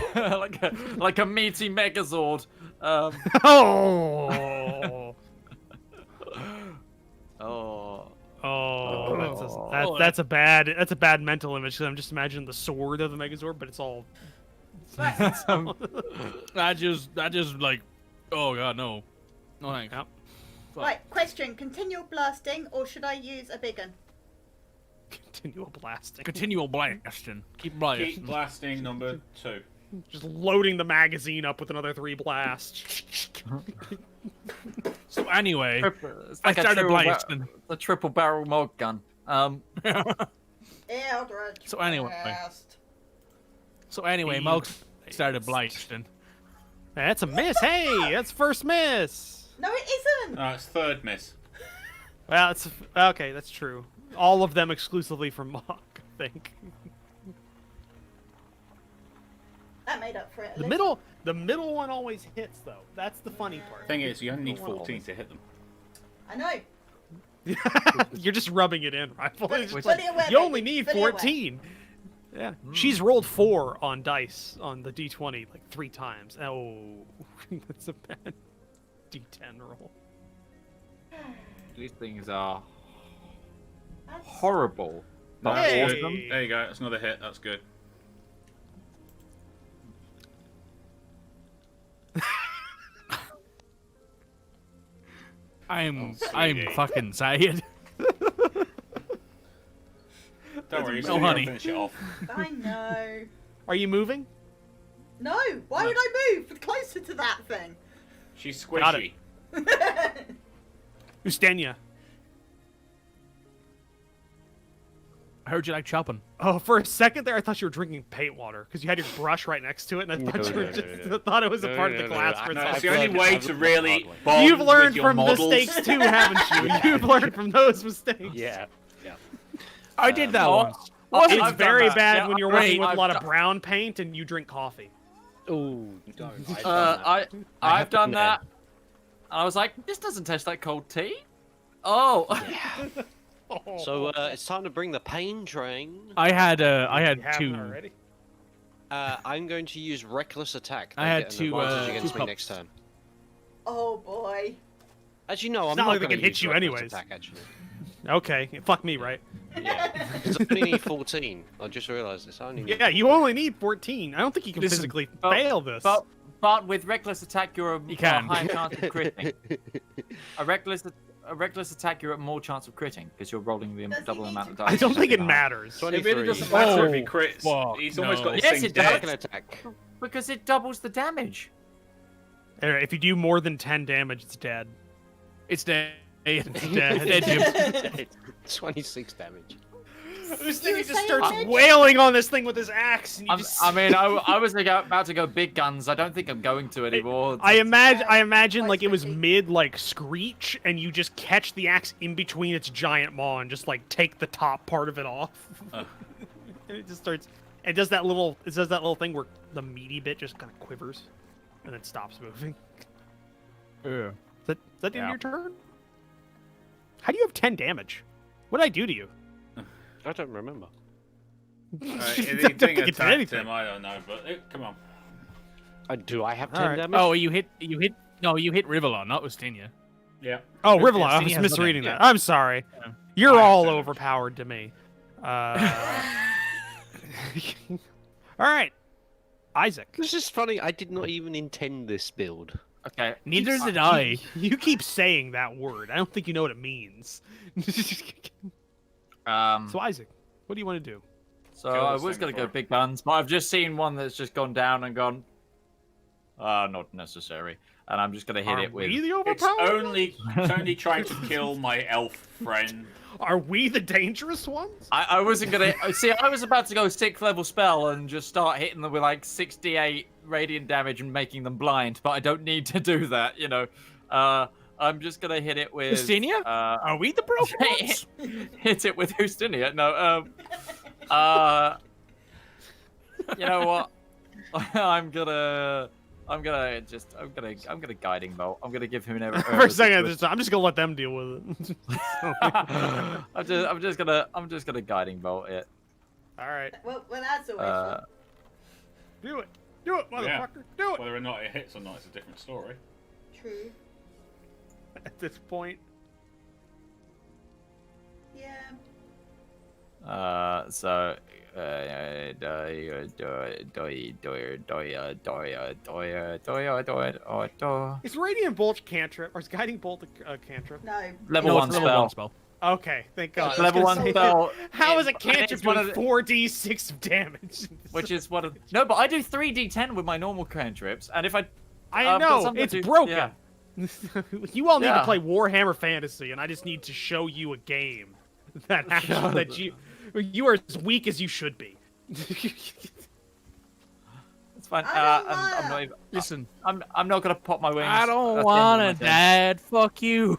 like a meaty Megazord. Oh! Oh. Oh, that's a bad mental image. 'Cause I'm just imagining the sword of the Megazord, but it's all. That just like, oh god, no, no thanks. Yep. Right, question. Continual blasting, or should I use a big one? Continual blasting. Continual blasting. Keep blasting. Keep blasting number 2. Just loading the magazine up with another 3 blasts. So anyway, It's I like a started triple blasting. the triple barrel mod gun. Eldritch So anyway. blast. Malk started blasting. That's a miss. Hey, that's first miss. No, it isn't. It's third miss. Well, it's okay. That's true. All of them exclusively from Mock, I think. That made up for it. The middle one always hits though. That's the funny part. Thing is, you only need 14 to hit them. I know. You're just rubbing it in, right? Fully aware, You only baby, need fully aware. 14. Yeah. She's rolled 4 on dice on the D20 like 3 times. Oh, that's a bad D10 roll. These things are That's- horrible. But Hey! awesome. There you go. That's another hit. That's good. I'm fucking sad. Don't worry, No, still honey. finish it off. I know. Are you moving? No, why would I move closer to that thing? She's Got squishy. Ustenia. I heard you like chopping. Oh, for a second there, I thought you were drinking paint water because you had your brush right next to it, and I thought you were just thought it was a part of the glass for a No, second. it's the only way to really bond You've learned with your from models. mistakes too, haven't you? You've learned from those mistakes. Yeah. I did that oh, once. It's I've done very that. bad Yeah, when you're right, working with a I've lot of done- brown paint and you drink coffee. Oh, don't. I've done that. And I was like, this doesn't taste like cold tea. Oh. So it's time to bring the pain train. I had You haven't 2. already. I'm going to use reckless attack. I They had get an two, advantage two against me pups. next turn. Oh boy. As you know, I'm not like they gonna can hit use you reckless anyways. Attack, actually. Okay, fuck me, right? Yeah, because I only need 14. I just realised this. I only need Yeah, you only need 14. I don't think you can Listen, physically fail this. But with reckless attack, you're a can. higher chance of critting. A reckless attack, you're at more chance of critting because you're rolling the Does he double need amount to of crit? dice. I don't think it Higher. matters. 23. It really doesn't matter if he Oh, crits. fuck, He's almost got his Yes, thing it dead. does. Second attack. Because it doubles the damage. Alright, if you do more than 10 damage, it's dead. It's dead. It's dead. 26 damage. This You thing were just saying, starts Mitch? wailing on this thing with his axe. And you just... I mean, I was about to go big guns. I don't think I'm going to anymore. I imagine Quite like it was tricky. mid like screech, and you just catch the axe in between its giant maw and just like take the top part of it off. And it just starts. It does that little thing where the meaty bit just kind of quivers, and then stops moving. Yeah. Is that the end of your turn? How do you have 10 damage? What did I do to you? I don't remember. If I he don't thing think it's attacked anything. him, I don't know, but come on. Do I have 10 Alright. damage? Oh, you hit Rivallon, not Ustinia. Yeah. Oh, Yeah, Rivallon. I Sydney was has misreading nothing. that. I'm sorry. Yeah. You're I have all damage. overpowered to me. All right, Isaac. This is funny. I did not even intend this build. Okay. Neither did I. You keep saying that word. I don't think you know what it means. So Isaac, what do you want to do? So Kill I this was thing going to go before. big guns, but I've just seen one that's just gone down and gone. Not necessary. And I'm just going to hit Are it with. we the It's overpowered? only trying to kill my elf friend. Are we the dangerous ones? I wasn't going to. See, I was about to go 6th level spell and just start hitting them with like 68 radiant damage and making them blind, but I don't need to do that, you know. I'm just going to hit it with. Justinia? Are we the broken ones? hit it with Justinia. No, you know what? I'm gonna guiding bolt. I'm gonna give him an For a second, I'm just gonna let them deal with it. I'm just gonna guiding bolt it. All right, Well, that's always fun. do it, motherfucker, do it. Whether or not it hits or not is a different story. True. At this point, Yeah. So. is Radiant Bolt cantrip or is Guiding Bolt a cantrip? No. Level No, one it's a level one spell. spell. Okay, thank God. Level one spell. How is a And cantrip it's one doing of the- 4d6 of damage? Which is what? No, but I do 3d10 with my normal cantrips, and if I I but know sometimes it's you- broken. yeah. You all need to Yeah. play Warhammer Fantasy, and I just need to show you a game that actually, that you are as weak as you should be. It's fine. I don't I'm wanna. not even. Listen, I'm not gonna pop my wings. I That's the don't end want of to, my turn. Dad. Fuck you.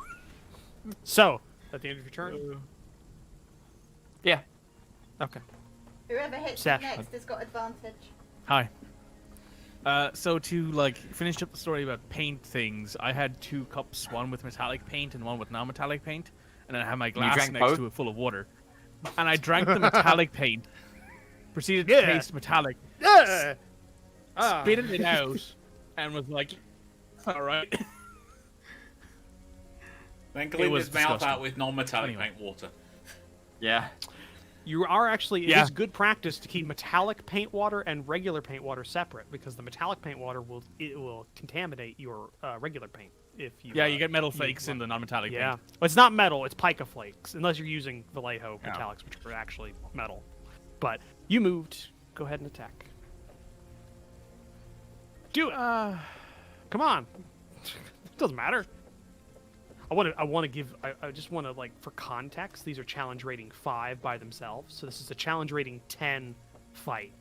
So, at the end of your turn, Yeah. okay. Whoever hits Sash. next has got advantage. Hi. So to like finish up the story about paint things, I had 2 cups, one with metallic paint and one with non-metallic paint, and then I had my glass drank next both? to it full of water. And I drank the metallic paint, proceeded to Yeah. taste metallic, Ah. spit it out, and was like, "All right." Then clean was his mouth disgusting. out with non-metallic Anyway. paint water. Yeah. You are actually, it Yeah. is good practice to keep metallic paint water and regular paint water separate, because the metallic paint water will contaminate your regular paint if you. Yeah, you get metal flakes in the non-metallic Yeah, paint. well, it's not metal; it's pica flakes, unless you're using Vallejo Yeah. metallics, which are actually metal. But you moved. Go ahead and attack. Do it. Come on. It doesn't matter. I just want to, like, for context, these are challenge rating 5 by themselves. So this is a challenge rating 10 fight.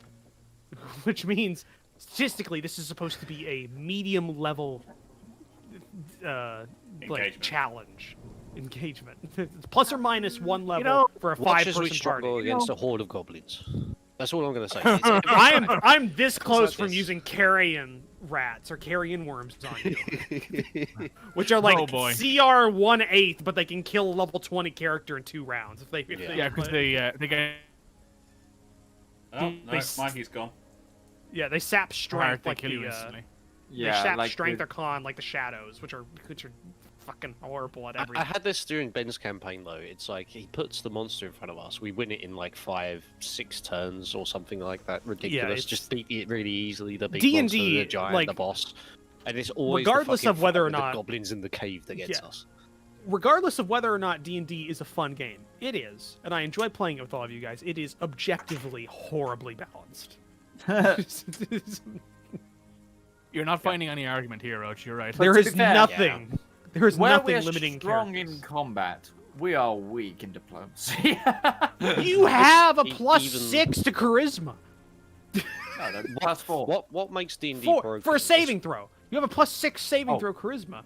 Which means, statistically, this is supposed to be a medium level like, Engagement. challenge. Engagement. It's plus or minus 1 level know, for a Watch as we 5-person struggle party. against a horde of goblins. That's all I'm going to say. It's- I'm this close like from this. using carrion rats or carrion worms on you. Which are like Oh, boy. CR 1/8, but they can kill a level 20 character in 2 rounds if they. Yeah, because they get Oh, no, They s- Mikey's gone. Yeah, they sap hard strength to like kill you the. instantly. They sap strength or con like the shadows, which are fucking horrible at everything. I had this during Ben's campaign though. It's like he puts the monster in front of us. We win it in like 5-6 turns or something like that. Ridiculous. Just beat it really easily. The big monster, the giant, the boss, and it's always regardless of whether or not the goblins in the cave that gets us. Regardless of whether or not D&D is a fun game, it is, and I enjoy playing it with all of you guys. It is objectively horribly balanced. You're not finding any argument here, Roach. You're right. There is nothing. There is Where nothing we're limiting strong characters. in combat, we are weak in diplomacy. You have a +6 to charisma. +4. What makes D&D broken? For a saving throw. You have a +6 saving throw charisma.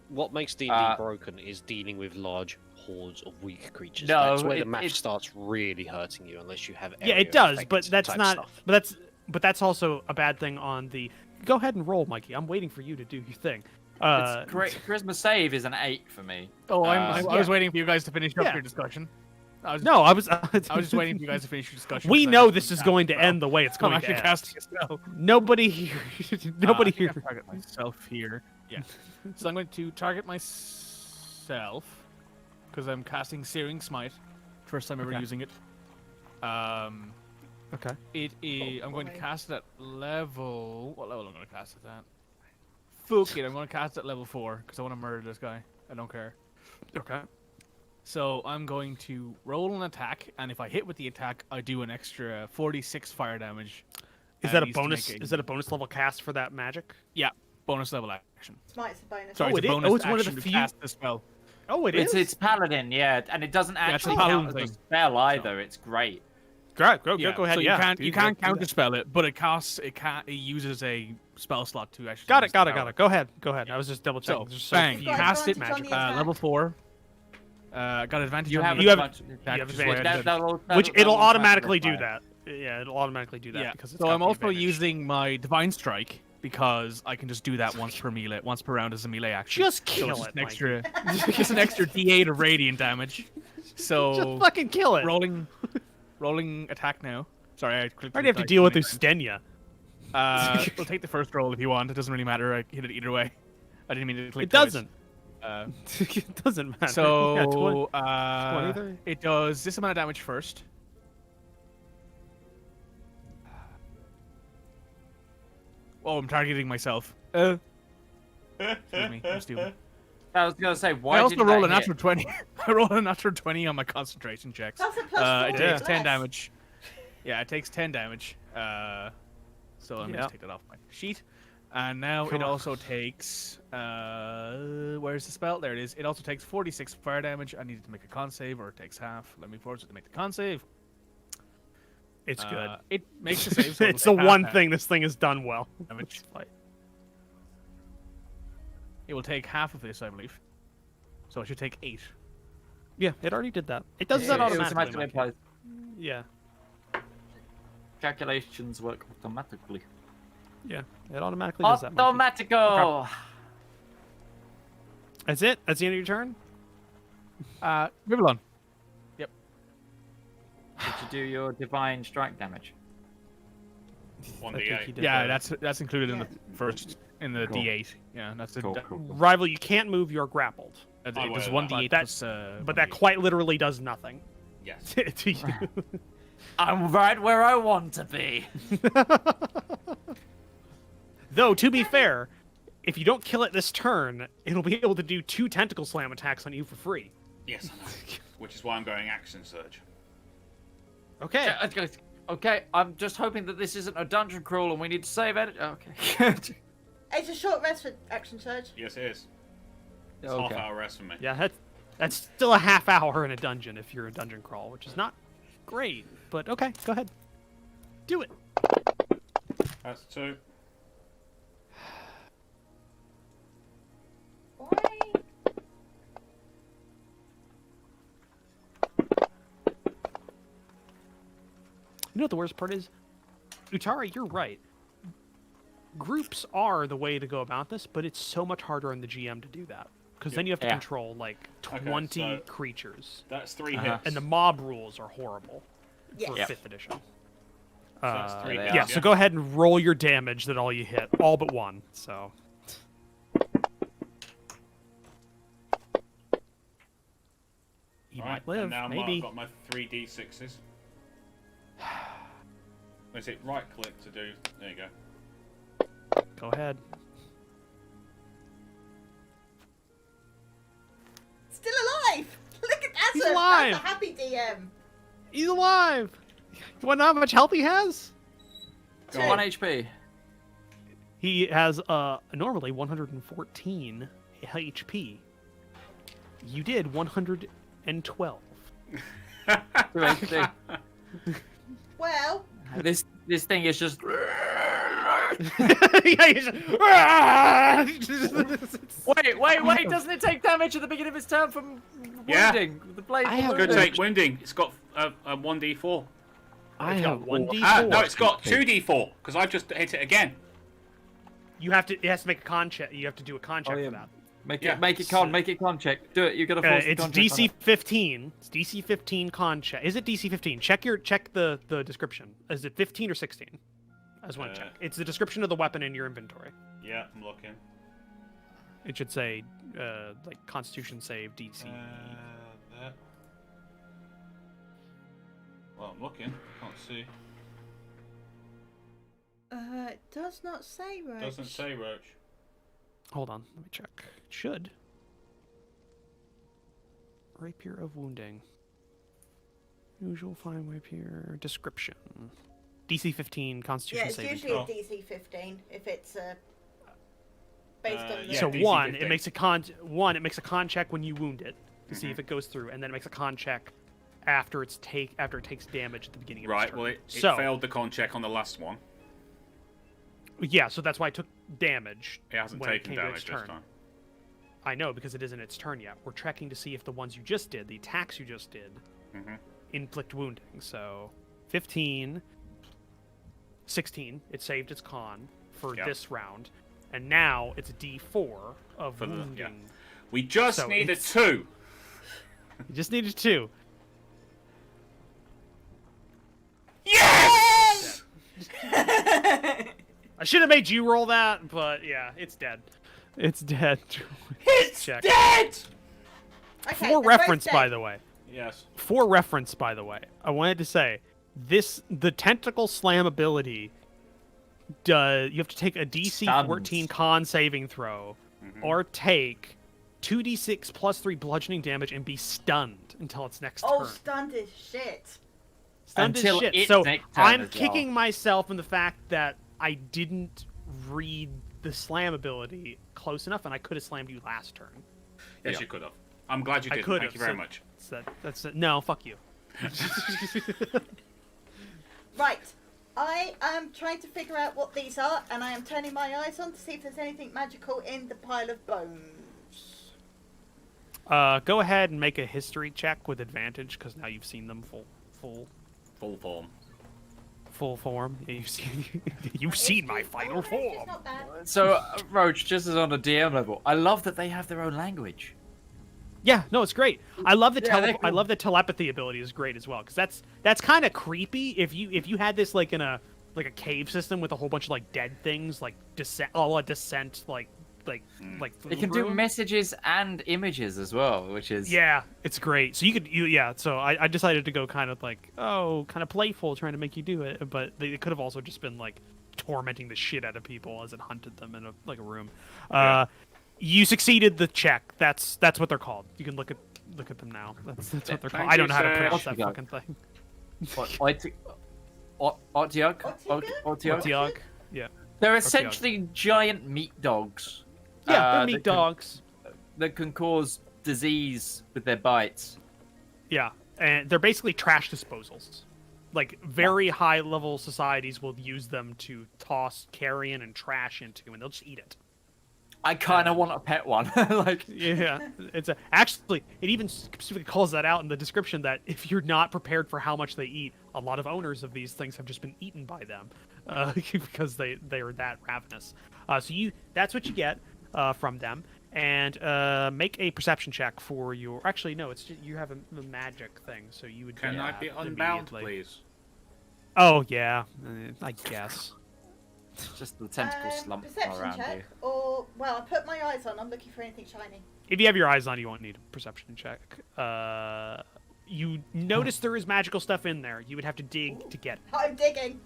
What makes D&D broken is dealing with large hordes of weak creatures. No, that's where the match starts really hurting you unless you have. Yeah, it does, but that's not. Stuff. But that's also a bad thing on the. Go ahead and roll, Mikey. I'm waiting for you to do your thing. It's great. Charisma save is an 8 for me. Oh, I was waiting for you guys to finish up your discussion. I was just waiting for you guys to finish your discussion. We know this is going to end the way it's going to end. Casting a spell. Nobody here. Nobody here. I'm target myself here. Yeah. So I'm going to target myself because I'm casting Searing Smite. First time ever using it. Okay. It is. I'm going to cast it at level. What level am I going to cast it at? Fuck it. I'm going to cast it at level 4 because I want to murder this guy. I don't care. Okay. So I'm going to roll an attack, and if I hit with the attack, I do an extra 46 fire damage. Is that a bonus? Is that a bonus level cast for that magic? Yeah, bonus level action. Smite's a bonus. Sorry, it's a bonus action to cast the spell. Oh, it is. It's paladin, yeah, and it doesn't actually count as a spell either. It's great. Go ahead. So you can't counterspell it, but it uses a spell slot to actually. Got it. Go ahead. I was just double checking. So, bang! You cast it, magic. Level 4. Got advantage. You have advantage. Which it'll automatically do that. Yeah, it'll automatically do that. Yeah. Because So I'm also using my divine strike because I can just do that once per round as a melee action. Just kill it. An extra, just an extra D8 of radiant damage. So just fucking kill it. Rolling attack now. Sorry, I clicked. Already have to deal with Ustenia. We'll take the first roll if you want. It doesn't really matter. I hit it either way. I didn't mean to click. It doesn't. It doesn't matter. So it does this amount of damage first. Oh, I'm targeting myself. Excuse me, I'm stupid. I was gonna say, why I also didn't rolled that a hit? natural 20. I rolled a natural 20 on my concentration checks. That's a +4. It takes 10 damage. Yeah, it takes 10 damage. So let me just take that off my sheet. And now it also takes. Where's the spell? There it is. It also takes 46 fire damage. I needed to make a con save, or it takes half. Let me force it to make the con save. It's good. It makes the save. So it's the one thing this thing has done well. Damage. It will take half of this, I believe. So it should take 8. Yeah, it already did that. It does that automatically. Applies. Yeah. Calculations work automatically. Yeah, it automatically does that. Automatico! Okay. That's it? That's the end of your turn? Rivallon. Yep. Did you do your divine strike damage? 1d8. Yeah, that's included in the first the D8. Yeah, that's cool. Rival, you can't move. You're grappled. It does 1d8 plus. But that quite literally does nothing. Yes. To you. I'm right where I want to be. Though, to be fair, if you don't kill it this turn, it'll be able to do 2 tentacle slam attacks on you for free. Yes, I know. Which is why I'm going action surge. Okay. Okay, I'm just hoping that this isn't a dungeon crawl and we need to save it. Okay. It's a short rest for action surge. Yes, it is. It's half-hour rest for me. Yeah, that's still a half hour in a dungeon if you're a dungeon crawl, which is not great. But okay, go ahead. Do it. That's 2. Why? You know what the worst part is? Utara, you're right. Groups are the way to go about this, but it's so much harder on the GM to do that. Because then you have to control, like, 20 creatures. That's 3 hits. And the mob rules are horrible for 5th edition. that's 3 they dice, Yeah, so go ahead and roll your damage that all you hit, all but one. So. You All right, might live, and now maybe. I've got my 3d6s. Is it right click to do? There you go. Go ahead. Still alive! Look at that! He's That's alive! a happy DM. He's alive! You want to know how much health he has? 1 HP. He has normally 114 HP. You did 112. 2 HP. Well, This thing is just. Yeah, he's just- Wait! Doesn't it take damage at the beginning of its turn from Yeah. wounding? The blade. I have Good Ooh. take winding. It's got a 1d4. I It's got have 1d4. No, it's got 2d4 because I've just hit it again. You have to. It has to make a con check. You have to do a con check Oh, yeah. for that. Make Yeah. it con check. Do it. You gotta force the It's con check on DC it. 15. It's DC 15 con check. Is it DC 15? Check the description. Is it 15 or 16? I just want to check. It's the description of the weapon in your inventory. Yeah, I'm looking. It should say like Constitution save DC. There. Well, I'm looking. Can't see. it does not say, Roach. Doesn't say Roach. Hold on, let me check. It should. Rapier of wounding. Usual fine rapier description. DC 15 Yeah, Constitution it's saving usually throw. a DC 15 if it's based on the. Yeah, So DC one, 15. it makes a con check when you wound it to see if it goes through, and then it makes a con check after it takes damage at the beginning of its Right, turn. well, it So- failed the con check on the last one. Yeah, so that's why it took damage. It hasn't when taken it came to its damage this turn. time. I know, because it isn't its turn yet. We're checking to see if the ones you just did, the attacks you just did, Mhm. inflict wounding. So 15, 16, it saved its con for Yep. this round, and now it's a D4 of For the- wounding. yeah. We just So needed it's- 2. You just needed 2. Yes! I should have made you roll that, but yeah, it's dead. It's dead. It's Check. dead! Okay, For they're both reference, dead. by the way. Yes. For reference, by the way, I wanted to say the tentacle slam ability does you have to take a DC Stuns. 14 con saving throw or take 2d6 plus 3 bludgeoning damage and be stunned until its next Oh, turn. stunned is shit. Stunned Until as shit. its So next turn I'm as well. kicking myself in the fact that I didn't read the slam ability close enough, and I could have slammed you last turn. Yes, you could have. I'm glad you I did. could Thank have, you very so- much. That's no, fuck you. Right. I am trying to figure out what these are, and I am turning my eyes on to see if there's anything magical in the pile of bones. Go ahead and make a history check with advantage, because now you've seen them Full form. full form. Yeah, you've seen my final It's form. not bad. So, Roach, just as on a DM level, I love that they have their own language. Yeah, no, it's great. I love the Yeah, they're I cool. love the telepathy ability is great as well, because that's kind of creepy. If you had this like in a cave system with a whole bunch of like dead things, like descent, like It can do room. messages and images as well, which is Yeah, it's great. So so I decided to go kind of playful, trying to make you do it, but it could have also just been like tormenting the shit out of people as it hunted them in a room. Yeah. You succeeded the check. That's what they're called. You can look at them now. That's what they're called. Thank I don't you, know how to sir. pronounce that Otiog. fucking thing. Otiog? Otiog? Otiog? Otiog. Yeah. They're essentially giant meat dogs. Yeah, they're meat that can- dogs. that can cause disease with their bites. Yeah, and they're basically trash disposals. Like very high level societies will use them to toss carrion and trash into, and they'll just eat it. I kind of want a pet one. Like, Yeah, actually it even specifically calls that out in the description that if you're not prepared for how much they eat, a lot of owners of these things have just been eaten by them because they are that ravenous. That's what you get from them, and make a perception check for your. Actually, no, it's just, you have a magic thing, so you would. Can do I that be unbound, immediately. please? Oh yeah, I guess. Just the tentacle slump Perception around check, you. or well, I put my eyes on. I'm looking for anything shiny. If you have your eyes on, you won't need a perception check. You notice there is magical stuff in there. You would have to dig to get it. I'm digging.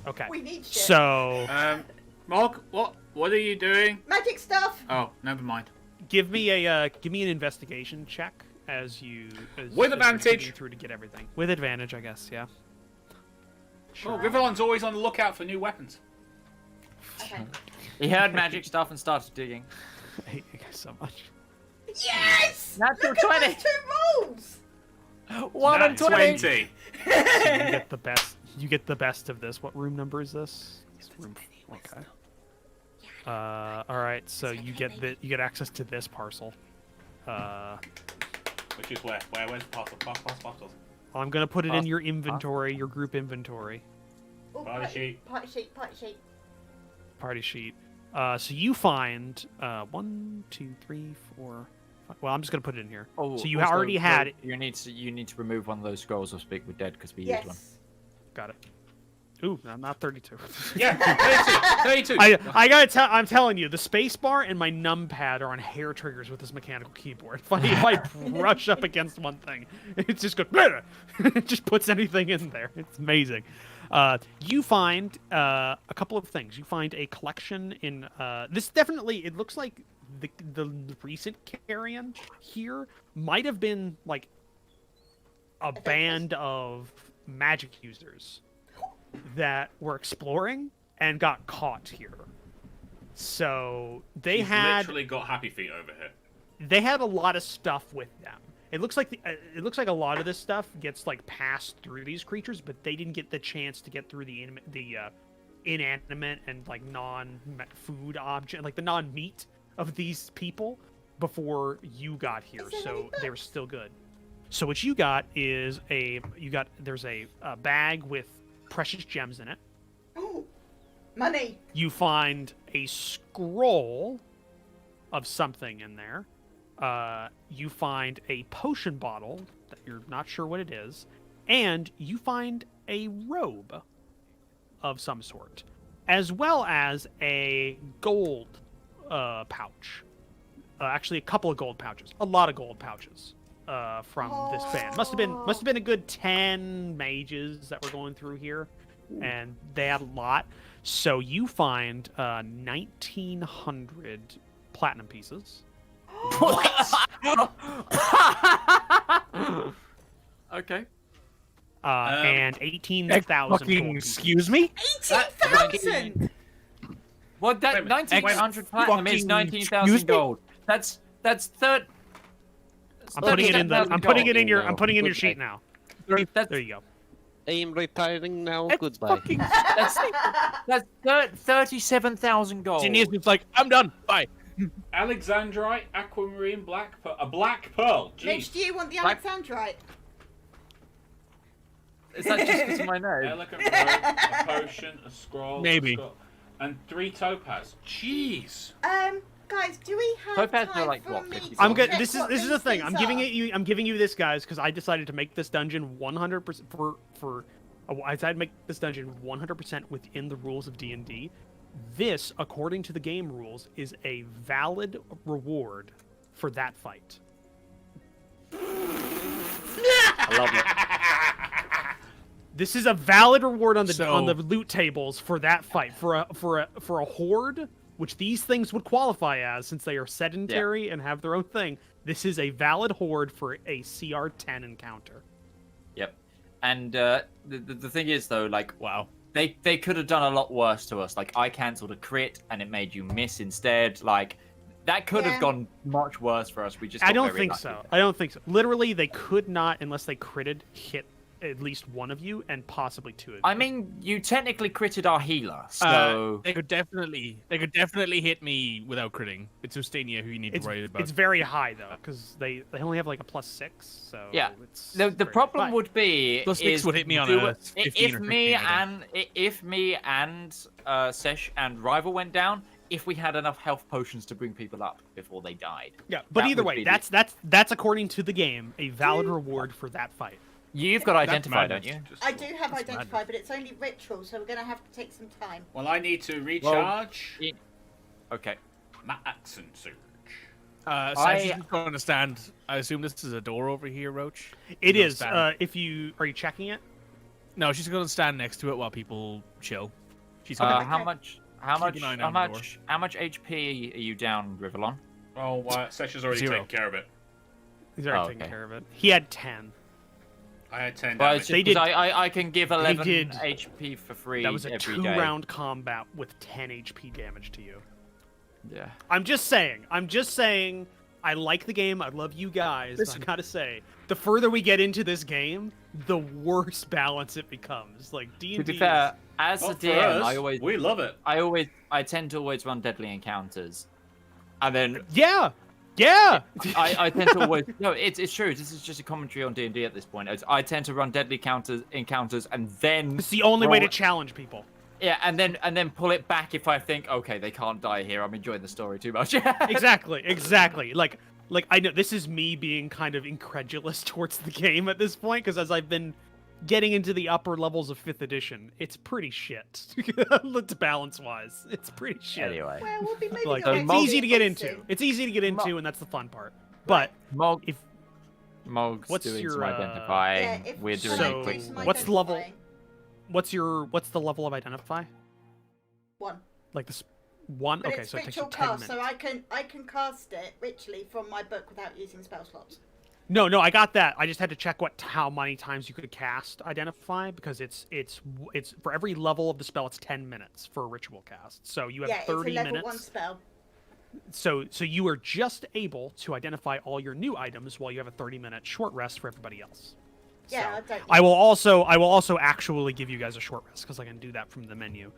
Okay. We need shit. So Mark, what are you doing? Magic stuff. Oh, never mind. give me an investigation check as With you're advantage. digging through to get everything. With advantage, I guess. Yeah. Oh, Rivallon's always on the lookout for new weapons. Okay. He heard magic stuff and started digging. I hate you guys so much. Yes. Natural Look at 20. those 2 rolls. 1 and 20. 20. So you get the best. You get the best of this. What room number is this? This room. Okay. All right. So you get access to this parcel. Which is where? Where's the parcel? Parcels. I'm gonna put it in your inventory, your group inventory, Ooh, Party sheet. Party sheet. Party sheet. party sheet. So you find 1, 2, 3, 4. 5. Well, I'm just gonna put it in here. Oh, So you also, already had it. You need to remove one of those scrolls of Speak with Dead because we used one. Yes. Got it. Ooh, I'm not 32. Yeah, 32. I gotta tell. I'm telling you, the space bar and my numpad are on hair triggers with this mechanical keyboard. If I brush up against one thing, it just goes. It just puts anything in there. It's amazing. You find a couple of things. You find a collection in this. Definitely, it looks like the recent carrion here might have been like a band of magic users that were exploring and got caught here. So they He's had literally got happy feet over here. they had a lot of stuff with them. It looks like a lot of this stuff gets like passed through these creatures, but they didn't get the chance to get through the inanimate and like non-food object, like the non-meat of these people before you got here. So they were still good. So what you got is there's a bag with precious gems in it. Ooh, money. You find a scroll of something in there. You find a potion bottle that you're not sure what it is, and you find a robe of some sort, as well as a gold pouch. Actually, a couple of gold pouches. A lot of gold pouches. From this band. Must have been a good 10 mages that were going through here, and they had a lot. So you find 1,900 platinum pieces. Okay. And 18,000 Fucking excuse me? 18,000. Well, that Wait a minute. 1,900 platinum is Fucking 19,000 excuse me? gold. That's third. I'm putting it in the. I'm putting it in your. No, I'm putting it in your goodbye. sheet now. That's There you go. I'm retiring now. It's Goodbye. fucking that's 37,000 gold. genius. It's like, I'm done. Bye. Alexandrite, aquamarine, a black pearl. Mitch, Jeez. do you want the Like- Alexandrite? Is that just because of my name? Elegant robe, a potion, a scroll, Maybe. and 3 topaz. Jeez. Guys, do we have Topaz are time like, for what, me 50 to I'm good. check This is what the these thing. things I'm giving are? it you. I'm giving you this, guys, because I decided to make this dungeon 100% I decided to make this dungeon 100% within the rules of D&D. This, according to the game rules, is a valid reward for that fight. I love it. This is a valid reward on the So- on the loot tables for that fight for a horde, which these things would qualify as since they are sedentary and have their own thing. This is a valid horde for a CR10 encounter. Yep. And the thing is, though, like, Wow. they could have done a lot worse to us. Like, I cancelled a crit and it made you miss instead. Like, that could Yeah. have gone much worse for us. We just I got don't very think lucky so. there. I don't think so. Literally, they could not, unless they critted, hit at least one of you and possibly two of you. I mean, you technically critted our healer, so They could definitely hit me without critting. It's Ustania who you need it's, to worry about. it's very high though, because they only have like a +6. So yeah. it's The very problem high. would be Plus six is would hit me on do a it- 15 or 16, if me and Sesh and Rival went down, if we had enough health potions to bring people up before they died. Yeah, but that either would way, be the- that's according to the game a valid reward for that fight. You've got identify, don't you? I do have identify, but it's only ritual, so we're going to have to take some time. Well, I need to recharge Okay. my accent surge. She's going to stand. I assume this is a door over here, Roach. It She's is. gonna stand- If you are you checking it? No, she's going to stand next to it while people chill. She's How gonna much HP are you down, Rivallon? Oh, Sesha's already 0. taken care of it. He's already taking care of it. He had 10. I had 10 Well, damage. it's just 'cause I can give 11 did. HP for free. That was a every day. 2-round combat with 10 HP damage to you. Yeah. I'm just saying. I like the game. I love you guys. Listen. I gotta say, the further we get into this game, the worse balance it becomes. Like D&D. To be fair, as a Not for DM, us. We love it. I tend to always run deadly encounters, and then Yeah. I tend to always it's true. This is just a commentary on D&D at this point. I tend to run deadly encounters, and then It's the only way to roll- challenge people. Yeah, and then pull it back if I think, okay, they can't die here. I'm enjoying the story too much. Exactly. Like I know this is me being kind of incredulous towards the game at this point, because as I've been getting into the upper levels of 5th edition, it's pretty shit. Balance-wise, it's pretty shit. Anyway, Well, we'll be moving Like, on it's next easy to get week into. soon. It's easy to get into, and that's the fun part. But Mog, if Mog's what's doing your, some identifying. Yeah, if- We're doing So, a quick. what's the level? identifying. what's the level of identify? 1. Like this 1? But Okay, it's so it takes you ritual 10 cast, minutes. so I can cast it ritually from my book without using spell slots. No, I got that. I just had to check how many times you could cast identify, because it's for every level of the spell it's 10 minutes for a ritual cast. So you have Yeah, 30 it's a level minutes. 1 spell. So you are just able to identify all your new items while you have a 30-minute short rest for everybody else. Yeah, So, I don't. I will also actually give you guys a short rest, because I can do that from the menu.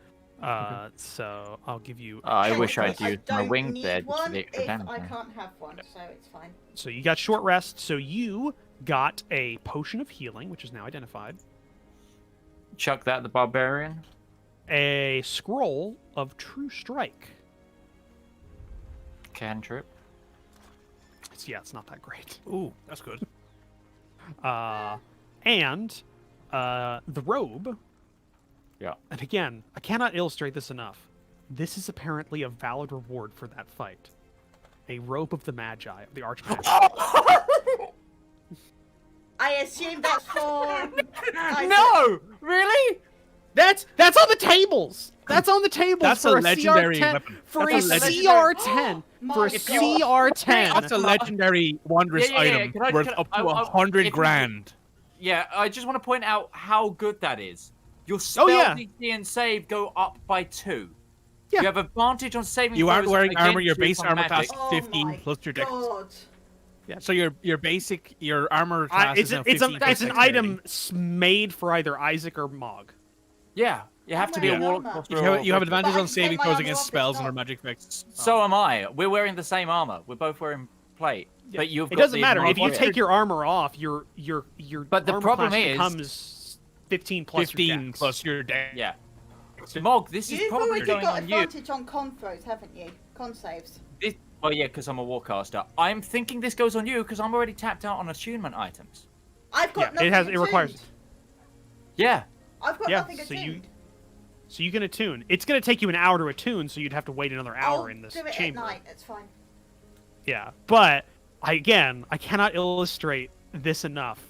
So I'll give you. I Yeah, wish I'd I used my don't wing need there just for one the extra if damage. I can't have one, so it's fine. So you got short rest. So you got a potion of healing, which is now identified. Chuck that at the barbarian. A scroll of true strike. Cantrip. It's not that great. Ooh, that's good. And the robe. Yeah. And again, I cannot illustrate this enough. This is apparently a valid reward for that fight. A robe of the Magi, of the Archmagi. I assume that's for. No, really? That's on the tables. That's on the tables That's for a legendary CR10. weapon. For That's a a CR10. For a My God. CR10. That's a legendary wondrous Yeah. item Can I- worth can up I- to I- 100 if- grand. Yeah, I just want to point out how good that is. Your spell yeah. DC and save go up by 2. Yeah. You have advantage on saving You aren't throws wearing armor. against Your you base from armor magic. class Oh 15 my plus your dex. God. So your armor class It's is now 15 plus it's an dexterity. item made for either Isaac or Mog. Yeah, you have to be a wearing warlock. armor. You have advantage But I on can saving take my throws armor against off, spells it's and or not- magic effects. So am I. We're wearing the same armor. We're both wearing plate. But you've It got doesn't the matter if you advantage. take your armor off. Your But the armor problem class is- becomes 15 plus 15 your dex. plus your dex. Yeah. Mog, this is You've probably already going got on you. advantage on con throws, haven't you? Con saves. Oh yeah, because I'm a warcaster. I'm thinking this goes on you because I'm already tapped out on attunement items. I've got Yeah, nothing it requires. attuned. Yeah. I've got Yeah, nothing so attuned. you can attune. It's going to take you an hour to attune, so you'd have to wait another hour I'll in this do it chamber. at night. It's fine. Yeah, but I cannot illustrate this enough.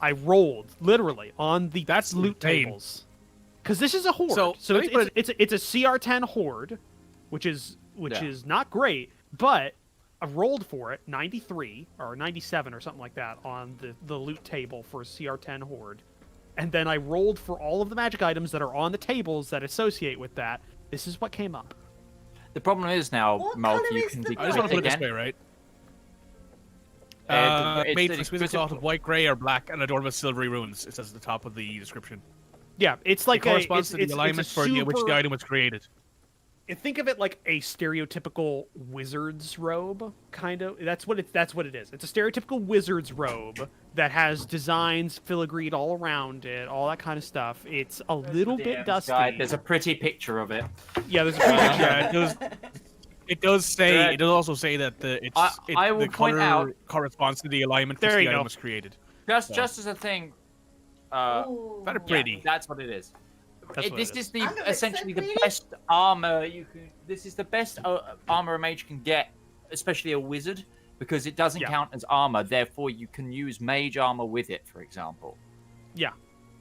I rolled literally on the That's loot insane. tables because this is a horde. So, So let me put it's a CR10 horde, which is not great, but I rolled for it 93 or 97 or something like that on the loot table for a CR10 horde, and then I rolled for all of the magic items that are on the tables that associate with that. This is what came up. The problem is now, What Mog, colour you is can the be I just want to put it this again. way, right? It's Made an from exquisite cloth of white, grey, or black, and adorned with silvery runes. It says at the top of the description. Yeah, it's like It corresponds to the it's alignment a for which the super- item was created. Think of it like a stereotypical wizard's robe, kind of. That's what it is. It's a stereotypical wizard's robe that has designs filigreed all around it, all that kind of stuff. It's a little bit dusty. Guide, there's a pretty picture of it. Yeah, there's a pretty picture. Yeah, it does say. Correct. It does also say that I will the point color out- corresponds to the alignment for There which you the go. item was created. Just as a thing, Very pretty. That's what it is. That's what This it is is. the I'm gonna look essentially so the pretty. best armor you can. This is the best armor a mage can get, especially a wizard, because it doesn't count as armor. Therefore, you can use mage armor with it, for example. Yeah.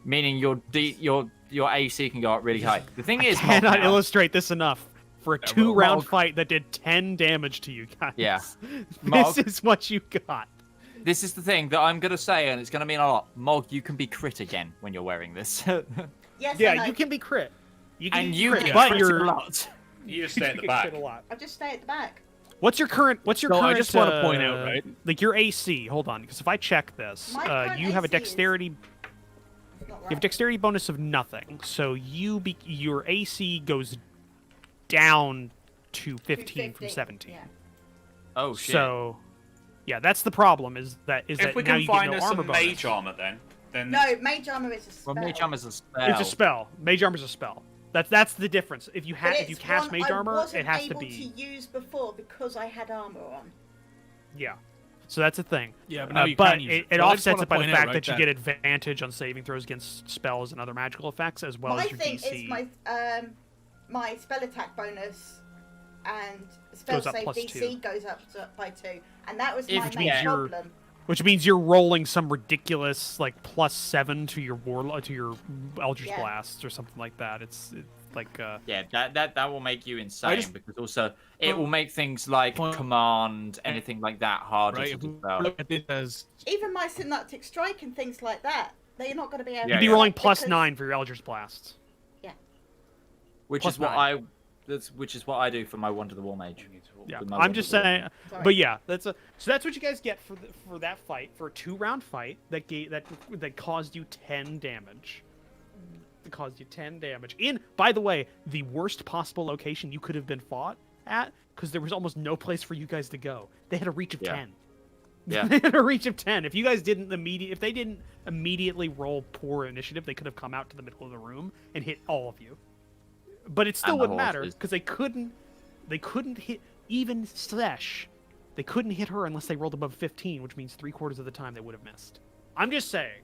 Meaning your AC can go up really high. The thing is, I cannot now- illustrate this enough. For a 2-round fight that did 10 damage to you guys. Yeah. This Mog. is what you got. This is the thing that I'm gonna say, and it's gonna mean a lot. Mog, you can be crit again when you're wearing this. Yes, I Yeah, know. you can be crit. You can and be you crit, get but crit you're a lot. You just stay at you the get back. crit a lot. I'll just stay at the back. What's your current? So I just want to point out, right? Like your AC. Hold on, because if I check this, My current you have a AC is dexterity. Not You have a right. dexterity bonus of nothing, so your AC goes down to 15 from 17. Yeah. Oh shit. So, yeah, that's the problem. Is that If we now can you find get us no armor some bonus. mage armor, then No, mage armor is a spell. well, mage armor's a spell. It's a spell. Mage armor is a spell. That's the difference. If you But if you it's cast one mage I armor, wasn't it has to able be to use before because I had armor on. yeah. So that's the thing. Yeah, but now you but can use it So I just offsets wanna it by the point out, fact right, that you get advantage on saving throws against spells and other magical effects, as well My as your thing DC. is my spell attack bonus and spell Goes up save plus DC goes up by 2, and that was If my you main get your- problem. Which means you're rolling some ridiculous like +7 to your Eldritch Yeah. Blasts or something like that. It's like Yeah, that will make you insane just- because also it will make things like Point- command, anything like that harder Right? to If we dispel. look at this as Even my synaptic strike and things like that, they're not going to be able. Yeah, you'd be to rolling because- +9 for your Eldritch Blasts. Which plus is what 9. which is what I do for my Wonder the Wall Mage. Yeah, With my I'm Wonder just the Wall. saying. Sorry. But yeah, so that's what you guys get for that fight, for a 2-round fight that caused you 10 damage. It caused you 10 damage. In, by the way, the worst possible location you could have been fought at, because there was almost no place for you guys to go. They had a reach of Yeah. 10. Yeah. They had a reach of 10. If you guys if they didn't immediately roll poor initiative, they could have come out to the middle of the room and hit all of you. But it still And the wouldn't matter horses. because they couldn't hit even Sesh. They couldn't hit her unless they rolled above 15, which means 3/4 of the time they would have missed. I'm just saying,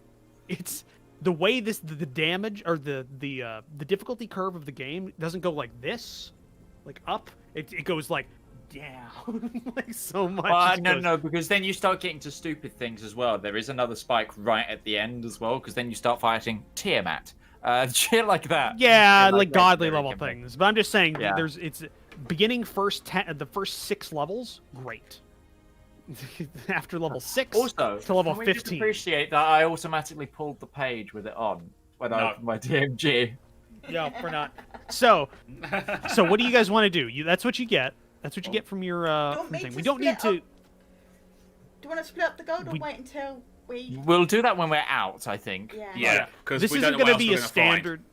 it's the way the damage or the difficulty curve of the game doesn't go like this, like up. It goes like down, like so much. It goes- No, because then you start getting to stupid things as well. There is another spike right at the end as well, because then you start fighting Tiamat, shit like that. Yeah, Shit like godly legendary level can be. things. But I'm just saying, Yeah. it's beginning the first 6 levels, great. After level 6 Also, to level can we just 15. appreciate that I automatically pulled the page with it on when I No. opened my DMG. Yeah, we're not. So what do you guys want to do? That's what you get. That's what you get from your Do you want me thing. to We don't need split to. up? Do you want to split up the gold or We- wait until we? We'll do that when we're out, I think. Yeah. Yeah, because This we isn't don't know going what to else be we're a gonna standard.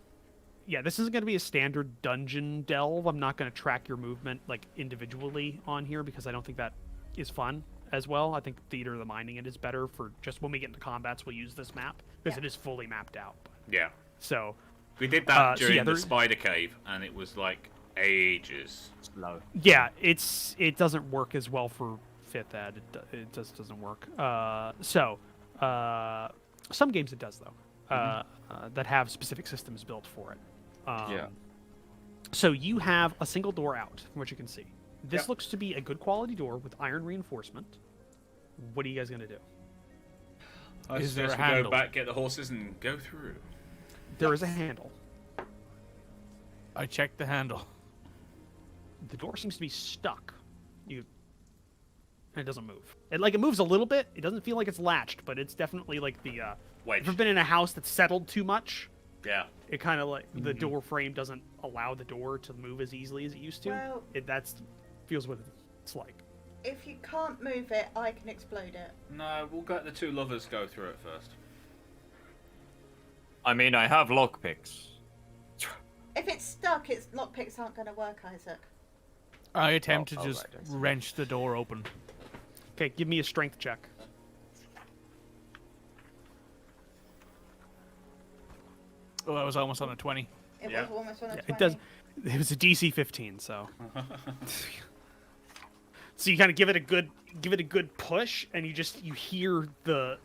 Yeah, this isn't going to be a standard dungeon delve. I'm not going to track your movement like individually on here because I don't think that is fun as well. I think Theater of the Minding it is better for just when we get into combats. We'll use this map because Yeah. it is fully mapped out. Find. Yeah, So we did that so during yeah, the there- spider cave, and it was like ages. Slow. yeah, it doesn't work as well for 5th ed. It just doesn't work. Some games it does though. That have specific systems built for it. Yeah. So you have a single door out, from what you can see. This Yep. looks to be a good quality door with iron reinforcement. What are you guys gonna do? I Is there suggest a we go handle? back, get the horses, and go through. There is a handle. I checked the handle. The door seems to be stuck. And it doesn't move. It moves a little bit. It doesn't feel like it's latched, but it's definitely like the Wedge. if you've been in a house that's settled too much, Yeah. it kind of like the door frame doesn't allow the door to move as easily as it used to. Well- That's feels what it's like. If you can't move it, I can explode it. No, we'll let the two lovers go through it first. I mean, I have lockpicks. If it's stuck, its lockpicks aren't going to work, Isaac. I attempt to oh, just right, I see. wrench the door open. Okay, give me a strength check. Oh, that was almost on a 20. It Yeah. was almost on a 20. It does. It was a DC 15, so. So you kind of give it a good push, and you hear the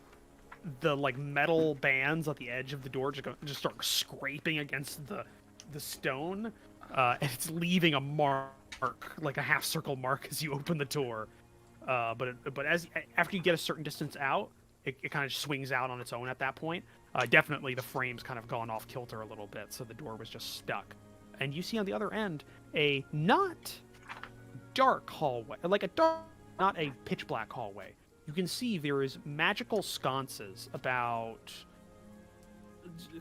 the like metal bands at the edge of the door just start scraping against the stone, and it's leaving a mark, like a half circle mark, as you open the door. But after you get a certain distance out, it kind of swings out on its own at that point. Definitely the frame's kind of gone off kilter a little bit, so the door was just stuck. And you see on the other end a not dark hallway, like a dark, not a pitch black hallway. You can see there is magical sconces about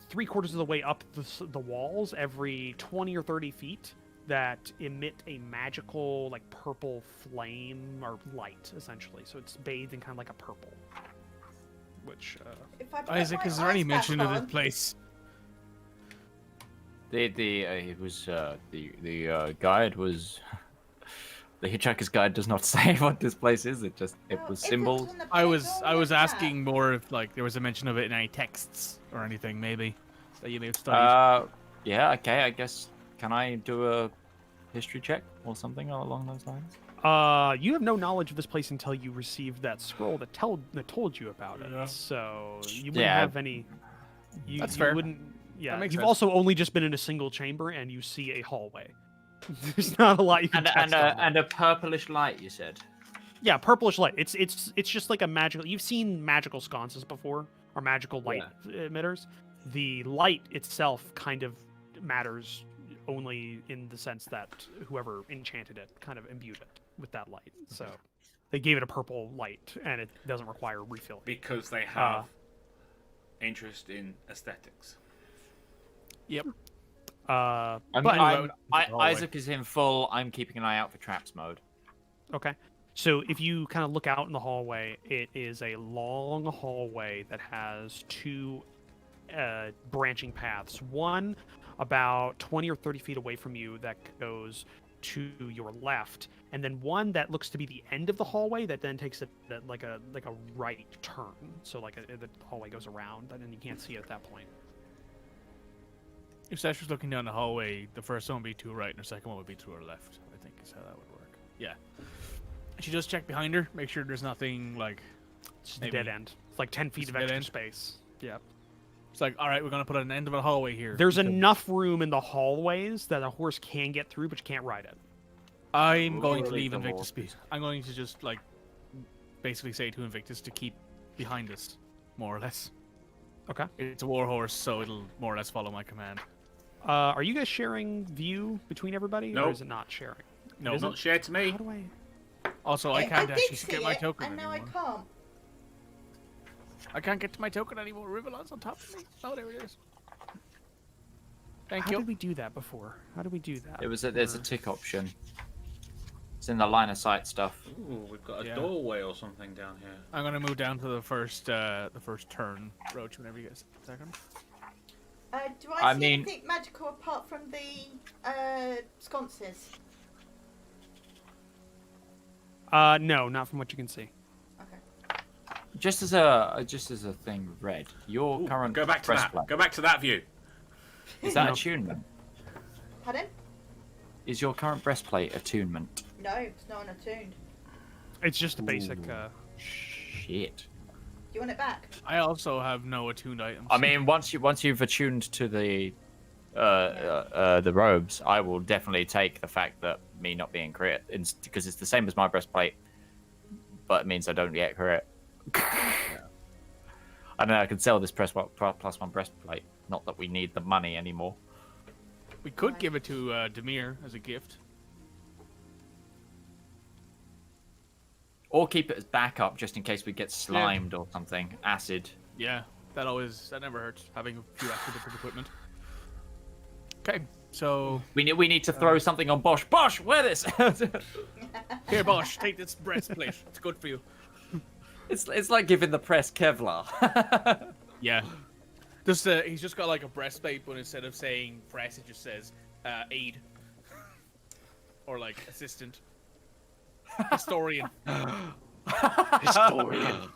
3/4 of the way up the walls, every 20 or 30 feet, that emit a magical, like, purple flame or light, essentially. So it's bathed in kind of like a purple. Which, If I put Isaac, my is there any eyes back mention of on- this place? It was the guide was the Hitchhiker's Guide does not say what this place is. It was Well, if it's symbols. on the I page was or the asking map- more if like there was a mention of it in any texts or anything, maybe that you may have studied. Yeah, okay. I guess can I do a history check or something along those lines? you have no knowledge of this place until you received that scroll that told you about it. Yeah. So you wouldn't Yeah. have any. That's you fair. Wouldn't. Yeah. That makes You've sense. also only just been in a single chamber, and you see a hallway. There's not a lot you can text on that. And a purplish light. You said. Yeah, purplish light. It's just like a magical. You've seen magical sconces before, or magical light emitters. The light itself kind of matters only in the sense that whoever enchanted it kind of imbued it with that light. So they gave it a purple light, and it doesn't require refilling. Because they have interest in aesthetics. Yep. But Isaac is in full. I'm keeping an eye out for traps mode. okay. So if you kind of look out in the hallway, it is a long hallway that has two branching paths. One about 20 or 30 feet away from you that goes to your left, and then one that looks to be the end of the hallway that then takes like a right turn. So like the hallway goes around, and then you can't see it at that point. If Sash was looking down the hallway, the first one would be to her right, and the second one would be to her left. I think is how that would work. Yeah. She just check behind her, make sure there's nothing like. It's just a Maybe. dead end. It's like 10 feet Just of a dead extra end? space. Yeah. It's like, all right, we're gonna put an end of a hallway here. There's because enough room in the hallways that a horse can get through, but you can't ride it. I'm going to Ooh. leave The Invictus horse. be. I'm going to just like, basically say to Invictus to keep behind us, more or less. Okay. It's a war horse, so it'll more or less follow my command. Are you guys sharing view between everybody, or Nope. is it not sharing? No, Is Not it? shared to me. How do I? Also, I can't did actually see get my it, token and now anymore. I can't. I can't get to my token anymore. Rivallon's on top of me. Oh, there it is. Thank How you. did we do that before? How did we do that? There's a tick option. It's in the line of sight stuff. Ooh, we've got a Yeah. doorway or something down here. I'm gonna move down to the first turn, Roach, whenever you guys second. Do I I see mean- anything magical apart from the sconces? No, not from what you can see. Okay. Just as a thing, Red. Your Ooh, current go back to that. breastplate, Go back to that view. is that No. attunement? Pardon? Is your current breastplate attunement? No, it's not attuned. It's just a basic. Shit. Do you want it back? I also have no attuned items. I mean, once you've attuned to the robes, I will definitely take the fact that me not being crit, because it's the same as my breastplate, but it means I don't get crit. I know I can sell this plus one breastplate. Not that we need the money anymore. we could give it to Demir as a gift. Or keep it as backup just in case we get slimed or something. Acid. Yeah, that never hurts, having a few extra different equipment. Okay, so We need to throw something on Bosch. Bosch, wear this. here, Bosch, take this breastplate. It's good for you. it's like giving the press Kevlar. Yeah. He's just got like a breastplate, but instead of saying press, it just says aid. Or like assistant. Historian. Historian.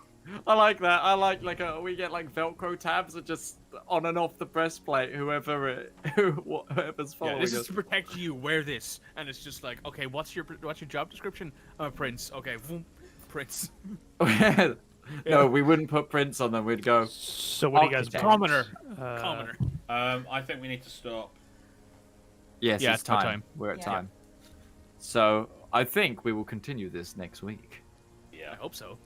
I like that. I like we get like Velcro tabs that just on and off the breastplate. Whoever's Yeah, following this us. is to protect you. Wear this, and it's just like, okay, what's your job description? I'm a prince. Okay, boom, prince. No, we wouldn't put prints on them. We'd go. So what do you guys? Architect. Commoner. Uh, Commoner. I think we need to stop. Yes, Yeah, it's it's about time. time. We're at Yeah. time. So I think we will continue this next week. I Yeah. hope so.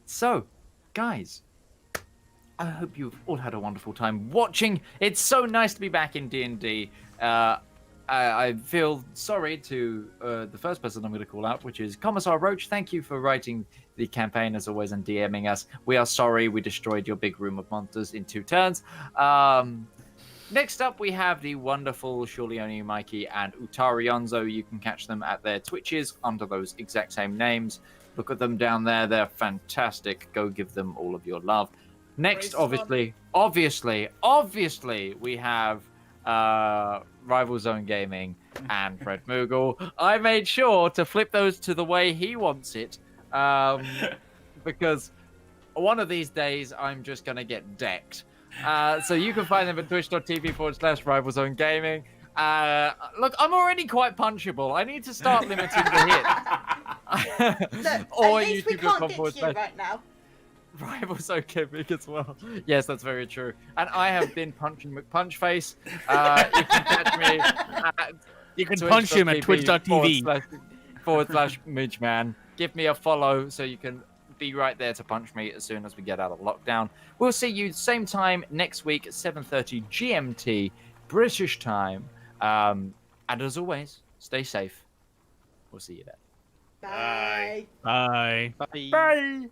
So, guys, I hope you've all had a wonderful time watching. It's so nice to be back in D&D. I feel sorry to the first person I'm going to call out, which is Commissar Roach. Thank you for writing the campaign, as always, and DMing us. We are sorry we destroyed your big room of monsters in 2 turns. Next up, we have the wonderful Shaulioni, Mikey, and Utarionzo. You can catch them at their Twitches under those exact same names. Look at them down there. They're fantastic. Go give them all of your love. Next, obviously, we have Rival Zone Gaming and Fred Moogle. I made sure to flip those to the way he wants it, because one of these days I'm just going to get decked. So you can find them at twitch.tv/Rival Zone Gaming. Look, I'm already quite punchable. I need to start limiting the hits. Look, Or at least we YouTube.com can't get to you right now. Rival Zone Gaming as well. Yes, that's very true. And I have been punching McPunchface. You can catch me at You can punch him at twitch.tv. /Midgeman. Give me a follow so you can be right there to punch me as soon as we get out of lockdown. We'll see you same time next week at 7:30 GMT British time. And as always, stay safe. We'll see you then. Bye. Bye. Bye. Bye.